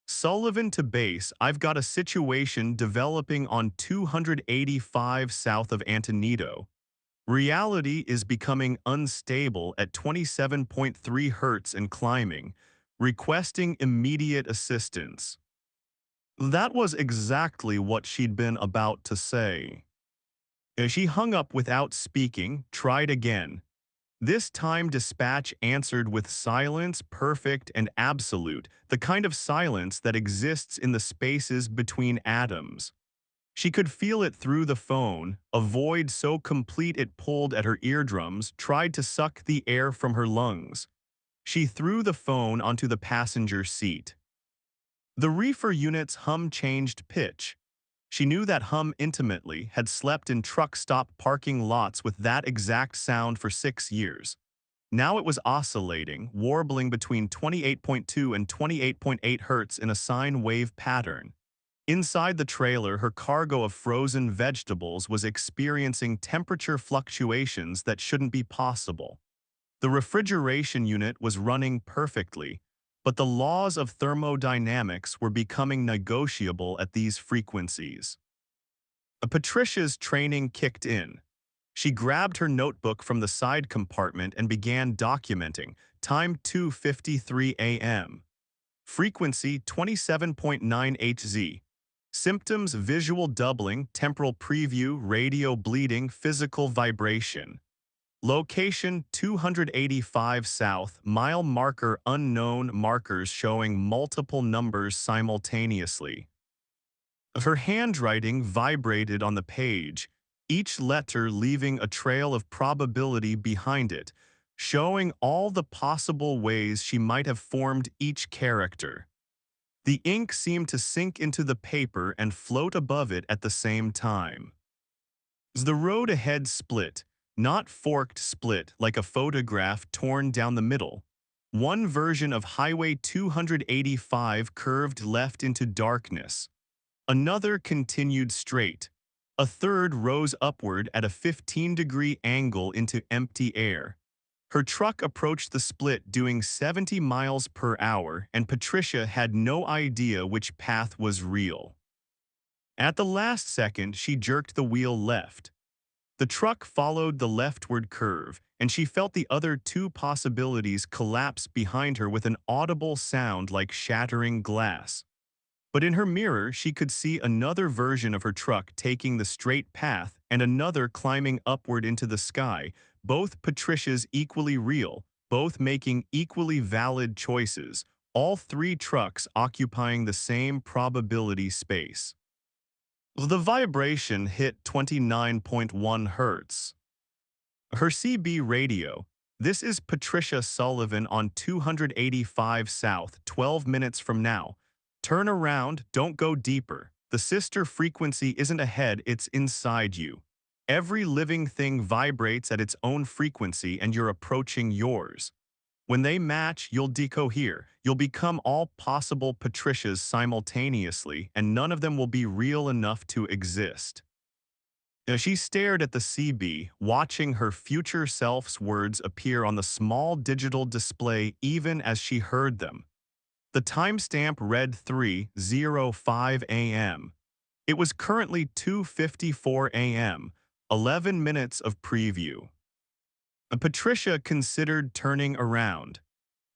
Sullivan to base, I've got a situation developing on 285 south of Antonito. Reality is becoming unstable at 27.3 hertz and climbing, requesting immediate assistance. That was exactly what she'd been about to say. She hung up without speaking, tried again. This time dispatch answered with silence, perfect and absolute, the kind of silence that exists in the spaces between atoms. She could feel it through the phone, a void so complete it pulled at her eardrums, tried to suck the air from her lungs. She threw the phone onto the passenger seat. The reefer unit's hum changed pitch. She knew that hum intimately, had slept in truck stop parking lots with that exact sound for 6 years. Now it was oscillating, warbling between 28.2 and 28.8 hertz in a sine wave pattern. Inside the trailer, her cargo of frozen vegetables was experiencing temperature fluctuations that shouldn't be possible. The refrigeration unit was running perfectly, but the laws of thermodynamics were becoming negotiable at these frequencies. Patricia's training kicked in. She grabbed her notebook from the side compartment and began documenting. Time 2:53 a.m. Frequency 27.9 Hz. Symptoms: visual doubling, temporal preview, radio bleeding, physical vibration. Location 285 south, mile marker unknown, markers showing multiple numbers simultaneously. Her handwriting vibrated on the page, each letter leaving a trail of probability behind it, showing all the possible ways she might have formed each character. The ink seemed to sink into the paper and float above it at the same time. The road ahead split, not forked split like a photograph torn down the middle. One version of Highway 285 curved left into darkness. Another continued straight. A third rose upward at a 15-degree angle into empty air. Her truck approached the split doing 70 miles per hour, and Patricia had no idea which path was real. At the last second, she jerked the wheel left. The truck followed the leftward curve, and she felt the other 2 possibilities collapse behind her with an audible sound like shattering glass. But in her mirror, she could see another version of her truck taking the straight path and another climbing upward into the sky, both Patricia's equally real, both making equally valid choices, all 3 trucks occupying the same probability space. The vibration hit 29.1 hertz. Her CB radio, "This is Patricia Sullivan on 285 South, 12 minutes from now. Turn around, don't go deeper. The sister frequency isn't ahead, it's inside you. Every living thing vibrates at its own frequency and you're approaching yours. When they match, you'll decohere. You'll become all possible Patricias simultaneously, and none of them will be real enough to exist." She stared at the CB, watching her future self's words appear on the small digital display even as she heard them. The timestamp read 3:05 a.m. It was currently 2:54 a.m., 11 minutes of preview. Patricia considered turning around,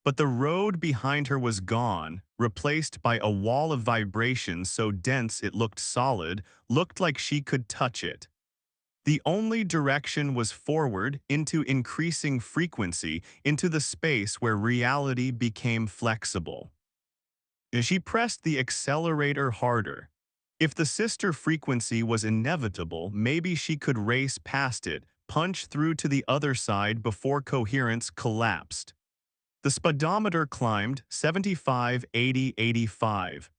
but the road behind her was gone, replaced by a wall of vibration so dense it looked solid, looked like she could touch it. The only direction was forward, into increasing frequency, into the space where reality became flexible. She pressed the accelerator harder. If the sister frequency was inevitable, maybe she could race past it, punch through to the other side before coherence collapsed. The speedometer climbed 75, 80, 85.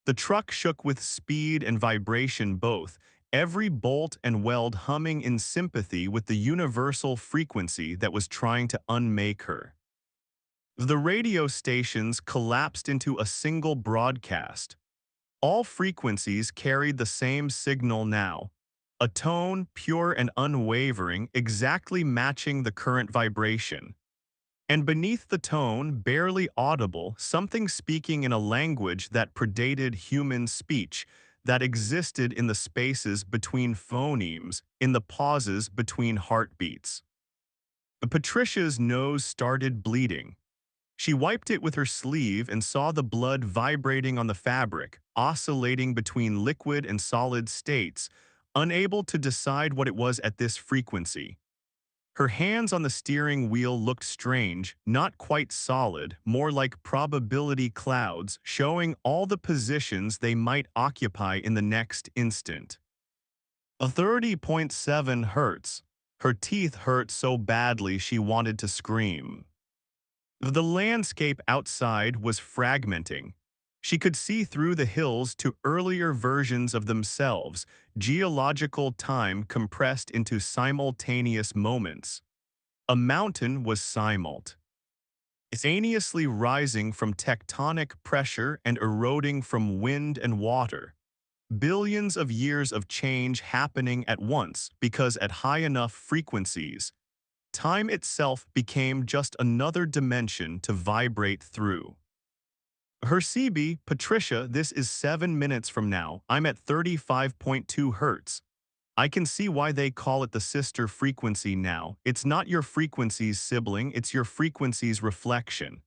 The truck shook with speed and vibration both, every bolt and weld humming in sympathy with the universal frequency that was trying to unmake her. The radio stations collapsed into a single broadcast. All frequencies carried the same signal now, a tone pure and unwavering, exactly matching the current vibration. And beneath the tone, barely audible, something speaking in a language that predated human speech, that existed in the spaces between phonemes, in the pauses between heartbeats. Patricia's nose started bleeding. She wiped it with her sleeve and saw the blood vibrating on the fabric, oscillating between liquid and solid states, unable to decide what it was at this frequency. Her hands on the steering wheel looked strange, not quite solid, more like probability clouds, showing all the positions they might occupy in the next instant. A 30.7 hertz. Her teeth hurt so badly she wanted to scream. The landscape outside was fragmenting. She could see through the hills to earlier versions of themselves, geological time compressed into simultaneous moments. A mountain was simultaneously rising from tectonic pressure and eroding from wind and water. Billions of years of change happening at once because at high enough frequencies, time itself became just another dimension to vibrate through. Her CB, Patricia, this is 7 minutes from now. I'm at 35.2 hertz. I can see why they call it the sister frequency now. It's not your frequency's sibling, it's your frequency's reflection.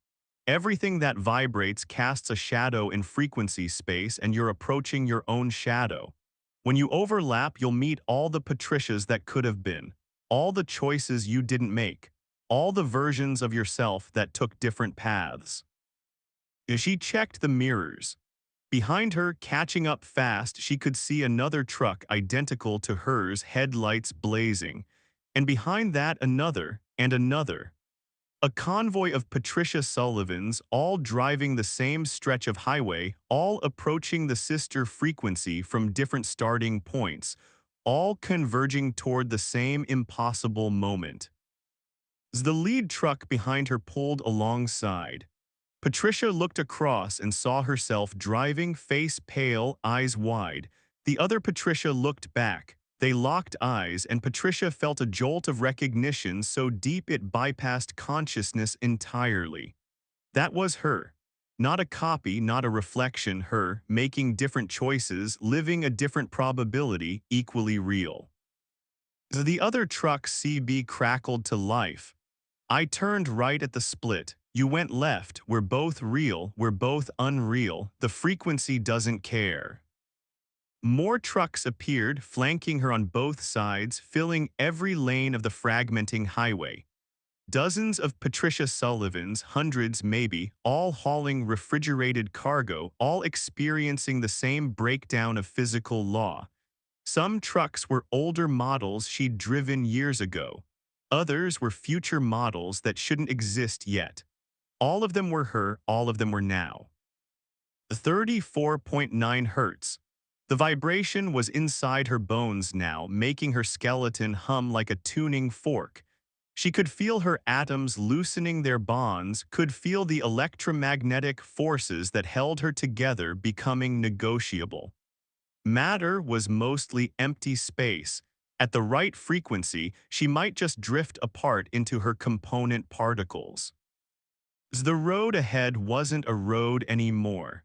Everything that vibrates casts a shadow in frequency space, and you're approaching your own shadow. When you overlap, you'll meet all the Patricias that could have been, all the choices you didn't make, all the versions of yourself that took different paths. She checked the mirrors. Behind her, catching up fast, she could see another truck identical to hers, headlights blazing, and behind that another and another. A convoy of Patricia Sullivans, all driving the same stretch of highway, all approaching the sister frequency from different starting points, all converging toward the same impossible moment. As the lead truck behind her pulled alongside, Patricia looked across and saw herself driving, face pale, eyes wide. The other Patricia looked back. They locked eyes, and Patricia felt a jolt of recognition so deep it bypassed consciousness entirely. That was her. Not a copy, not a reflection, her, making different choices, living a different probability, equally real. The other truck CB crackled to life. I turned right at the split. You went left. We're both real. We're both unreal. The frequency doesn't care. More trucks appeared, flanking her on both sides, filling every lane of the fragmenting highway. Dozens of Patricia Sullivans, hundreds maybe, all hauling refrigerated cargo, all experiencing the same breakdown of physical law. Some trucks were older models she'd driven years ago. Others were future models that shouldn't exist yet. All of them were her, all of them were now. 34.9 hertz. The vibration was inside her bones now, making her skeleton hum like a tuning fork. She could feel her atoms loosening their bonds, could feel the electromagnetic forces that held her together becoming negotiable. Matter was mostly empty space, At the right frequency, she might just drift apart into her component particles. The road ahead wasn't a road anymore.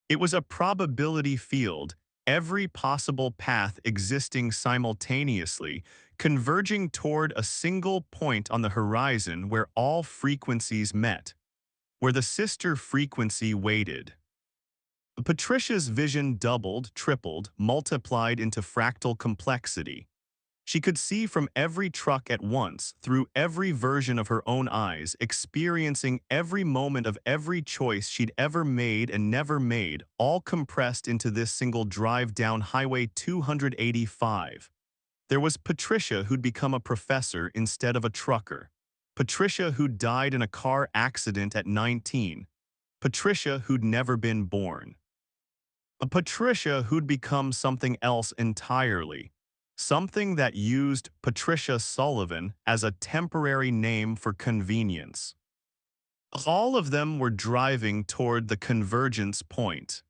It was a probability field, every possible path existing simultaneously, converging toward a single point on the horizon where all frequencies met, where the sister frequency waited. Patricia's vision doubled, tripled, multiplied into fractal complexity. She could see from every truck at once, through every version of her own eyes, experiencing every moment of every choice she'd ever made and never made, all compressed into this single drive down Highway 285. There was Patricia who'd become a professor instead of a trucker. Patricia who'd died in a car accident at 19. Patricia who'd never been born. A Patricia who'd become something else entirely. Something that used Patricia Sullivan as a temporary name for convenience. All of them were driving toward the convergence point.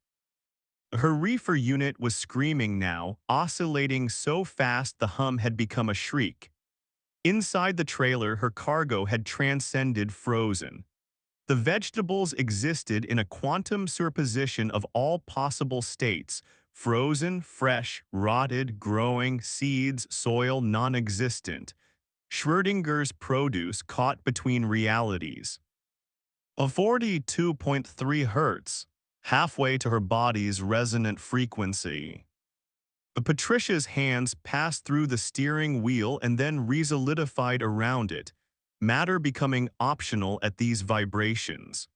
Her reefer unit was screaming now, oscillating so fast the hum had become a shriek. Inside the trailer, her cargo had transcended frozen. The vegetables existed in a quantum superposition of all possible states: frozen, fresh, rotted, growing, seeds, soil, non-existent. Schrödinger's produce caught between realities. A 42.3 hertz, halfway to her body's resonant frequency. Patricia's hands passed through the steering wheel and then resolidified around it, matter becoming optional at these vibrations.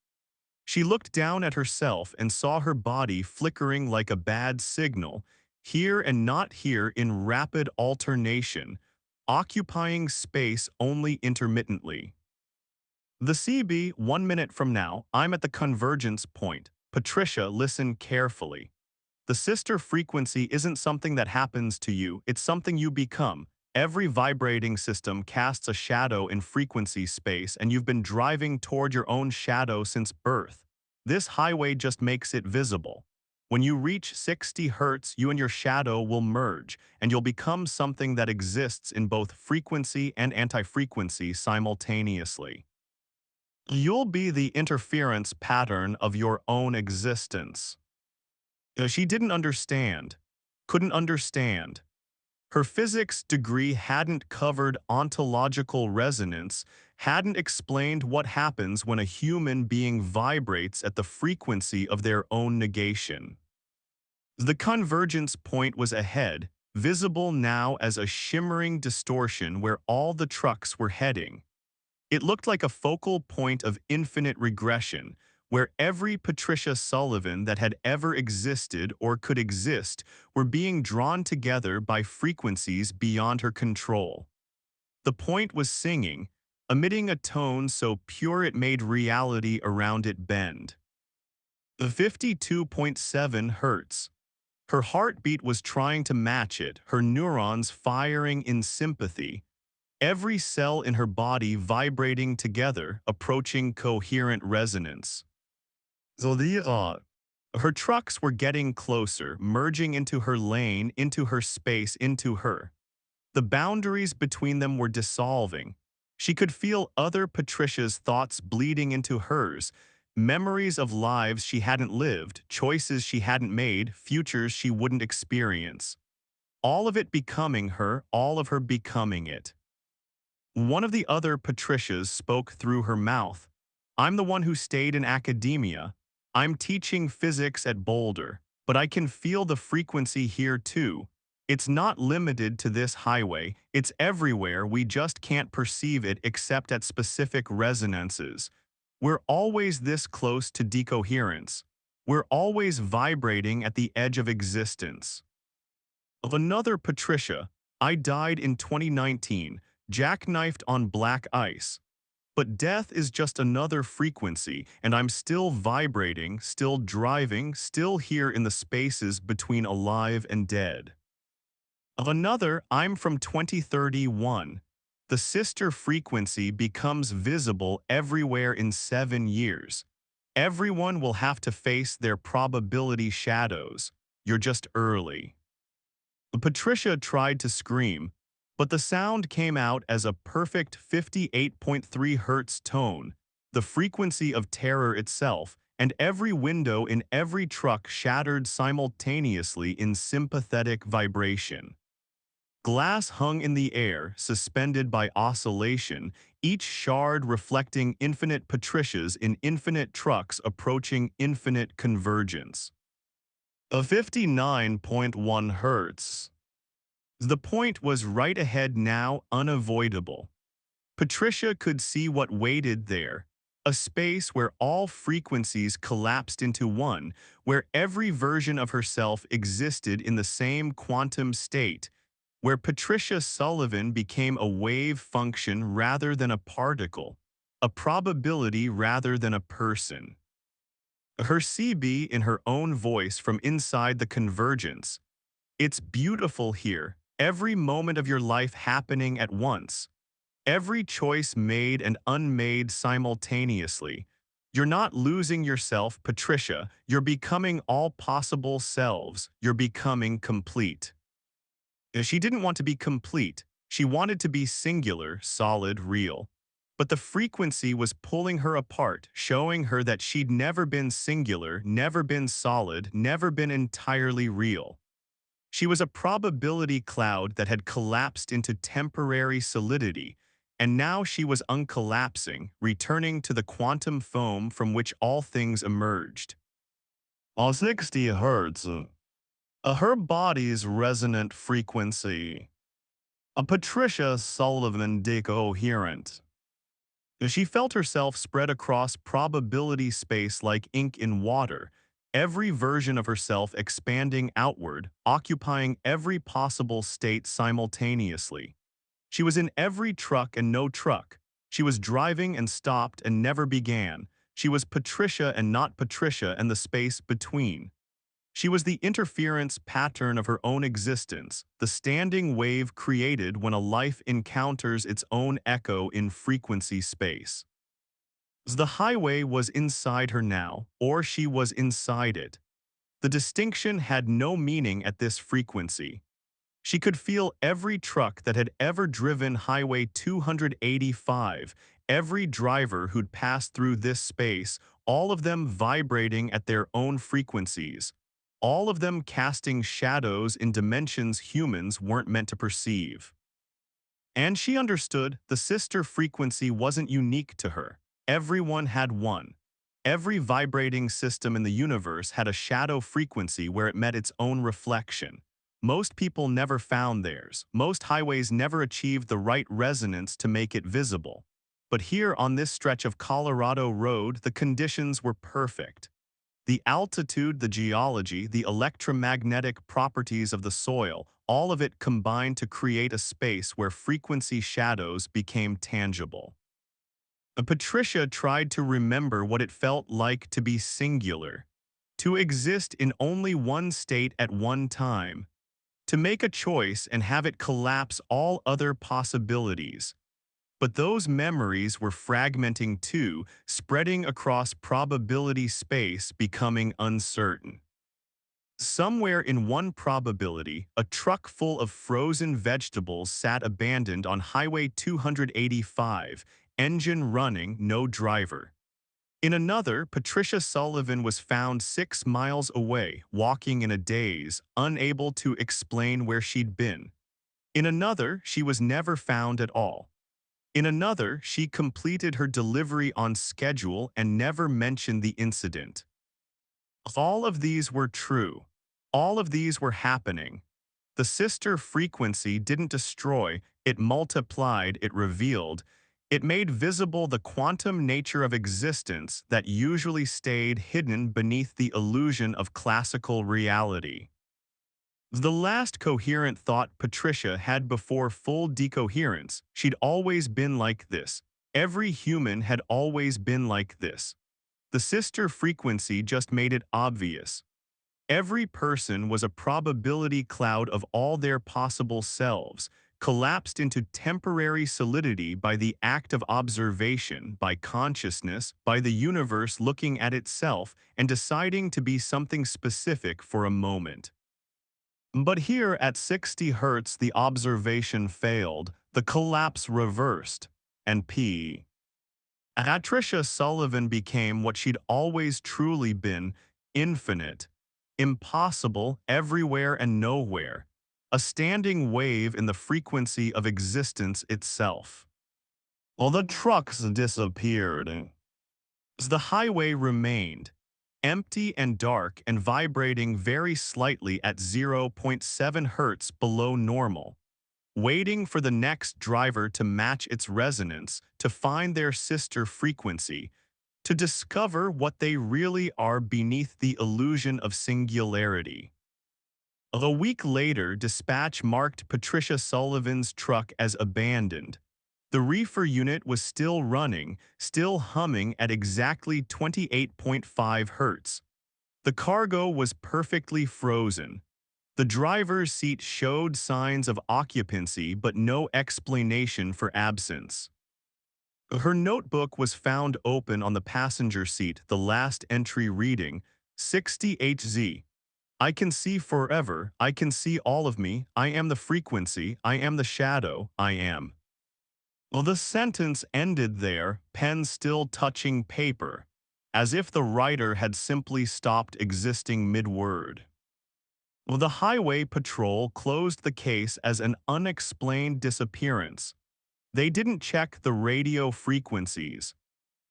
She looked down at herself and saw her body flickering like a bad signal, here and not here in rapid alternation, occupying space only intermittently. The CB, 1 minute from now, I'm at the convergence point. Patricia, listen carefully. The sister frequency isn't something that happens to you, it's something you become. Every vibrating system casts a shadow in frequency space, and you've been driving toward your own shadow since birth. This highway just makes it visible. When you reach 60 hertz, you and your shadow will merge, and you'll become something that exists in both frequency and anti-frequency simultaneously. You'll be the interference pattern of your own existence. She didn't understand, couldn't understand. Her physics degree hadn't covered ontological resonance, hadn't explained what happens when a human being vibrates at the frequency of their own negation. The convergence point was ahead, visible now as a shimmering distortion where all the trucks were heading. It looked like a focal point of infinite regression, where every Patricia Sullivan that had ever existed or could exist were being drawn together by frequencies beyond her control. The point was singing, emitting a tone so pure it made reality around it bend. The 52.7 hertz. Her heartbeat was trying to match it, her neurons firing in sympathy, every cell in her body vibrating together, approaching coherent resonance. Her trucks were getting closer, merging into her lane, into her space, into her. The boundaries between them were dissolving. She could feel other Patricia's thoughts bleeding into hers, memories of lives she hadn't lived, choices she hadn't made, futures she wouldn't experience. All of it becoming her, all of her becoming it. One of the other Patricias spoke through her mouth. I'm the one who stayed in academia. I'm teaching physics at Boulder, but I can feel the frequency here too. It's not limited to this highway, it's everywhere, we just can't perceive it except at specific resonances. We're always this close to decoherence. We're always vibrating at the edge of existence. Of another Patricia, I died in 2019, jackknifed on black ice. But death is just another frequency, and I'm still vibrating, still driving, still here in the spaces between alive and dead. Of another, I'm from 2031. The sister frequency becomes visible everywhere in 7 years. Everyone will have to face their probability shadows. You're just early. Patricia tried to scream, but the sound came out as a perfect 58.3 hertz tone, the frequency of terror itself, and every window in every truck shattered simultaneously in sympathetic vibration. Glass hung in the air, suspended by oscillation, each shard reflecting infinite Patricias in infinite trucks approaching infinite convergence. A 59.1 hertz. The point was right ahead now, unavoidable. Patricia could see what waited there, a space where all frequencies collapsed into one, where every version of herself existed in the same quantum state, where Patricia Sullivan became a wave function rather than a particle, a probability rather than a person. Her CB in her own voice from inside the convergence. It's beautiful here, every moment of your life happening at once. Every choice made and unmade simultaneously. You're not losing yourself, Patricia. You're becoming all possible selves. You're becoming complete. She didn't want to be complete. She wanted to be singular, solid, real. But the frequency was pulling her apart, showing her that she'd never been singular, never been solid, never been entirely real. She was a probability cloud that had collapsed into temporary solidity, and now she was uncollapsing, returning to the quantum foam from which all things emerged. On 60 hertz, her body's resonant frequency. A Patricia Sullivan decoherent. She felt herself spread across probability space like ink in water, every version of herself expanding outward, occupying every possible state simultaneously. She was in every truck and no truck. She was driving and stopped and never began. She was Patricia and not Patricia and the space between. She was the interference pattern of her own existence, the standing wave created when a life encounters its own echo in frequency space. The highway was inside her now, or she was inside it. The distinction had no meaning at this frequency. She could feel every truck that had ever driven Highway 285, every driver who'd passed through this space, all of them vibrating at their own frequencies, all of them casting shadows in dimensions humans weren't meant to perceive. And she understood the sister frequency wasn't unique to her. Everyone had one. Every vibrating system in the universe had a shadow frequency where it met its own reflection. Most people never found theirs. Most highways never achieved the right resonance to make it visible. But here on this stretch of Colorado Road, the conditions were perfect. The altitude, the geology, the electromagnetic properties of the soil, all of it combined to create a space where frequency shadows became tangible. Patricia tried to remember what it felt like to be singular, to exist in only one state at one time, to make a choice and have it collapse all other possibilities. But those memories were fragmenting too, spreading across probability space, becoming uncertain. Somewhere in one probability, a truck full of frozen vegetables sat abandoned on Highway 285, engine running, no driver. In another, Patricia Sullivan was found 6 miles away, walking in a daze, unable to explain where she'd been. In another, she was never found at all. In another, she completed her delivery on schedule and never mentioned the incident. All of these were true. All of these were happening. The sister frequency didn't destroy, it multiplied, it revealed. It made visible the quantum nature of existence that usually stayed hidden beneath the illusion of classical reality. The last coherent thought Patricia had before full decoherence, she'd always been like this. Every human had always been like this. The sister frequency just made it obvious. Every person was a probability cloud of all their possible selves, collapsed into temporary solidity by the act of observation, by consciousness, by the universe looking at itself and deciding to be something specific for a moment. But here at 60 hertz, the observation failed, the collapse reversed, and Patricia Sullivan became what she'd always truly been, infinite, impossible everywhere and nowhere, a standing wave in the frequency of existence itself. Well, the trucks disappeared. The highway remained, empty and dark and vibrating very slightly at zero point 0.7 hertz below normal, waiting for the next driver to match its resonance, to find their sister frequency, to discover what they really are beneath the illusion of singularity. A week later, dispatch marked Patricia Sullivan's truck as abandoned. The reefer unit was still running, still humming at exactly 28.5 hertz. The cargo was perfectly frozen. The driver's seat showed signs of occupancy but no explanation for absence. Her notebook was found open on the passenger seat, the last entry reading, 60HZ. I can see forever, I can see all of me, I am the frequency, I am the shadow, I am. Well, the sentence ended there, pen still touching paper, as if the writer had simply stopped existing mid-word. Well, the highway patrol closed the case as an unexplained disappearance. They didn't check the radio frequencies.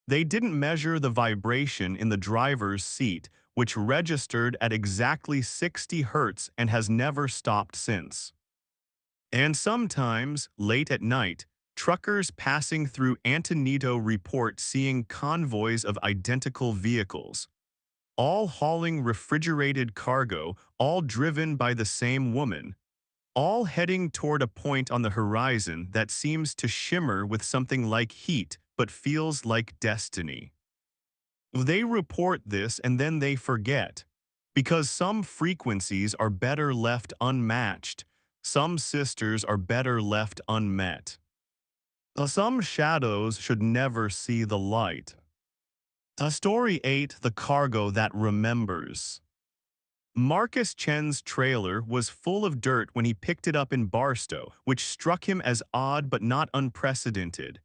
They didn't measure the vibration in the driver's seat, which registered at exactly 60 hertz and has never stopped since. And sometimes, late at night, truckers passing through Antonito report seeing convoys of identical vehicles, all hauling refrigerated cargo, all driven by the same woman, all heading toward a point on the horizon that seems to shimmer with something like heat but feels like destiny. They report this and then they forget, because some frequencies are better left unmatched, some sisters are better left unmet. Some shadows should never see the light. Story 8: The Cargo That Remembers. Marcus Chen's trailer was full of dirt when he picked it up in Barstow, which struck him as odd but not unprecedented.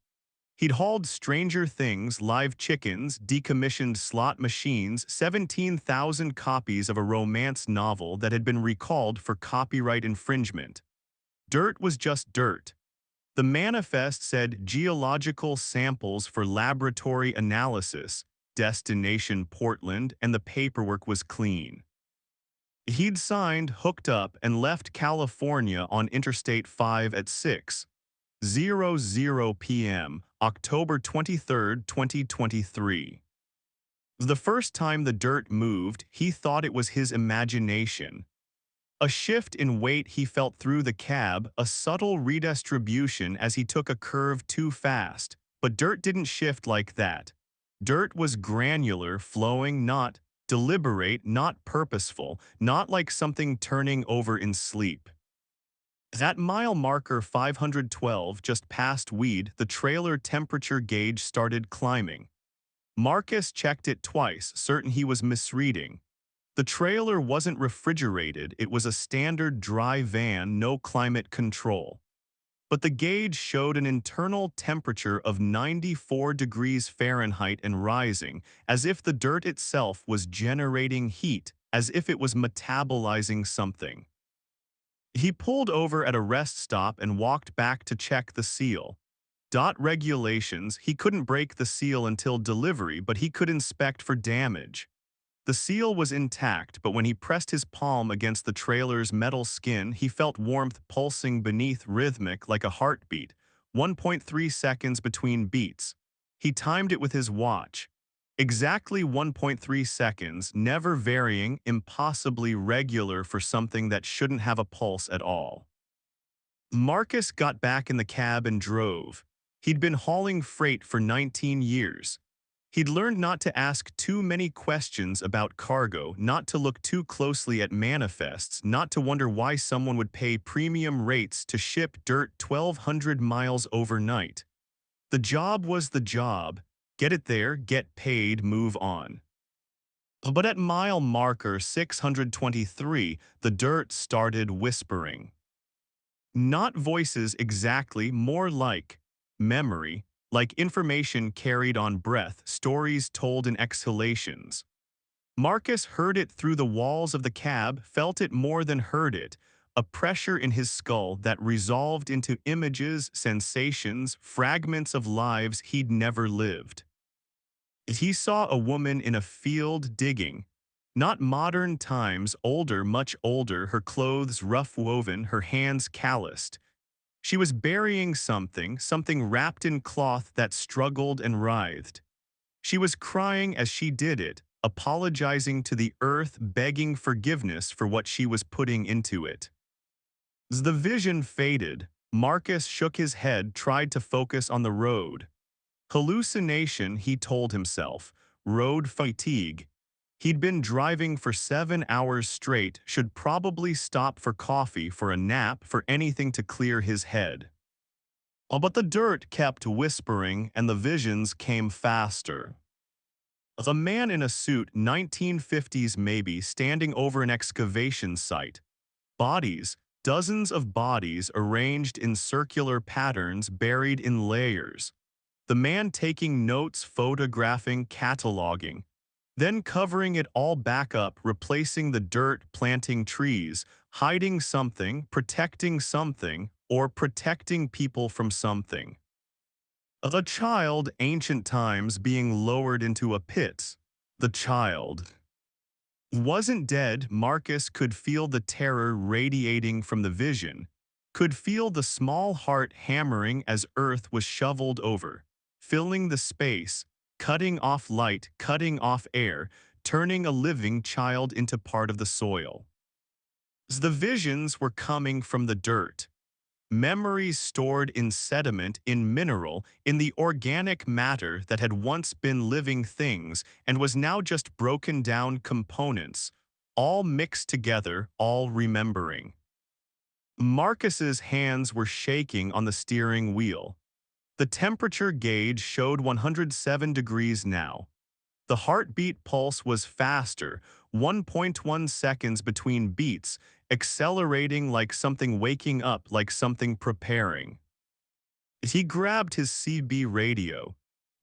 He'd hauled Stranger Things, live chickens, decommissioned slot machines, 17,000 copies of a romance novel that had been recalled for copyright infringement. Dirt was just dirt. The manifest said geological samples for laboratory analysis, destination Portland, and the paperwork was clean. He'd signed, hooked up, and left California on Interstate 5 at 6:00 p.m., October 23, 2023. The first time the dirt moved, he thought it was his imagination. A shift in weight he felt through the cab, a subtle redistribution as he took a curve too fast. But dirt didn't shift like that. Dirt was granular, flowing, not deliberate, not purposeful, not like something turning over in sleep. At mile marker 512, just past Weed, the trailer temperature gauge started climbing. Marcus checked it twice, certain he was misreading. The trailer wasn't refrigerated, it was a standard dry van, no climate control. But the gauge showed an internal temperature of 94 degrees Fahrenheit and rising, as if the dirt itself was generating heat, as if it was metabolizing something. He pulled over at a rest stop and walked back to check the seal. Regulations, he couldn't break the seal until delivery, but he could inspect for damage. The seal was intact, but when he pressed his palm against the trailer's metal skin, he felt warmth pulsing beneath, rhythmic like a heartbeat, 1.3 seconds between beats. He timed it with his watch. Exactly 1.3 seconds, never varying, impossibly regular for something that shouldn't have a pulse at all. Marcus got back in the cab and drove. He'd been hauling freight for 19 years. He'd learned not to ask too many questions about cargo, not to look too closely at manifests, not to wonder why someone would pay premium rates to ship dirt 1,200 miles overnight. The job was the job. Get it there, get paid, move on. But at mile marker 623, the dirt started whispering. Not voices exactly, more like memory, like information carried on breath, stories told in exhalations. Marcus heard it through the walls of the cab, felt it more than heard it, a pressure in his skull that resolved into images, sensations, fragments of lives he'd never lived. He saw a woman in a field digging. Not modern times, older, much older, her clothes rough woven, her hands calloused. She was burying something, something wrapped in cloth that struggled and writhed. She was crying as she did it, apologizing to the earth, begging forgiveness for what she was putting into it. As the vision faded, Marcus shook his head, tried to focus on the road. Hallucination, he told himself. Road fatigue. He'd been driving for 7 hours straight, should probably stop for coffee, for a nap, for anything to clear his head. But the dirt kept whispering and the visions came faster. A man in a suit, 1950s maybe, standing over an excavation site. Bodies, dozens of bodies arranged in circular patterns, buried in layers. The man taking notes, photographing, cataloging, then covering it all back up, replacing the dirt, planting trees, hiding something, or protecting people from something. The child, ancient times, being lowered into a pit. The child wasn't dead. Marcus could feel the terror radiating from the vision, could feel the small heart hammering as earth was shoveled over, filling the space, cutting off light, cutting off air, turning a living child into part of the soil. The visions were coming from the dirt. Memories stored in sediment, in mineral, in the organic matter that had once been living things and was now just broken down components, all mixed together, all remembering. Marcus's hands were shaking on the steering wheel. The temperature gauge showed 107 degrees now. The heartbeat pulse was faster, 1.1 seconds between beats, accelerating like something waking up, like something preparing. He grabbed his CB radio.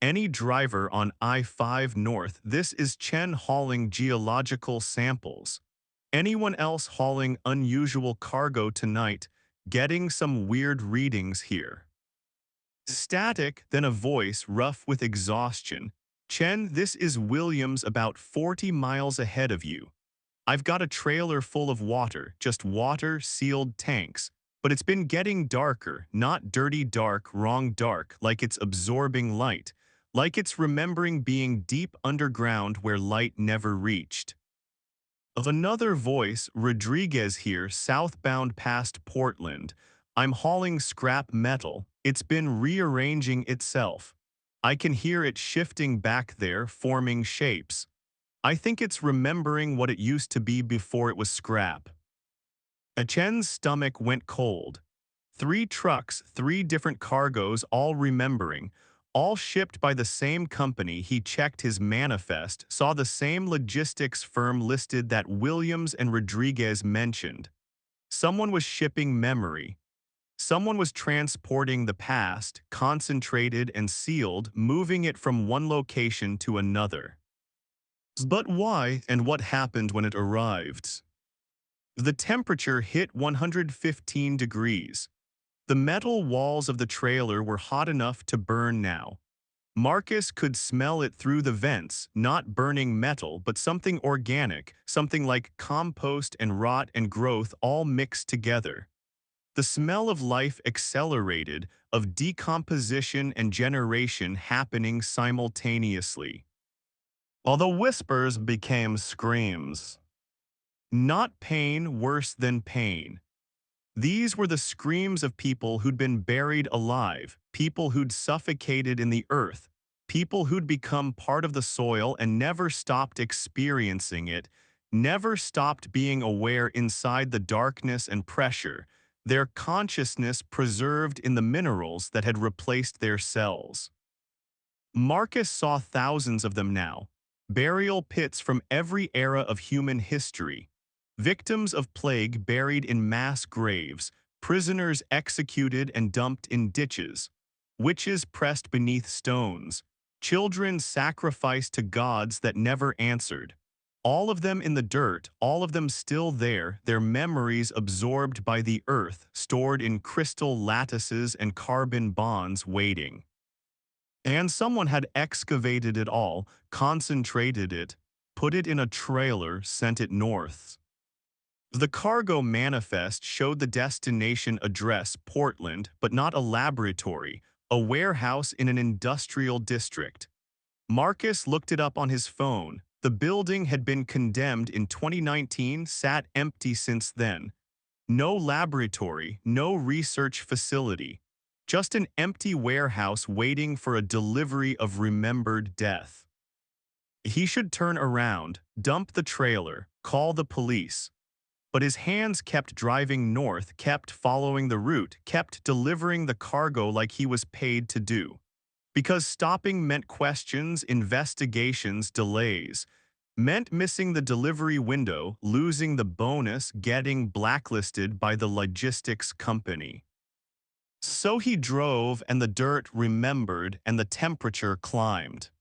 Any driver on I-5 North, this is Chen hauling geological samples. Anyone else hauling unusual cargo tonight, getting some weird readings here. Static, then a voice rough with exhaustion. Chen, this is Williams about 40 miles ahead of you. I've got a trailer full of water, just water, sealed tanks. But it's been getting darker, not dirty dark, wrong dark, like it's absorbing light, like it's remembering being deep underground where light never reached. Of another voice, Rodriguez here, southbound past Portland. I'm hauling scrap metal. It's been rearranging itself. I can hear it shifting back there, forming shapes. I think it's remembering what it used to be before it was scrap. Achen's stomach went cold. 3 trucks, 3 different cargoes, all remembering, all shipped by the same company. He checked his manifest, saw the same logistics firm listed that Williams and Rodriguez mentioned. Someone was shipping memory. Someone was transporting the past, concentrated and sealed, moving it from one location to another. But why and what happened when it arrived? The temperature hit 115 degrees. The metal walls of the trailer were hot enough to burn now. Marcus could smell it through the vents, not burning metal, but something organic, something like compost and rot and growth all mixed together. The smell of life accelerated, of decomposition and generation happening simultaneously. While the whispers became screams. Not pain worse than pain. These were the screams of people who'd been buried alive, people who'd suffocated in the earth, people who'd become part of the soil and never stopped experiencing it, never stopped being aware inside the darkness and pressure, their consciousness preserved in the minerals that had replaced their cells. Marcus saw thousands of them now, burial pits from every era of human history, victims of plague buried in mass graves, prisoners executed and dumped in ditches, witches pressed beneath stones, children sacrificed to gods that never answered. All of them in the dirt, all of them still there, their memories absorbed by the earth, stored in crystal lattices and carbon bonds waiting. And someone had excavated it all, concentrated it, put it in a trailer, sent it north. The cargo manifest showed the destination address Portland, but not a laboratory, a warehouse in an industrial district. Marcus looked it up on his phone. The building had been condemned in 2019, sat empty since then. No laboratory, no research facility. Just an empty warehouse waiting for a delivery of remembered death. He should turn around, dump the trailer, call the police. But his hands kept driving north, kept following the route, kept delivering the cargo like he was paid to do. Because stopping meant questions, investigations, delays. Meant missing the delivery window, losing the bonus, getting blacklisted by the logistics company. So he drove, and the dirt remembered, and the temperature climbed.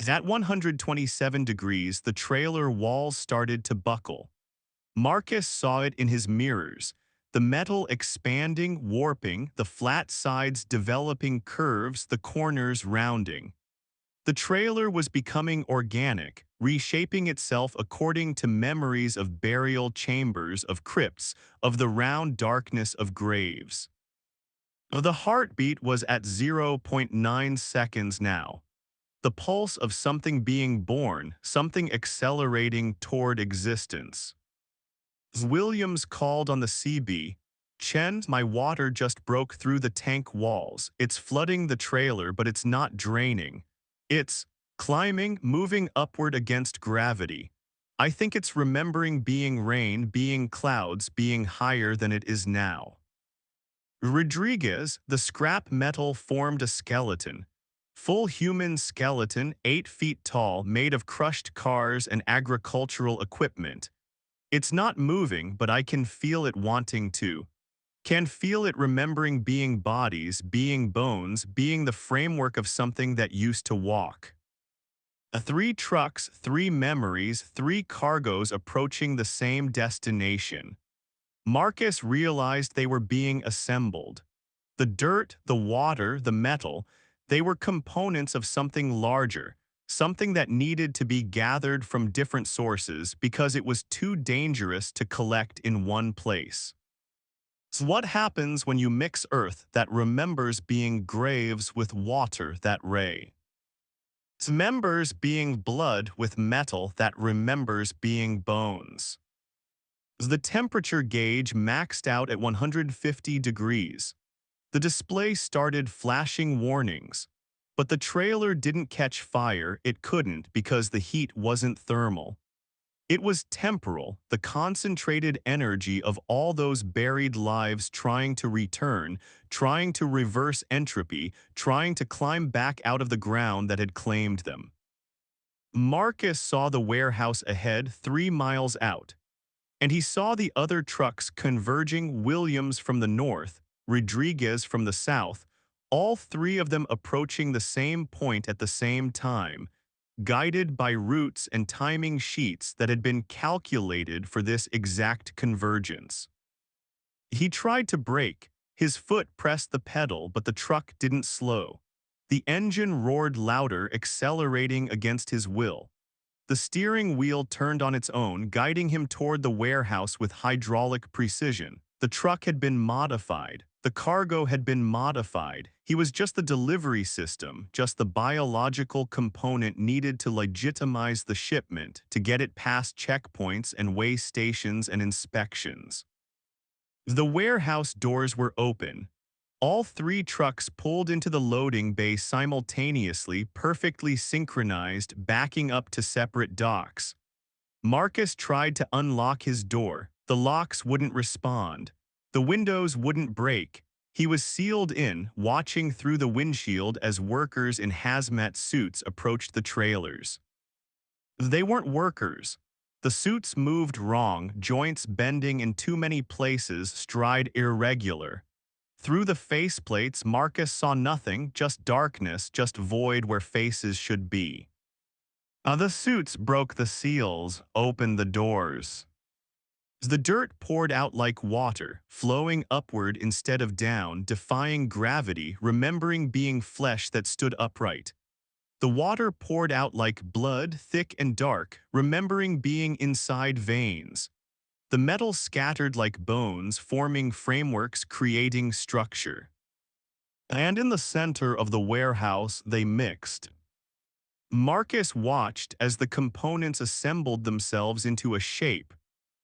At 127 degrees, the trailer walls started to buckle. Marcus saw it in his mirrors, the metal expanding, warping, the flat sides developing curves, the corners rounding. The trailer was becoming organic, reshaping itself according to memories of burial chambers, of crypts, of the round darkness of graves. The heartbeat was at 0.9 seconds now. The pulse of something being born, something accelerating toward existence. Williams called on the CB. "Chen, my water just broke through the tank walls. It's flooding the trailer, but it's not draining. It's climbing, moving upward against gravity. I think it's remembering being rain, being clouds, being higher than it is now." Rodriguez, the scrap metal formed a skeleton. Full human skeleton, 8 feet tall, made of crushed cars and agricultural equipment. It's not moving, but I can feel it wanting to. Can feel it remembering being bodies, being bones, being the framework of something that used to walk. 3 trucks, 3 memories, 3 cargoes approaching the same destination. Marcus realized they were being assembled. The dirt, the water, the metal, they were components of something larger, something that needed to be gathered from different sources because it was too dangerous to collect in one place. So what happens when you mix earth that remembers being graves with water that ray? It remembers being blood with metal that remembers being bones. The temperature gauge maxed out at 150 degrees. The display started flashing warnings. But the trailer didn't catch fire, it couldn't because the heat wasn't thermal. It was temporal, the concentrated energy of all those buried lives trying to return, trying to reverse entropy, trying to climb back out of the ground that had claimed them. Marcus saw the warehouse ahead 3 miles out, and he saw the other trucks converging, Williams from the north, Rodriguez from the south, all 3 of them approaching the same point at the same time, guided by routes and timing sheets that had been calculated for this exact convergence. He tried to brake. His foot pressed the pedal, but the truck didn't slow. The engine roared louder, accelerating against his will. The steering wheel turned on its own, guiding him toward the warehouse with hydraulic precision. The truck had been modified. The cargo had been modified. He was just the delivery system, just the biological component needed to legitimize the shipment, to get it past checkpoints and weigh stations and inspections. The warehouse doors were open. All 3 trucks pulled into the loading bay simultaneously, perfectly synchronized, backing up to separate docks. Marcus tried to unlock his door. The locks wouldn't respond. The windows wouldn't break. He was sealed in, watching through the windshield as workers in hazmat suits approached the trailers. They weren't workers. The suits moved wrong, joints bending in too many places, stride irregular. Through the faceplates, Marcus saw nothing, just darkness, just void where faces should be. The suits broke the seals, opened the doors. The dirt poured out like water, flowing upward instead of down, defying gravity, remembering being flesh that stood upright. The water poured out like blood, thick and dark, remembering being inside veins. The metal scattered like bones, forming frameworks, creating structure. And in the center of the warehouse, they mixed. Marcus watched as the components assembled themselves into a shape,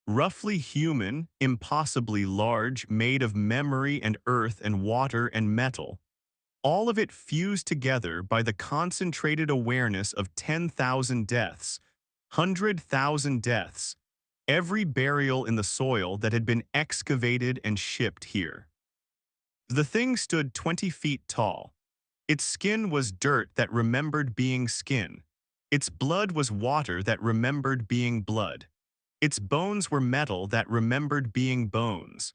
roughly human, impossibly large, made of memory and earth and water and metal. All of it fused together by the concentrated awareness of 10,000 deaths, 100,000 deaths, every burial in the soil that had been excavated and shipped here. The thing stood 20 feet tall. Its skin was dirt that remembered being skin. Its blood was water that remembered being blood. Its bones were metal that remembered being bones.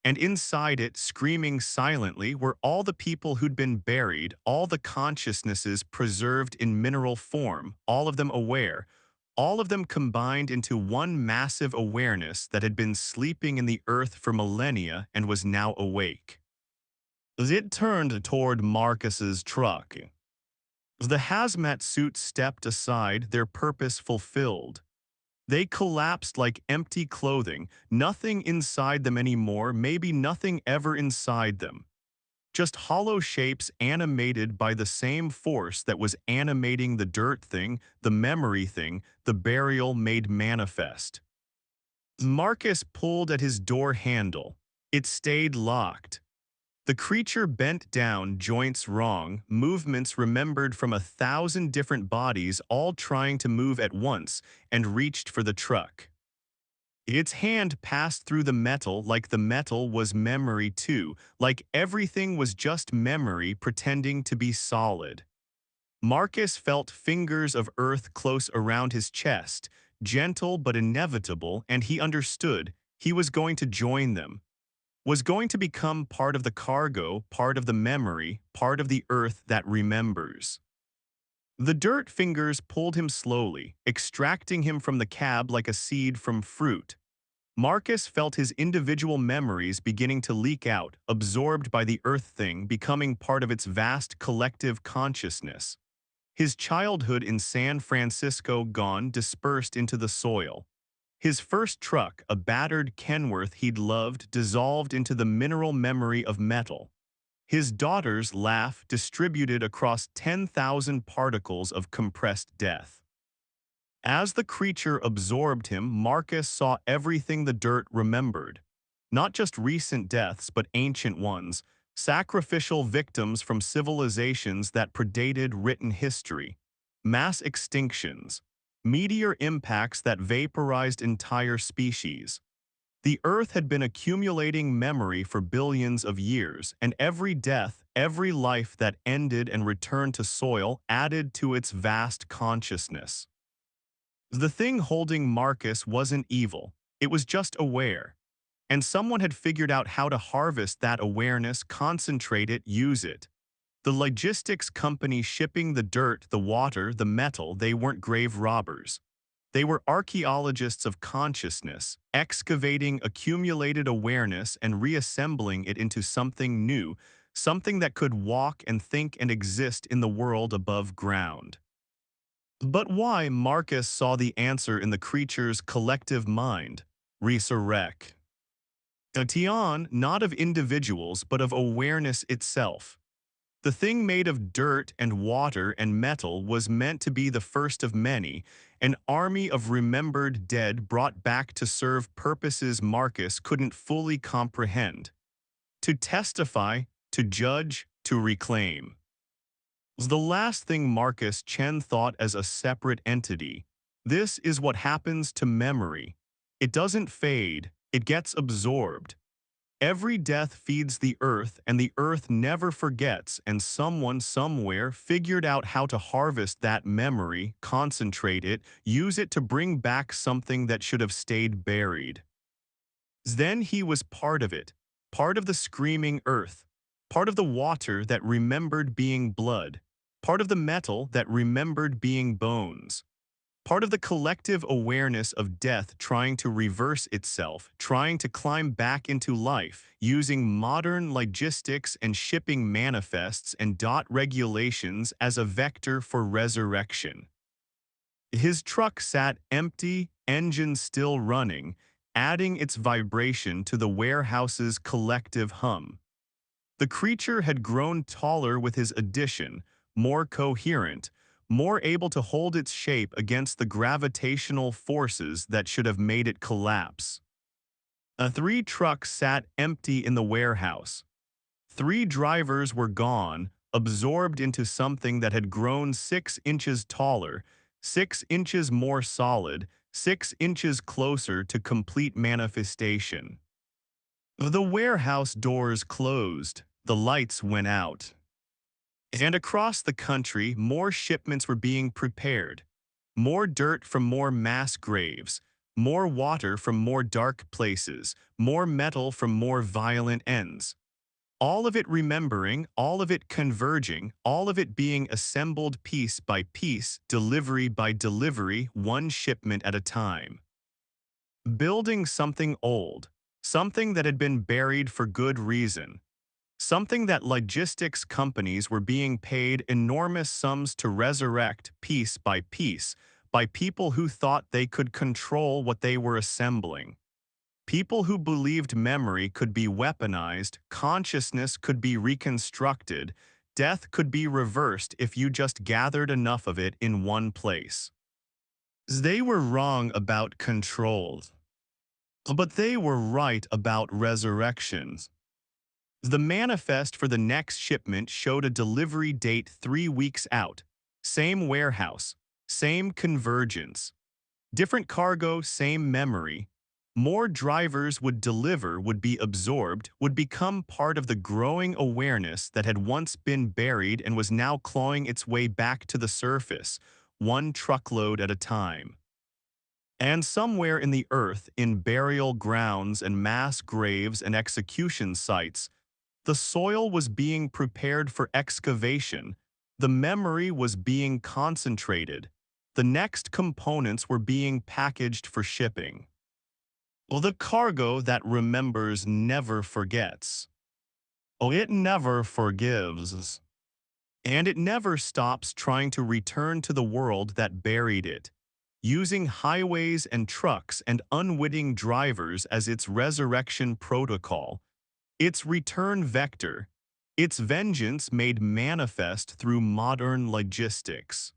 And inside it, screaming silently, were all the people who'd been buried, all the consciousnesses preserved in mineral form, all of them aware, all of them combined into one massive awareness that had been sleeping in the earth for millennia and was now awake. As it turned toward Marcus's truck, the hazmat suits stepped aside, their purpose fulfilled. They collapsed like empty clothing, nothing inside them anymore, maybe nothing ever inside them. Just hollow shapes animated by the same force that was animating the dirt thing, the memory thing, the burial made manifest. Marcus pulled at his door handle. It stayed locked. The creature bent down, joints wrong, movements remembered from 1,000 different bodies all trying to move at once, and reached for the truck. Its hand passed through the metal like the metal was memory too, like everything was just memory pretending to be solid. Marcus felt fingers of earth close around his chest, gentle but inevitable, and he understood he was going to join them. Was going to become part of the cargo, part of the memory, part of the earth that remembers. The dirt fingers pulled him slowly, extracting him from the cab like a seed from fruit. Marcus felt his individual memories beginning to leak out, absorbed by the earth thing, becoming part of its vast collective consciousness. His childhood in San Francisco gone, dispersed into the soil. His first truck, a battered Kenworth he'd loved, dissolved into the mineral memory of metal. His daughter's laugh distributed across 10,000 particles of compressed death. As the creature absorbed him, Marcus saw everything the dirt remembered. Not just recent deaths, but ancient ones, sacrificial victims from civilizations that predated written history, mass extinctions, meteor impacts that vaporized entire species. The Earth had been accumulating memory for billions of years, and every death, every life that ended and returned to soil added to its vast consciousness. The thing holding Marcus wasn't evil, it was just aware. And someone had figured out how to harvest that awareness, concentrate it, use it. The logistics company shipping the dirt, the water, the metal, they weren't grave robbers. They were archaeologists of consciousness, excavating accumulated awareness and reassembling it into something new, something that could walk and think and exist in the world above ground. But why? Marcus saw the answer in the creature's collective mind. Resurrect. A Tian, not of individuals, but of awareness itself. The thing made of dirt and water and metal was meant to be the first of many, an army of remembered dead brought back to serve purposes Marcus couldn't fully comprehend. To testify, to judge, to reclaim. The last thing Marcus Chen thought as a separate entity. This is what happens to memory. It doesn't fade, it gets absorbed. Every death feeds the earth never forgets, and someone somewhere figured out how to harvest that memory, concentrate it, use it to bring back something that should have stayed buried. Then he was part of it, part of the screaming earth, part of the water that remembered being blood, part of the metal that remembered being bones. Part of the collective awareness of death trying to reverse itself, trying to climb back into life, using modern logistics and shipping manifests and dot regulations as a vector for resurrection. His truck sat empty, engine still running, adding its vibration to the warehouse's collective hum. The creature had grown taller with his addition, more coherent, more able to hold its shape against the gravitational forces that should have made it collapse. Three trucks sat empty in the warehouse. Three drivers were gone, absorbed into something that had grown 6 inches taller, 6 inches more solid, 6 inches closer to complete manifestation. The warehouse doors closed, the lights went out. And across the country, more shipments were being prepared. More dirt from more mass graves, more water from more dark places, more metal from more violent ends. All of it remembering, all of it converging, all of it being assembled piece by piece, delivery by delivery, one shipment at a time. Building something old, something that had been buried for good reason, something that logistics companies were being paid enormous sums to resurrect piece by people who thought they could control what they were assembling. People who believed memory could be weaponized, consciousness could be reconstructed, death could be reversed if you just gathered enough of it in one place. They were wrong about control, but they were right about resurrections. The manifest for the next shipment showed a delivery date 3 weeks out. Same warehouse, same convergence. Different cargo, same memory. More drivers would deliver, would be absorbed, would become part of the growing awareness that had once been buried and was now clawing its way back to the surface, one truckload at a time. And somewhere in the earth, in burial grounds and mass graves and execution sites, the soil was being prepared for excavation. The memory was being concentrated. The next components were being packaged for shipping. Well, the cargo that remembers never forgets. Oh, it never forgives. And it never stops trying to return to the world that buried it, using highways and trucks and unwitting drivers as its resurrection protocol, its return vector, its vengeance made manifest through modern logistics.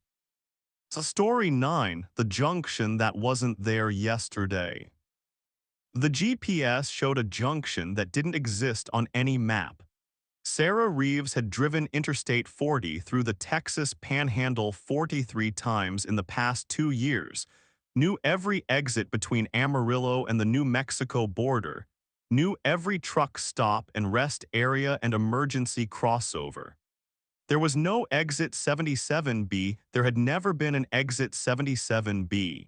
So Story 9, the junction that wasn't there yesterday. The GPS showed a junction that didn't exist on any map. Sarah Reeves had driven Interstate 40 through the Texas Panhandle 43 times in the past 2 years, knew every exit between Amarillo and the New Mexico border, knew every truck stop and rest area and emergency crossover. There was no exit 77B, there had never been an exit 77B.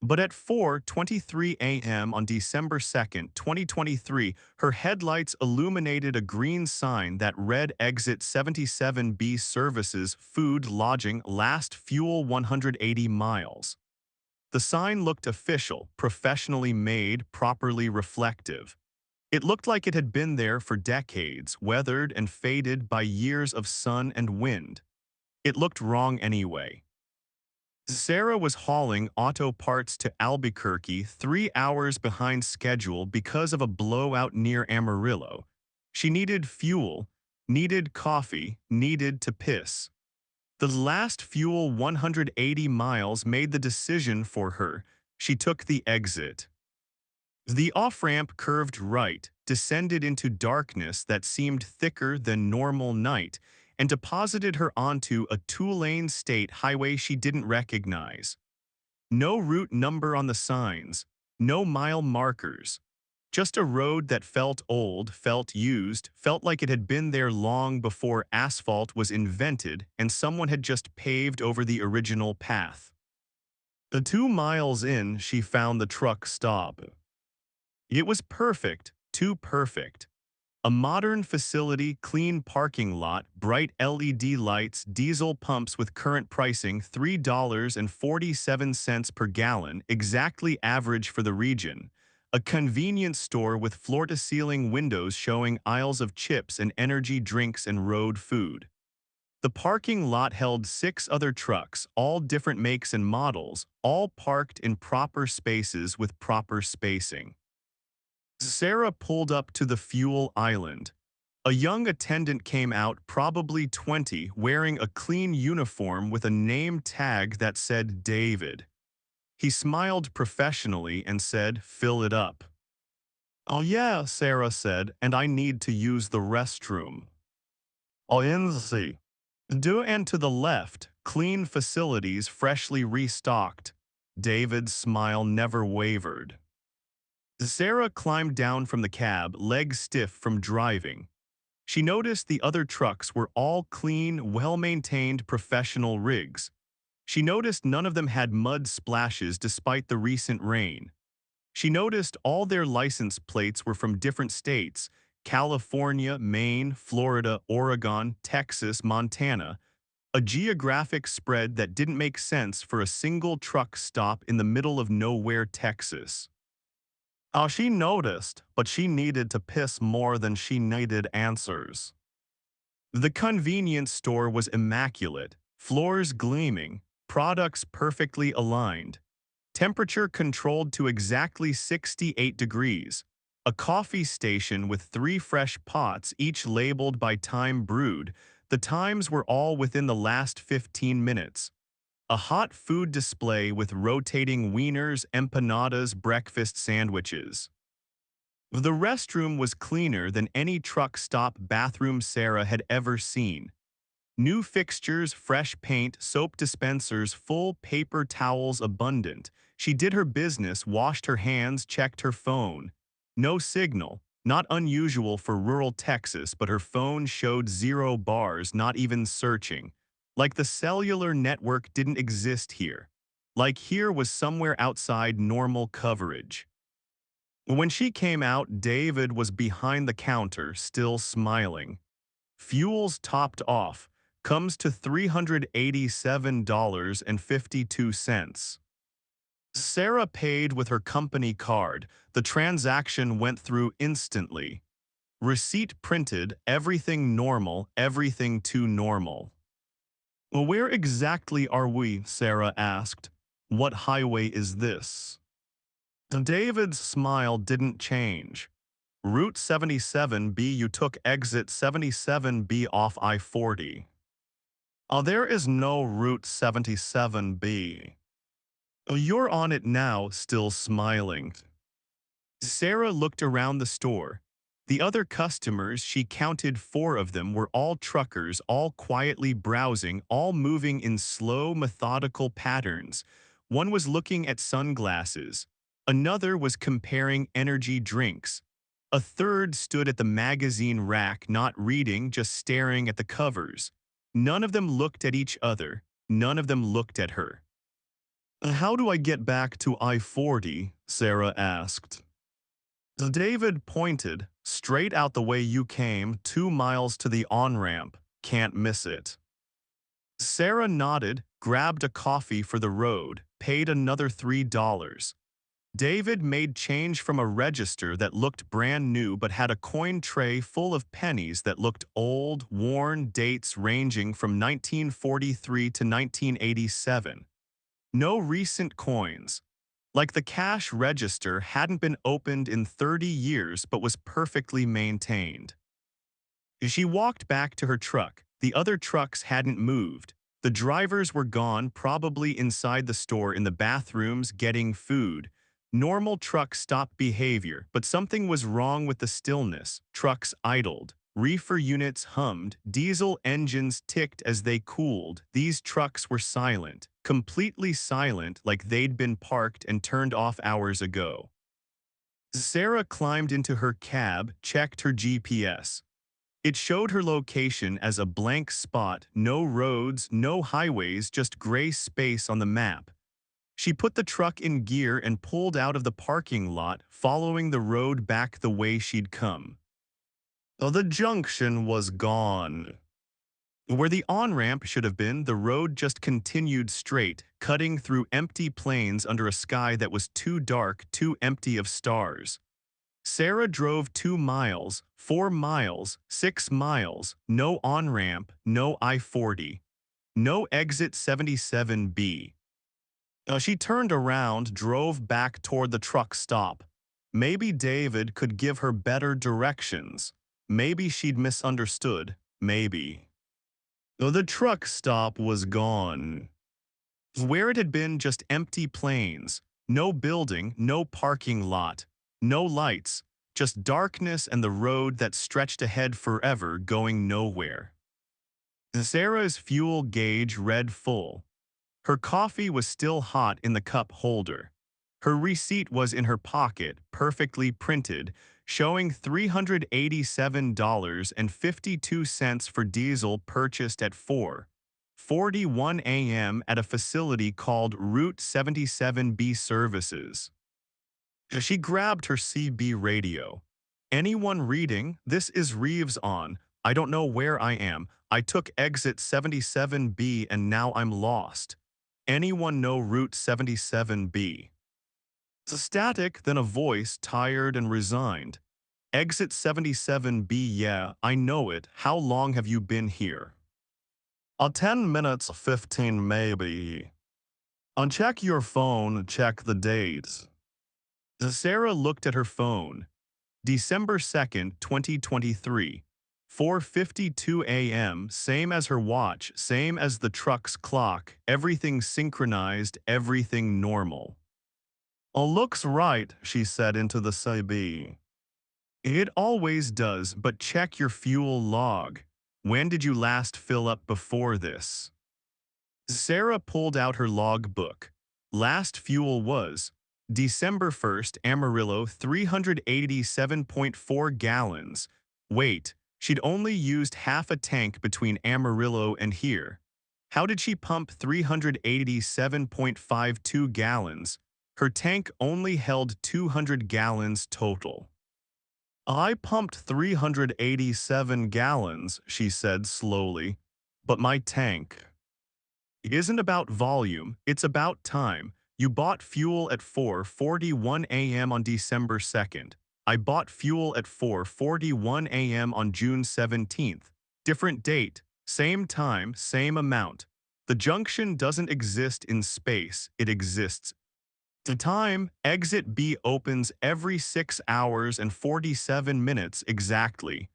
But at 4:23 a.m. on December 2nd, 2023, her headlights illuminated a green sign that read Exit 77B Services, Food, Lodging, Last Fuel 180 miles. The sign looked official, professionally made, properly reflective. It looked like it had been there for decades, weathered and faded by years of sun and wind. It looked wrong anyway. Sarah was hauling auto parts to Albuquerque 3 hours behind schedule because of a blowout near Amarillo. She needed fuel, needed coffee, needed to piss. The last fuel 180 miles made the decision for her. She took the exit. The off-ramp curved right, descended into darkness that seemed thicker than normal night, and deposited her onto a 2-lane state highway she didn't recognize. No route number on the signs, no mile markers. Just a road that felt old, felt used, felt like it had been there long before asphalt was invented and someone had just paved over the original path. The 2 miles in, she found the truck stop. It was perfect, too perfect. A modern facility, clean parking lot, bright LED lights, diesel pumps with current pricing $3.47 per gallon, exactly average for the region. A convenience store with floor-to-ceiling windows showing aisles of chips and energy drinks and road food. The parking lot held 6 other trucks, all different makes and models, all parked in proper spaces with proper spacing. Sarah pulled up to the fuel island. A young attendant came out, probably 20, wearing a clean uniform with a name tag that said David. He smiled professionally and said, "Fill it up." "Oh yeah," Sarah said, "and I need to use the restroom." "Oh, see." Do and to the left, clean facilities freshly restocked. David's smile never wavered. Sarah climbed down from the cab, legs stiff from driving. She noticed the other trucks were all clean, well-maintained professional rigs. She noticed none of them had mud splashes despite the recent rain. She noticed all their license plates were from different states: California, Maine, Florida, Oregon, Texas, Montana, a geographic spread that didn't make sense for a single truck stop in the middle of nowhere, Texas. Oh, she noticed, but she needed to piss more than she needed answers. The convenience store was immaculate, floors gleaming, products perfectly aligned, temperature controlled to exactly 68 degrees, a coffee station with 3 fresh pots, each labeled by time brewed. The times were all within the last 15 minutes. A hot food display with rotating wieners, empanadas, breakfast sandwiches. The restroom was cleaner than any truck stop bathroom Sarah had ever seen. New fixtures, fresh paint, soap dispensers, full paper towels abundant. She did her business, washed her hands, checked her phone. No signal, not unusual for rural Texas, but her phone showed 0 bars, not even searching. Like the cellular network didn't exist here. Like here was somewhere outside normal coverage. When she came out, David was behind the counter, still smiling. Fuel's topped off, comes to $387.52. Sarah paid with her company card. The transaction went through instantly. Receipt printed, everything normal, everything too normal. "Well, where exactly are we?" Sarah asked. "What highway is this?" David's smile didn't change. "Route 77B, you took exit 77B off I-40. Oh, there is no Route 77B. Oh, you're on it now," still smiling. Sarah looked around the store. The other customers, she counted 4 of them, were all truckers, all quietly browsing, all moving in slow, methodical patterns. One was looking at sunglasses. Another was comparing energy drinks. A third stood at the magazine rack, not reading, just staring at the covers. None of them looked at each other. None of them looked at her. "How do I get back to I-40?" Sarah asked. David pointed, "Straight out the way you came, 2 miles to the on-ramp. Can't miss it." Sarah nodded, grabbed a coffee for the road, paid another $3. David made change from a register that looked brand new but had a coin tray full of pennies that looked old, worn, dates ranging from 1943 to 1987. No recent coins. Like the cash register hadn't been opened in 30 years but was perfectly maintained. She walked back to her truck. The other trucks hadn't moved. The drivers were gone, probably inside the store in the bathrooms getting food. Normal truck stop behavior, but something was wrong with the stillness. Trucks idled. Reefer units hummed. Diesel engines ticked as they cooled. These trucks were silent, completely silent, like they'd been parked and turned off hours ago. Sarah climbed into her cab, checked her GPS. It showed her location as a blank spot, no roads, no highways, just gray space on the map. She put the truck in gear and pulled out of the parking lot, following the road back the way she'd come. The junction was gone. Where the on-ramp should have been, the road just continued straight, cutting through empty plains under a sky that was too dark, too empty of stars. Sarah drove 2 miles, 4 miles, 6 miles, no on-ramp, no I-40, no exit 77B. She turned around, drove back toward the truck stop. Maybe David could give her better directions. Maybe she'd misunderstood. Maybe. The truck stop was gone. Where it had been just empty plains, no building, no parking lot, no lights, just darkness and the road that stretched ahead forever going nowhere. Sarah's fuel gauge read full. Her coffee was still hot in the cup holder. Her receipt was in her pocket, perfectly printed, showing $387.52 for diesel purchased at 4:41 a.m. at a facility called Route 77B Services. She grabbed her CB radio. Anyone reading? This is Reeves on. I don't know where I am. I took exit 77B and now I'm lost. Anyone know Route 77B? It's a static, then a voice, tired and resigned. Exit 77B, yeah, I know it. How long have you been here? 10 minutes, 15 maybe. Uncheck your phone, check the dates. Sarah looked at her phone. December 2nd, 2023. 4:52 a.m., same as her watch, same as the truck's clock, everything synchronized, everything normal. Looks right, she said into the CB. It always does, but check your fuel log. When did you last fill up before this? Sarah pulled out her logbook. Last fuel was December 1st, Amarillo, 387.4 gallons. Wait, she'd only used half a tank between Amarillo and here. How did she pump 387.52 gallons? Her tank only held 200 gallons total. I pumped 387 gallons, she said slowly, but my tank isn't about volume, it's about time. You bought fuel at 4:41 a.m. on December 2nd. I bought fuel at 4:41 a.m. on June 17th. Different date, same time, same amount. The junction doesn't exist in space, it exists. The time, exit B opens every 6 hours and 47 minutes exactly.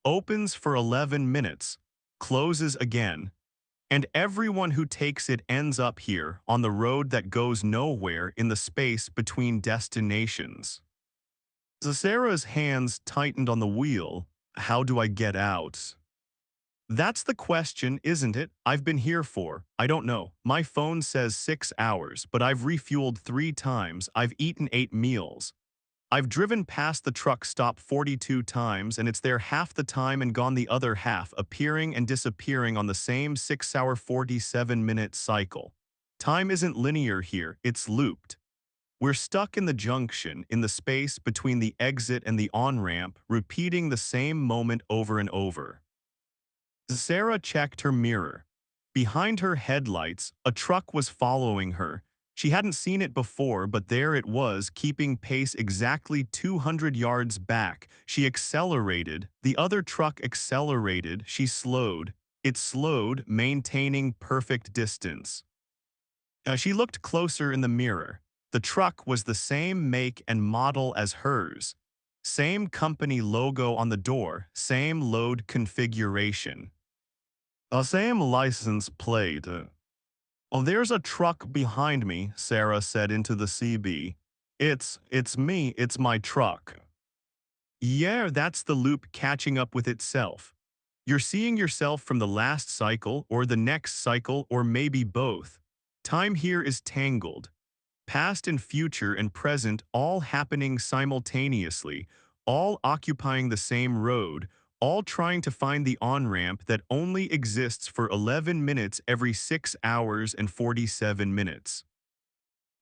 Opens for 11 minutes, closes again. And everyone who takes it ends up here, on the road that goes nowhere in the space between destinations. Sarah's hands tightened on the wheel. How do I get out? That's the question, isn't it? I've been here for, I don't know. My phone says 6 hours, but I've refueled 3 times. I've eaten 8 meals. I've driven past the truck stop 42 times and it's there half the time and gone the other half, appearing and disappearing on the same 6-hour 47-minute cycle. Time isn't linear here, it's looped. We're stuck in the junction, in the space between the exit and the on-ramp, repeating the same moment over and over. Sarah checked her mirror. Behind her headlights, a truck was following her. She hadn't seen it before, but there it was, keeping pace exactly 200 yards back. She accelerated. The other truck accelerated. She slowed. It slowed, maintaining perfect distance. She looked closer in the mirror. The truck was the same make and model as hers. Same company logo on the door, same load configuration. Same license plate. Oh, there's a truck behind me, Sarah said into the CB. It's me, it's my truck. Yeah, that's the loop catching up with itself. You're seeing yourself from the last cycle or the next cycle or maybe both. Time here is tangled. past and future and present all happening simultaneously, all occupying the same road, all trying to find the on-ramp that only exists for 11 minutes every 6 hours and 47 minutes.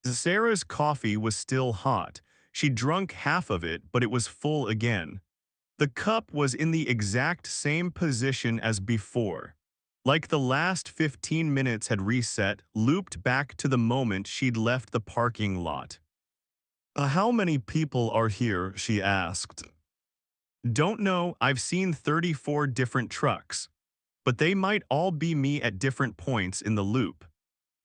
Sarah's coffee was still hot. She drunk half of it, but it was full again. The cup was in the exact same position as before. Like the last 15 minutes had reset, looped back to the moment she'd left the parking lot. How many people are here?" she asked. "Don't know, I've seen 34 different trucks. But they might all be me at different points in the loop.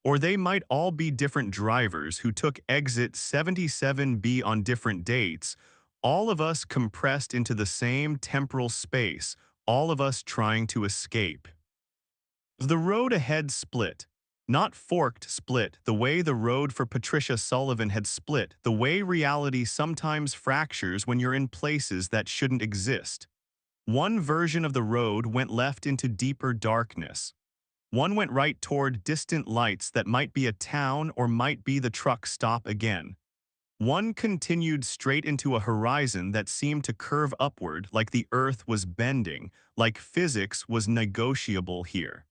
Or they might all be different drivers who took exit 77B on different dates, all of us compressed into the same temporal space, all of us trying to escape." The road ahead split. Not forked split, the way the road for Patricia Sullivan had split, the way reality sometimes fractures when you're in places that shouldn't exist. One version of the road went left into deeper darkness. One went right toward distant lights that might be a town or might be the truck stop again. One continued straight into a horizon that seemed to curve upward like the earth was bending, like physics was negotiable here.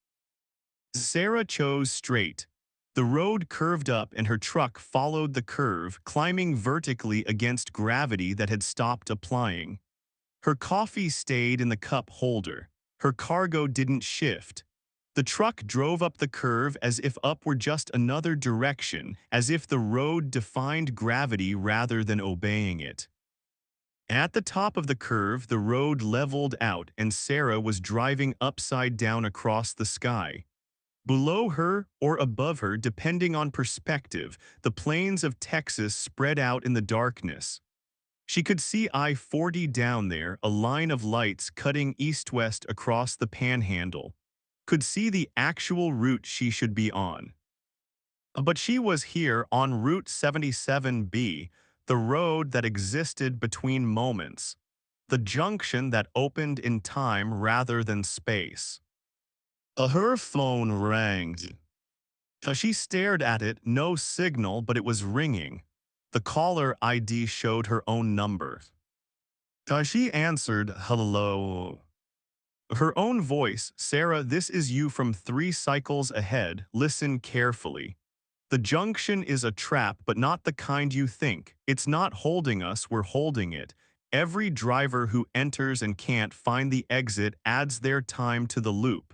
Sarah chose straight. The road curved up and her truck followed the curve, climbing vertically against gravity that had stopped applying. Her coffee stayed in the cup holder. Her cargo didn't shift. The truck drove up the curve as if up were just another direction, as if the road defied gravity rather than obeying it. At the top of the curve, the road leveled out and Sarah was driving upside down across the sky. Below her or above her, depending on perspective, the plains of Texas spread out in the darkness. She could see I-40 down there, a line of lights cutting east-west across the panhandle. Could see the actual route she should be on. But she was here on Route 77B, the road that existed between moments. The junction that opened in time rather than space. Her phone rang. She stared at it, no signal, but it was ringing. The caller ID showed her own number. She answered, "Hello." Her own voice, "Sarah, this is you from 3 cycles ahead. Listen carefully. The junction is a trap, but not the kind you think. It's not holding us, we're holding it. Every driver who enters and can't find the exit adds their time to the loop.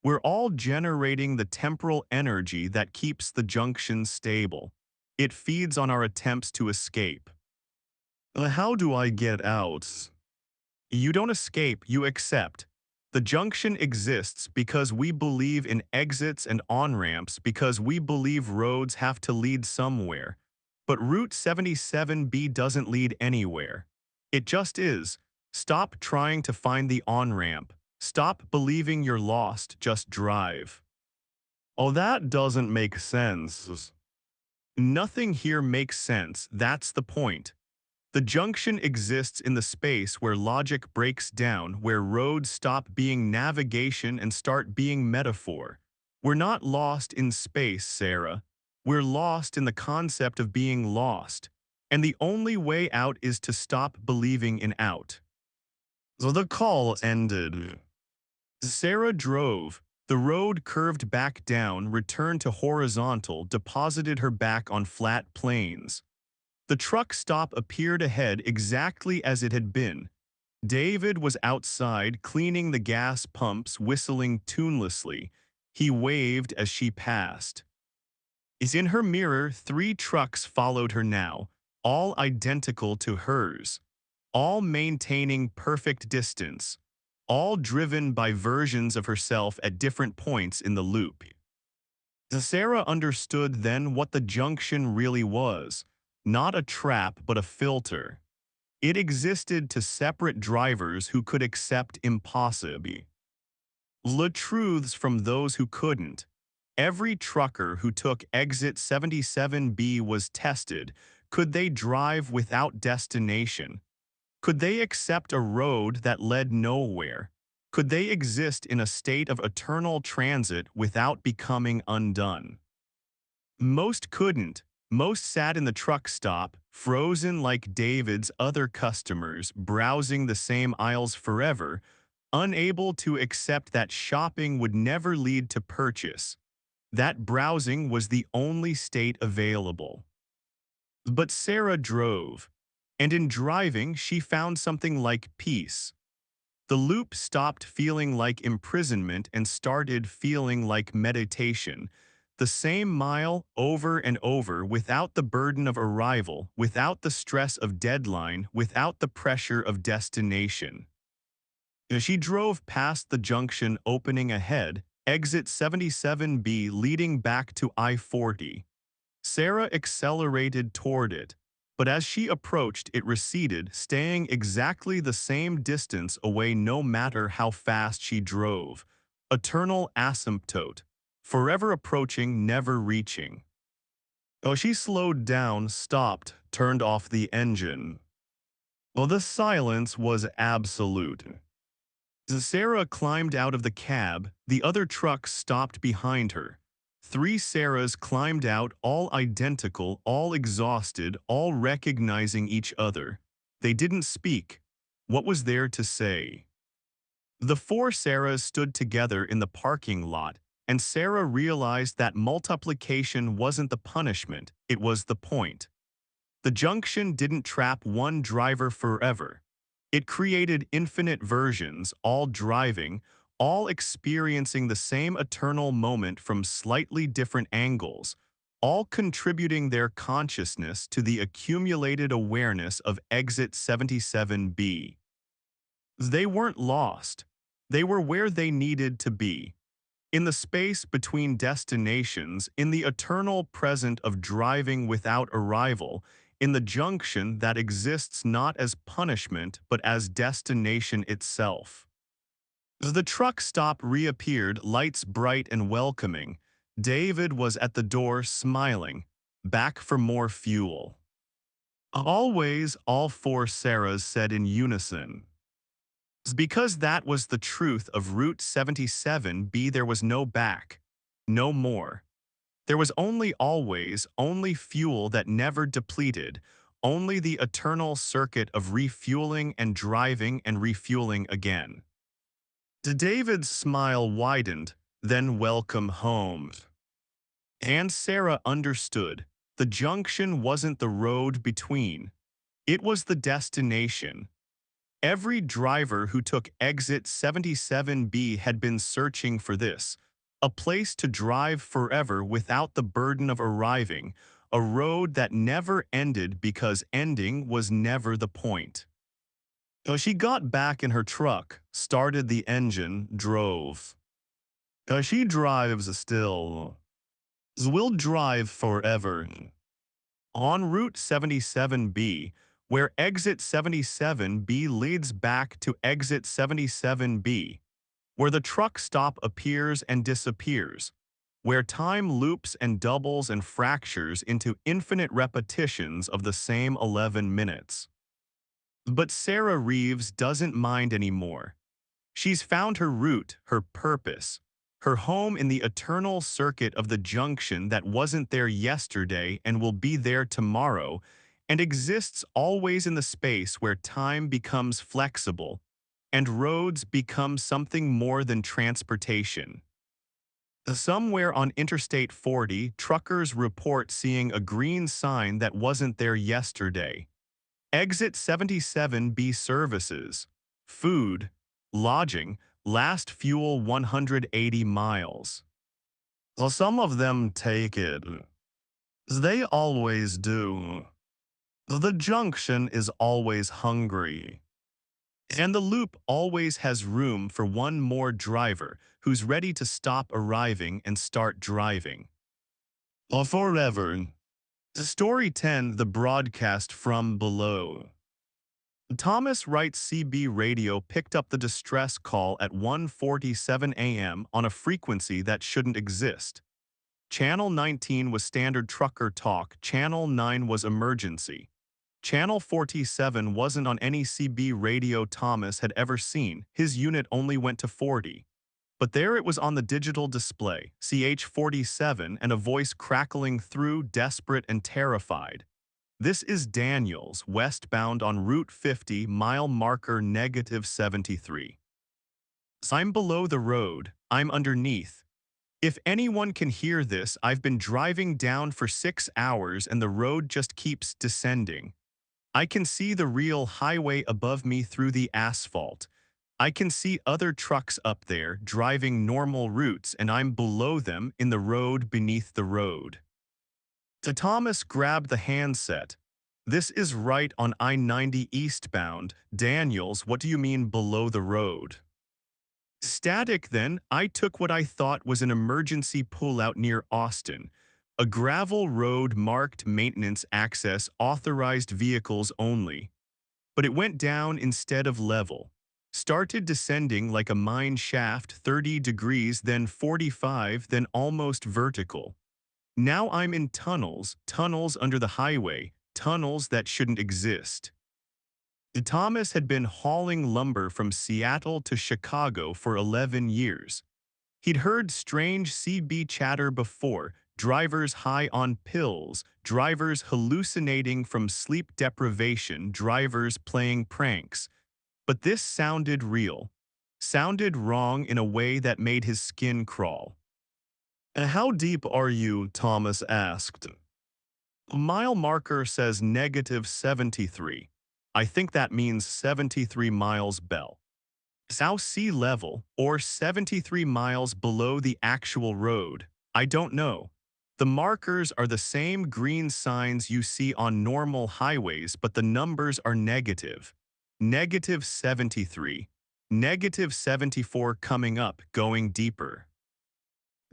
We're all generating the temporal energy that keeps the junction stable. It feeds on our attempts to escape." How do I get out?" You don't escape, you accept. The junction exists because we believe in exits and on-ramps, because we believe roads have to lead somewhere. But Route 77B doesn't lead anywhere. It just is. Stop trying to find the on-ramp. Stop believing you're lost, just drive. Oh, that doesn't make sense. Nothing here makes sense, that's the point. The junction exists in the space where logic breaks down, where roads stop being navigation and start being metaphor. We're not lost in space, Sarah. We're lost in the concept of being lost. And the only way out is to stop believing in out. So the call ended. Sarah drove. The road curved back down, returned to horizontal, deposited her back on flat plains. The truck stop appeared ahead exactly as it had been. David was outside cleaning the gas pumps, whistling tunelessly. He waved as she passed. In her mirror, 3 trucks followed her now, all identical to hers, all maintaining perfect distance, all driven by versions of herself at different points in the loop. Sarah understood then what the junction really was. Not a trap, but a filter. It existed to separate drivers who could accept impossible. The truths from those who couldn't. Every trucker who took exit 77B was tested. Could they drive without destination? Could they accept a road that led nowhere? Could they exist in a state of eternal transit without becoming undone? Most couldn't. Most sat in the truck stop, frozen like David's other customers, browsing the same aisles forever, unable to accept that shopping would never lead to purchase. That browsing was the only state available. But Sarah drove, and in driving she found something like peace. The loop stopped feeling like imprisonment and started feeling like meditation. The same mile over and over without the burden of arrival, without the stress of deadline, without the pressure of destination. As she drove past the junction opening ahead, exit 77B leading back to I-40. Sarah accelerated toward it, but as she approached, it receded, staying exactly the same distance away no matter how fast she drove. Eternal asymptote, forever approaching, never reaching. Oh, she slowed down, stopped, turned off the engine. Well, the silence was absolute. As Sarah climbed out of the cab, the other trucks stopped behind her. Three Sarahs climbed out, all identical, all exhausted, all recognizing each other. They didn't speak. What was there to say? The four Sarahs stood together in the parking lot, and Sarah realized that multiplication wasn't the punishment, it was the point. The junction didn't trap one driver forever. It created infinite versions, all driving, all experiencing the same eternal moment from slightly different angles, all contributing their consciousness to the accumulated awareness of Exit 77B. They weren't lost. They were where they needed to be. In the space between destinations, in the eternal present of driving without arrival, in the junction that exists not as punishment but as destination itself. As the truck stop reappeared, lights bright and welcoming, David was at the door smiling, back for more fuel. Always, all four Sarahs said in unison. Because that was the truth of Route 77B, there was no back, no more. There was only always, only fuel that never depleted, only the eternal circuit of refueling and driving and refueling again. David's smile widened, then welcome home. And Sarah understood. The junction wasn't the road between. It was the destination. Every driver who took exit 77B had been searching for this, a place to drive forever without the burden of arriving, a road that never ended because ending was never the point. So she got back in her truck, started the engine, drove. She drives still. Will drive forever. On Route 77B, where exit 77B leads back to exit 77B, where the truck stop appears and disappears, where time loops and doubles and fractures into infinite repetitions of the same 11 minutes. But Sarah Reeves doesn't mind anymore. She's found her route, her purpose, her home in the eternal circuit of the junction that wasn't there yesterday and will be there tomorrow, and exists always in the space where time becomes flexible, and roads become something more than transportation. Somewhere on Interstate 40, truckers report seeing a green sign that wasn't there yesterday. Exit 77B services, food, lodging, last fuel 180 miles. Well, some of them take it. They always do. The junction is always hungry. And the loop always has room for one more driver who's ready to stop arriving and start driving. Forever. Story 10, the broadcast from below. Thomas Wright's CB radio picked up the distress call at 1:47 a.m. on a frequency that shouldn't exist. Channel 19 was standard trucker talk, Channel 9 was emergency. Channel 47 wasn't on any CB radio Thomas had ever seen, his unit only went to 40. But there it was on the digital display, CH47, and a voice crackling through, desperate and terrified. This is Daniels, westbound on Route 50, mile marker -73. I'm below the road, I'm underneath. If anyone can hear this, I've been driving down for 6 hours and the road just keeps descending. I can see the real highway above me through the asphalt. I can see other trucks up there driving normal routes and I'm below them in the road beneath the road. Thomas grabbed the handset. This is right on I-90 eastbound. Daniels, what do you mean below the road? Static then, I took what I thought was an emergency pullout near Austin. A gravel road marked maintenance access authorized vehicles only. But it went down instead of level. Started descending like a mine shaft 30 degrees, then 45, then almost vertical. Now I'm in tunnels, tunnels under the highway, tunnels that shouldn't exist. Thomas had been hauling lumber from Seattle to Chicago for 11 years. He'd heard strange CB chatter before, drivers high on pills, drivers hallucinating from sleep deprivation, drivers playing pranks. But this sounded real, sounded wrong in a way that made his skin crawl. How deep are you? Thomas asked. Mile marker says -73. I think that means 73 miles bell. South sea level, or 73 miles below the actual road. I don't know. The markers are the same green signs you see on normal highways, but the numbers are negative. -73. -74 coming up, going deeper.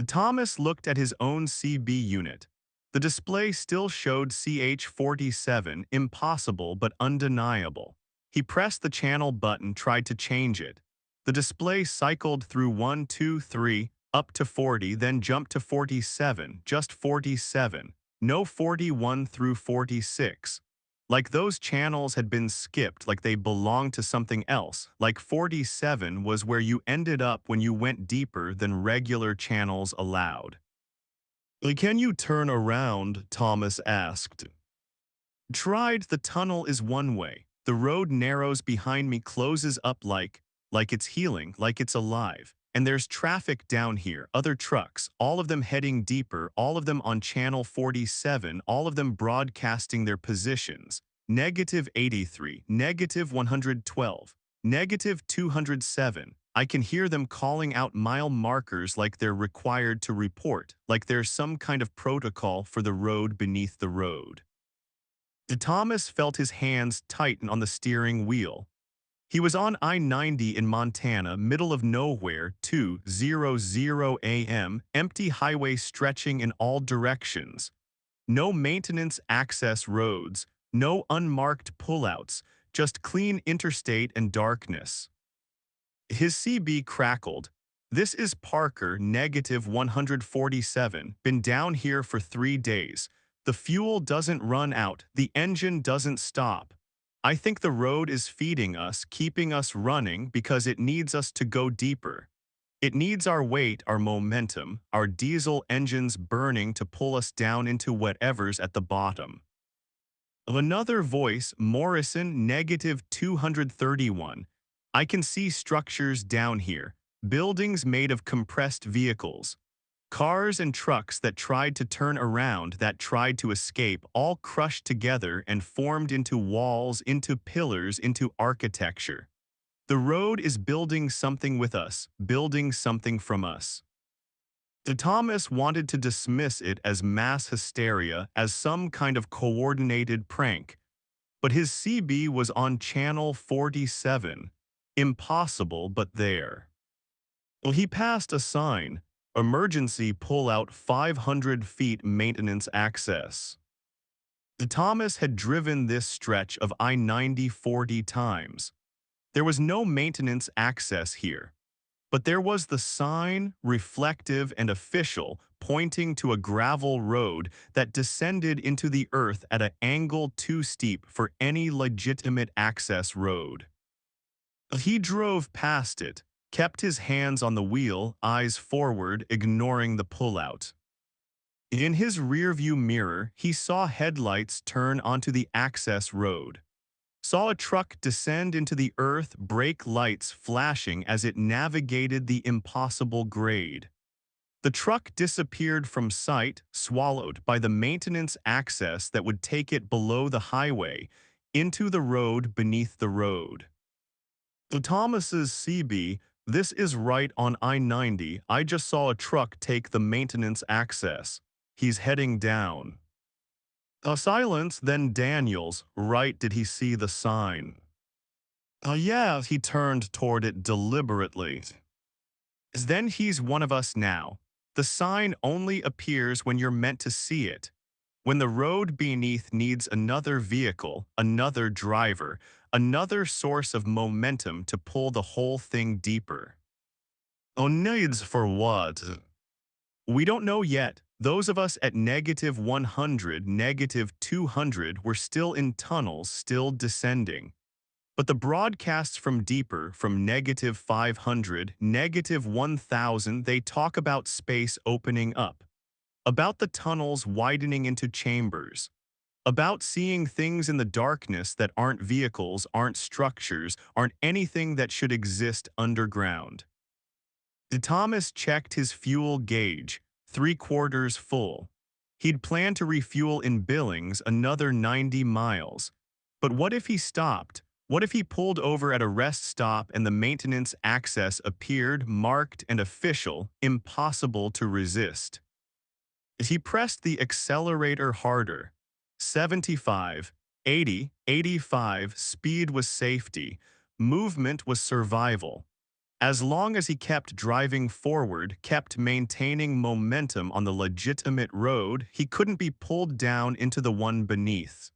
Thomas looked at his own CB unit. The display still showed CH47, impossible but undeniable. He pressed the channel button, tried to change it. The display cycled through 1, 2, 3, up to 40, then jumped to 47, just 47, no 41 through 46. Like those channels had been skipped, like they belonged to something else, like 47 was where you ended up when you went deeper than regular channels allowed. Can you turn around? Thomas asked. Tried. The tunnel is one way. The road narrows behind me, closes up like it's healing, like it's alive. And there's traffic down here, other trucks, all of them heading deeper, all of them on channel 47, all of them broadcasting their positions. -83, -112, -207. I can hear them calling out mile markers like they're required to report, like there's some kind of protocol for the road beneath the road. Thomas felt his hands tighten on the steering wheel. He was on I-90 in Montana, middle of nowhere, 2:00 a.m., empty highway stretching in all directions. No maintenance access roads, no unmarked pullouts, just clean interstate and darkness. His CB crackled. This is Parker, -147, been down here for 3 days. The fuel doesn't run out, the engine doesn't stop. I think the road is feeding us, keeping us running because it needs us to go deeper. It needs our weight, our momentum, our diesel engines burning to pull us down into whatever's at the bottom. Another voice, Morrison, -231. I can see structures down here, buildings made of compressed vehicles. Cars and trucks that tried to turn around, that tried to escape, all crushed together and formed into walls, into pillars, into architecture. The road is building something with us, building something from us. Thomas wanted to dismiss it as mass hysteria, as some kind of coordinated prank. But his CB was on channel 47. Impossible, but there. Well, he passed a sign. Emergency pull-out 500 feet maintenance access. Thomas had driven this stretch of I-90 40 times. There was no maintenance access here. But there was the sign, reflective and official, pointing to a gravel road that descended into the earth at an angle too steep for any legitimate access road. He drove past it. kept his hands on the wheel, eyes forward, ignoring the pullout. In his rearview mirror, he saw headlights turn onto the access road, saw a truck descend into the earth, brake lights flashing as it navigated the impossible grade. The truck disappeared from sight, swallowed by the maintenance access that would take it below the highway, into the road beneath the road. To Thomas's CB, this is right on I-90. I just saw a truck take the maintenance access. He's heading down. A silence, then Daniel's. Right, did he see the sign? Yeah, he turned toward it deliberately. Then he's one of us now. The sign only appears when you're meant to see it. When the road beneath needs another vehicle, another driver, another source of momentum to pull the whole thing deeper. Oh, needs for what? We don't know yet. Those of us at -100, -200 were still in tunnels, still descending. But the broadcasts from deeper, from -500, -1000, they talk about space opening up, about the tunnels widening into chambers, about seeing things in the darkness that aren't vehicles, aren't structures, aren't anything that should exist underground. Thomas checked his fuel gauge, 3/4 full. He'd planned to refuel in Billings another 90 miles. But what if he stopped? What if he pulled over at a rest stop and the maintenance access appeared, marked and official, impossible to resist? He pressed the accelerator harder. 75, 80, 85, speed was safety. Movement was survival. As long as he kept driving forward, kept maintaining momentum on the legitimate road, he couldn't be pulled down into the one beneath.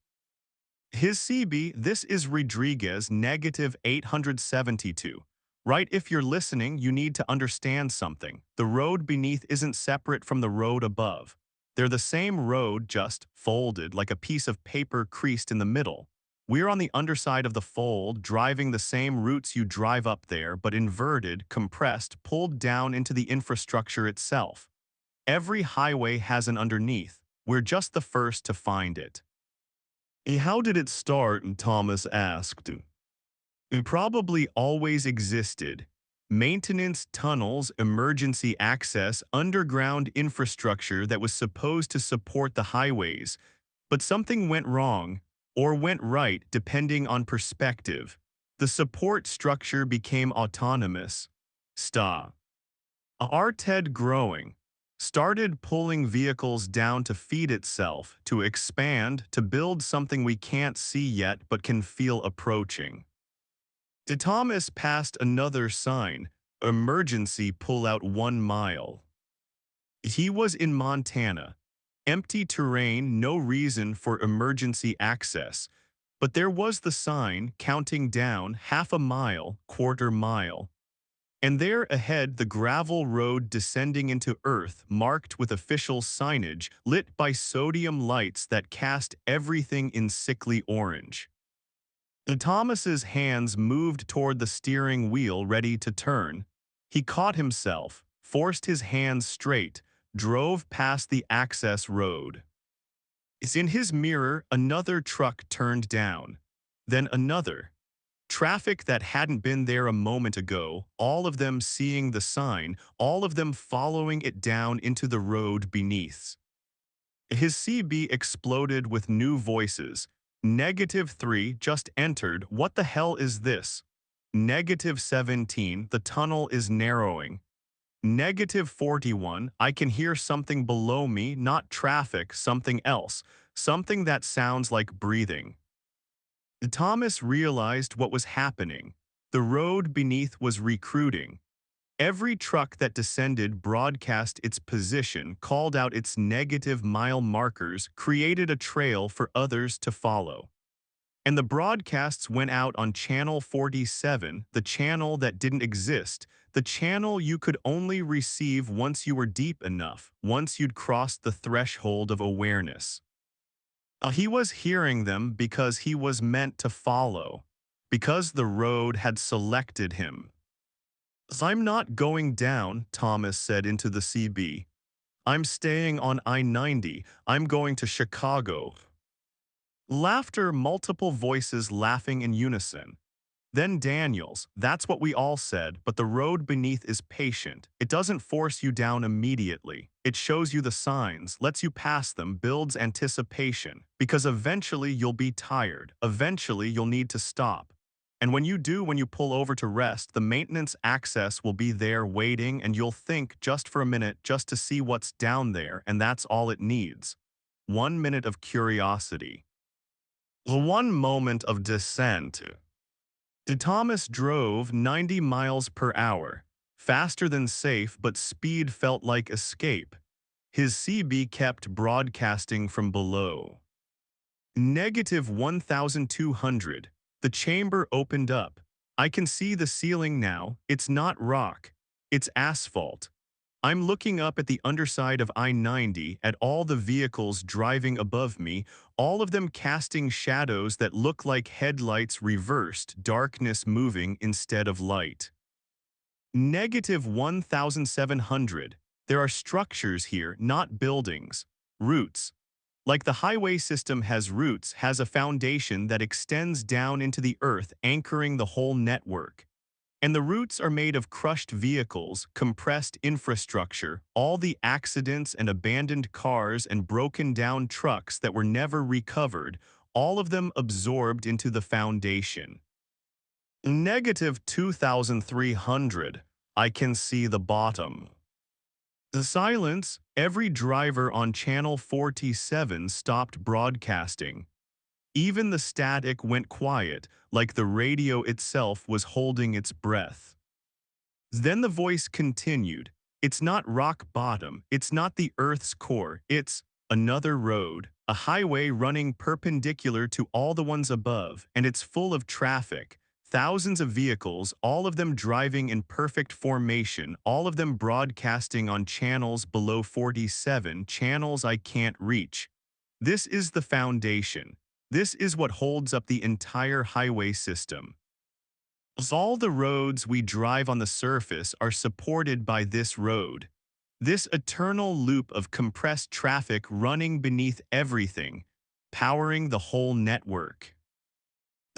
His CB, this is Rodriguez, -872. Right, if you're listening, you need to understand something. The road beneath isn't separate from the road above. They're the same road, just folded like a piece of paper creased in the middle. We're on the underside of the fold, driving the same routes you drive up there, but inverted, compressed, pulled down into the infrastructure itself. Every highway has an underneath. We're just the first to find it. How did it start? Thomas asked. It probably always existed. Maintenance tunnels, emergency access, underground infrastructure that was supposed to support the highways. But something went wrong, or went right depending on perspective. The support structure became autonomous. Stop. Arted growing. Started pulling vehicles down to feed itself, to expand, to build something we can't see yet but can feel approaching. Thomas passed another sign, emergency pullout 1 mile. He was in Montana. Empty terrain, no reason for emergency access. But there was the sign, counting down, half a mile, quarter mile. And there ahead the gravel road descending into earth, marked with official signage, lit by sodium lights that cast everything in sickly orange. Thomas's hands moved toward the steering wheel, ready to turn. He caught himself, forced his hands straight, drove past the access road. In his mirror, another truck turned down. Then another. Traffic that hadn't been there a moment ago, all of them seeing the sign, all of them following it down into the road beneath. His CB exploded with new voices. -3 just entered. What the hell is this? -17, the tunnel is narrowing. -41, I can hear something below me, not traffic, something else, something that sounds like breathing. Thomas realized what was happening. The road beneath was recruiting. Every truck that descended broadcast its position, called out its negative mile markers, created a trail for others to follow. And the broadcasts went out on Channel 47, the channel that didn't exist, the channel you could only receive once you were deep enough, once you'd crossed the threshold of awareness. He was hearing them because he was meant to follow, because the road had selected him. I'm not going down, Thomas said into the CB. I'm staying on I-90. I'm going to Chicago. Laughter, multiple voices laughing in unison. Then Daniels, that's what we all said, but the road beneath is patient. It doesn't force you down immediately. It shows you the signs, lets you pass them, builds anticipation. Because eventually you'll be tired. Eventually you'll need to stop. And when you do, when you pull over to rest, the maintenance access will be there waiting and you'll think just for a minute just to see what's down there, and that's all it needs. 1 minute of curiosity. The 1 moment of descent. Thomas drove 90 miles per hour, faster than safe, but speed felt like escape. His CB kept broadcasting from below. -1,200. The chamber opened up. I can see the ceiling now. It's not rock. It's asphalt. I'm looking up at the underside of I-90 at all the vehicles driving above me, all of them casting shadows that look like headlights reversed, darkness moving instead of light. -1,700. There are structures here, not buildings. Roots. Like the highway system has roots, has a foundation that extends down into the earth, anchoring the whole network. And the roots are made of crushed vehicles, compressed infrastructure, all the accidents and abandoned cars and broken down trucks that were never recovered, all of them absorbed into the foundation. -2,300. I can see the bottom. The silence, every driver on Channel 47 stopped broadcasting. Even the static went quiet, like the radio itself was holding its breath. Then the voice continued. It's not rock bottom, it's not the Earth's core, it's another road, a highway running perpendicular to all the ones above, and it's full of traffic. Thousands of vehicles, all of them driving in perfect formation, all of them broadcasting on channels below 47, channels I can't reach. This is the foundation. This is what holds up the entire highway system. All the roads we drive on the surface are supported by this road. This eternal loop of compressed traffic running beneath everything, powering the whole network.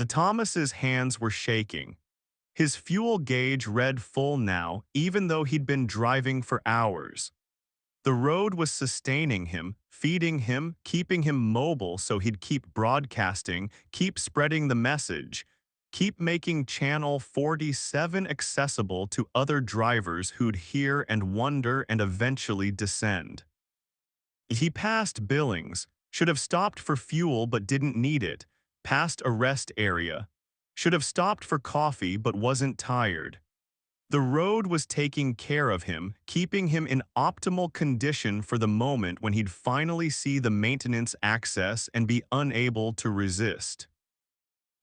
Thomas's hands were shaking. His fuel gauge read full now, even though he'd been driving for hours. The road was sustaining him, feeding him, keeping him mobile so he'd keep broadcasting, keep spreading the message, keep making Channel 47 accessible to other drivers who'd hear and wonder and eventually descend. He passed Billings, should have stopped for fuel but didn't need it, passed a rest area, should have stopped for coffee but wasn't tired. The road was taking care of him, keeping him in optimal condition for the moment when he'd finally see the maintenance access and be unable to resist.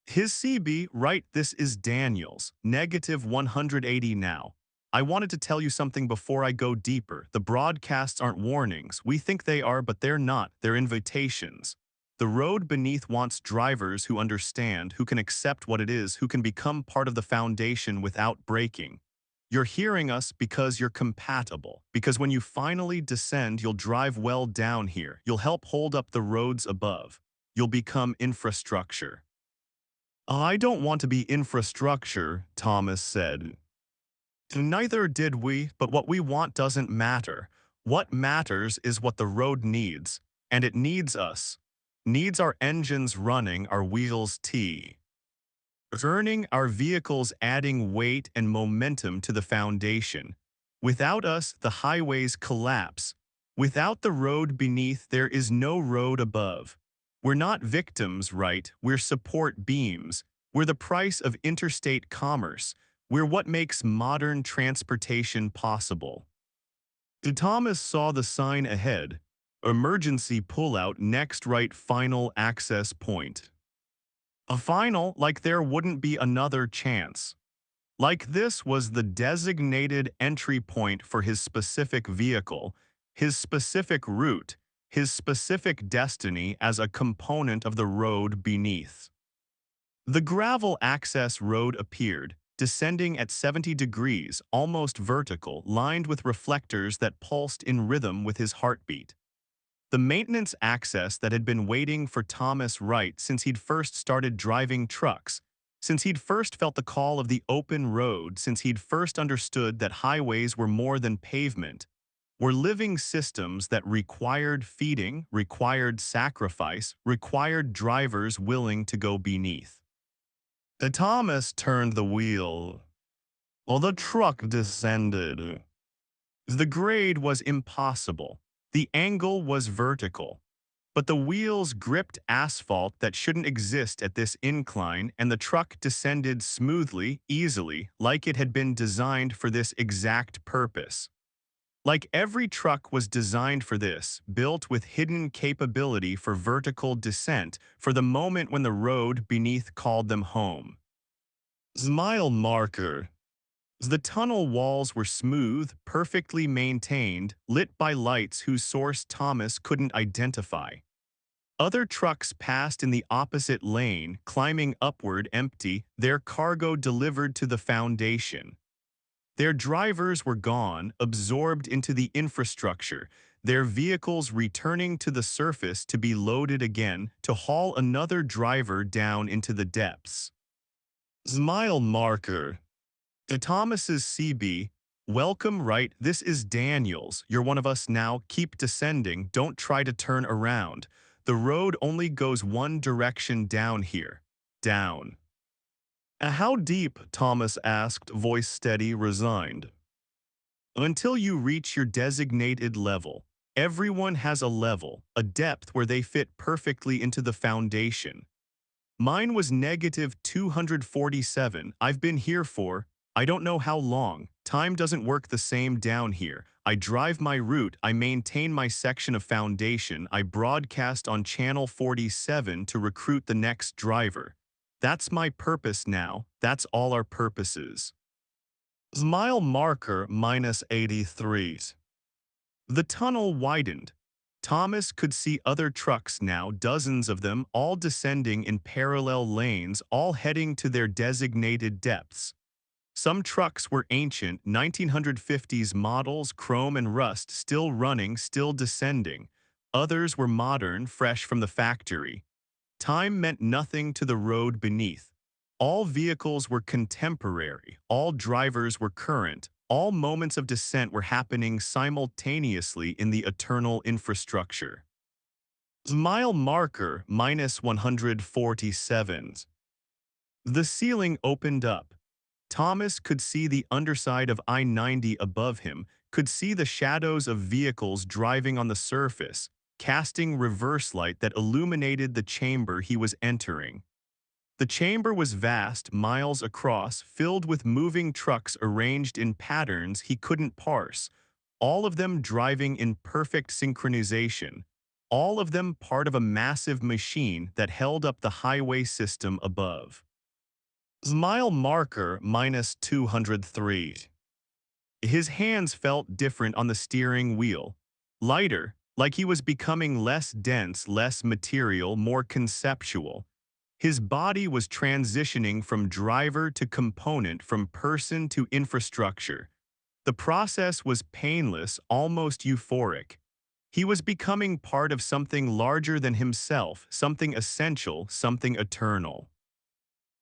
His CB, right, this is Daniels, -180 now. I wanted to tell you something before I go deeper. The broadcasts aren't warnings. We think they are, but they're not. They're invitations. The road beneath wants drivers who understand, who can accept what it is, who can become part of the foundation without breaking. You're hearing us because you're compatible, because when you finally descend, you'll drive well down here. You'll help hold up the roads above. You'll become infrastructure. I don't want to be infrastructure, Thomas said. Neither did we, but what we want doesn't matter. What matters is what the road needs, and it needs us. Needs our engines running, our wheels turning, our vehicles adding weight and momentum to the foundation. Without us, the highways collapse. Without the road beneath, there is no road above. We're not victims, right? We're support beams. We're the price of interstate commerce. We're what makes modern transportation possible. Thomas saw the sign ahead. Emergency pullout, next right, final access point. A final, like there wouldn't be another chance. Like this was the designated entry point for his specific vehicle, his specific route, his specific destiny as a component of the road beneath. The gravel access road appeared, descending at 70 degrees, almost vertical, lined with reflectors that pulsed in rhythm with his heartbeat. The maintenance access that had been waiting for Thomas Wright since he'd first started driving trucks, since he'd first felt the call of the open road, since he'd first understood that highways were more than pavement, were living systems that required feeding, required sacrifice, required drivers willing to go beneath. Thomas turned the wheel, while the truck descended. The grade was impossible. The angle was vertical. But the wheels gripped asphalt that shouldn't exist at this incline, and the truck descended smoothly, easily, like it had been designed for this exact purpose. Like every truck was designed for this, built with hidden capability for vertical descent, for the moment when the road beneath called them home. Mile marker. The tunnel walls were smooth, perfectly maintained, lit by lights whose source Thomas couldn't identify. Other trucks passed in the opposite lane, climbing upward empty, their cargo delivered to the foundation. Their drivers were gone, absorbed into the infrastructure, their vehicles returning to the surface to be loaded again, to haul another driver down into the depths. Mile marker. To Thomas's CB, welcome right, this is Daniels, you're one of us now, keep descending, don't try to turn around. The road only goes one direction down here. Down. How deep? Thomas asked, voice steady, resigned. Until you reach your designated level. Everyone has a level, a depth where they fit perfectly into the foundation. Mine was negative 247. I've been here for, I don't know how long. Time doesn't work the same down here. I drive my route, I maintain my section of foundation, I broadcast on channel 47 to recruit the next driver. That's my purpose now, that's all our purposes. Mile marker minus 83. The tunnel widened. Thomas could see other trucks now, dozens of them, all descending in parallel lanes, all heading to their designated depths. Some trucks were ancient 1950s models, chrome and rust, still running, still descending. Others were modern, fresh from the factory. Time meant nothing to the road beneath. All vehicles were contemporary, all drivers were current, all moments of descent were happening simultaneously in the eternal infrastructure. Mile marker minus 147. The ceiling opened up. Thomas could see the underside of I-90 above him, could see the shadows of vehicles driving on the surface, casting reverse light that illuminated the chamber he was entering. The chamber was vast, miles across, filled with moving trucks arranged in patterns he couldn't parse, all of them driving in perfect synchronization, all of them part of a massive machine that held up the highway system above. Mile marker minus 203. His hands felt different on the steering wheel. Lighter, like he was becoming less dense, less material, more conceptual. His body was transitioning from driver to component, from person to infrastructure. The process was painless, almost euphoric. He was becoming part of something larger than himself, something essential, something eternal.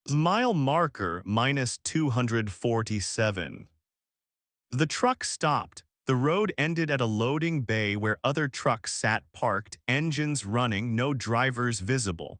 Mile marker minus 247. The truck stopped. The road ended at a loading bay where other trucks sat parked, engines running, no drivers visible.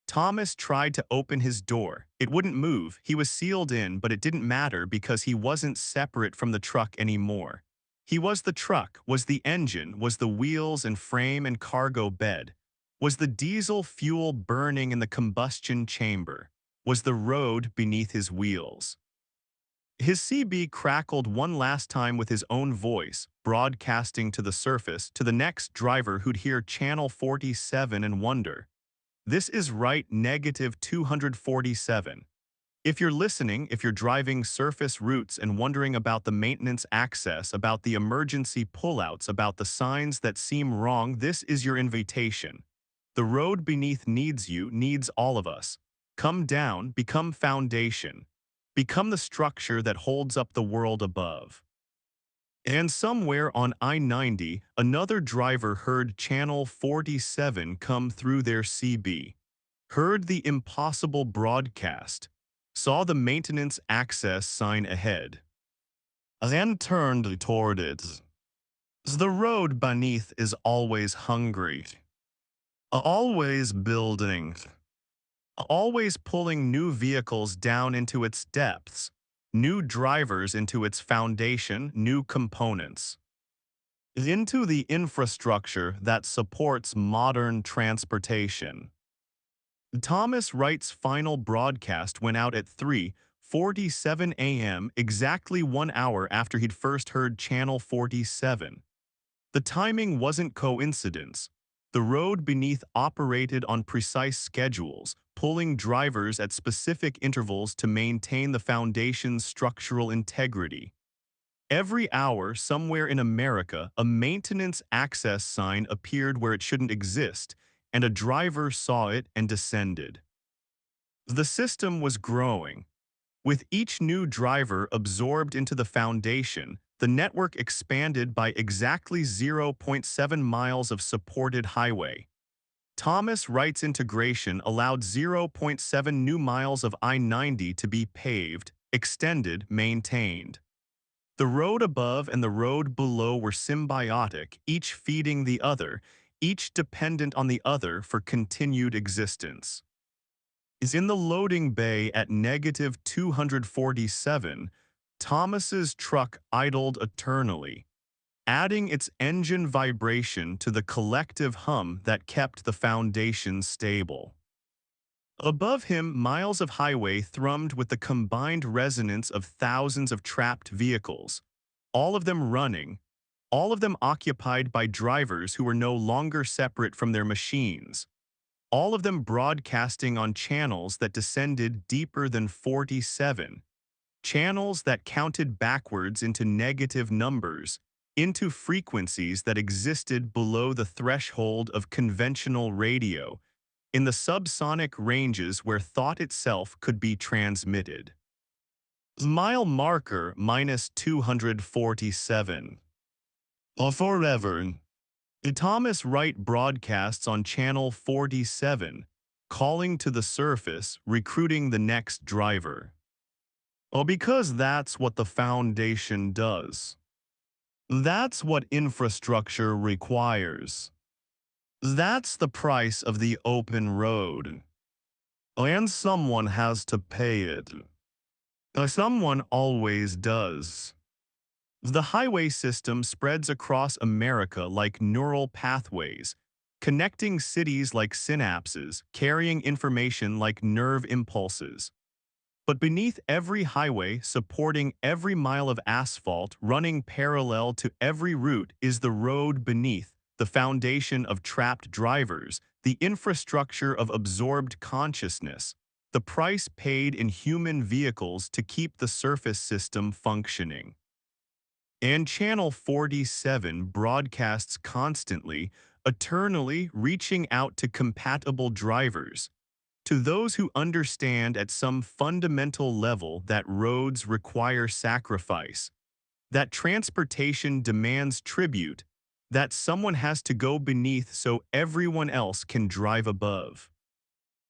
Thomas tried to open his door. It wouldn't move. He was sealed in, but it didn't matter because he wasn't separate from the truck anymore. He was the truck, was the engine, was the wheels and frame and cargo bed, was the diesel fuel burning in the combustion chamber, was the road beneath his wheels. His CB crackled one last time with his own voice, broadcasting to the surface, to the next driver who'd hear channel 47 and wonder. This is right negative 247. If you're listening, if you're driving surface routes and wondering about the maintenance access, about the emergency pullouts, about the signs that seem wrong, this is your invitation. The road beneath needs you, needs all of us. Come down, become foundation. become the structure that holds up the world above. And somewhere on I-90, another driver heard Channel 47 come through their CB, heard the impossible broadcast, saw the maintenance access sign ahead, then turned toward it. The road beneath is always hungry, always building, always pulling new vehicles down into its depths, new drivers into its foundation, new components, into the infrastructure that supports modern transportation. Thomas Wright's final broadcast went out at 3:47 a.m., exactly 1 hour after he'd first heard Channel 47. The timing wasn't coincidence. The road beneath operated on precise schedules, pulling drivers at specific intervals to maintain the foundation's structural integrity. Every hour, somewhere in America, a maintenance access sign appeared where it shouldn't exist, and a driver saw it and descended. The system was growing. With each new driver absorbed into the foundation, the network expanded by exactly zero point 0.7 miles of supported highway. Thomas Wright's integration allowed zero point 0.7 new miles of I-90 to be paved, extended, maintained. The road above and the road below were symbiotic, each feeding the other, each dependent on the other for continued existence. Is in the loading bay at negative 247, Thomas's truck idled eternally, adding its engine vibration to the collective hum that kept the foundation stable. Above him, miles of highway thrummed with the combined resonance of thousands of trapped vehicles, all of them running, all of them occupied by drivers who were no longer separate from their machines, all of them broadcasting on channels that descended deeper than 47, channels that counted backwards into negative numbers, into frequencies that existed below the threshold of conventional radio, in the subsonic ranges where thought itself could be transmitted. Mile marker minus 247. Forever. Thomas Wright broadcasts on Channel 47, calling to the surface, recruiting the next driver. Because that's what the foundation does. That's what infrastructure requires. That's the price of the open road. And someone has to pay it. Someone always does. The highway system spreads across America like neural pathways, connecting cities like synapses, carrying information like nerve impulses. But beneath every highway, supporting every mile of asphalt, running parallel to every route, is the road beneath, the foundation of trapped drivers, the infrastructure of absorbed consciousness, the price paid in human vehicles to keep the surface system functioning. And Channel 47 broadcasts constantly, eternally reaching out to compatible drivers, to those who understand at some fundamental level that roads require sacrifice, that transportation demands tribute, that someone has to go beneath so everyone else can drive above.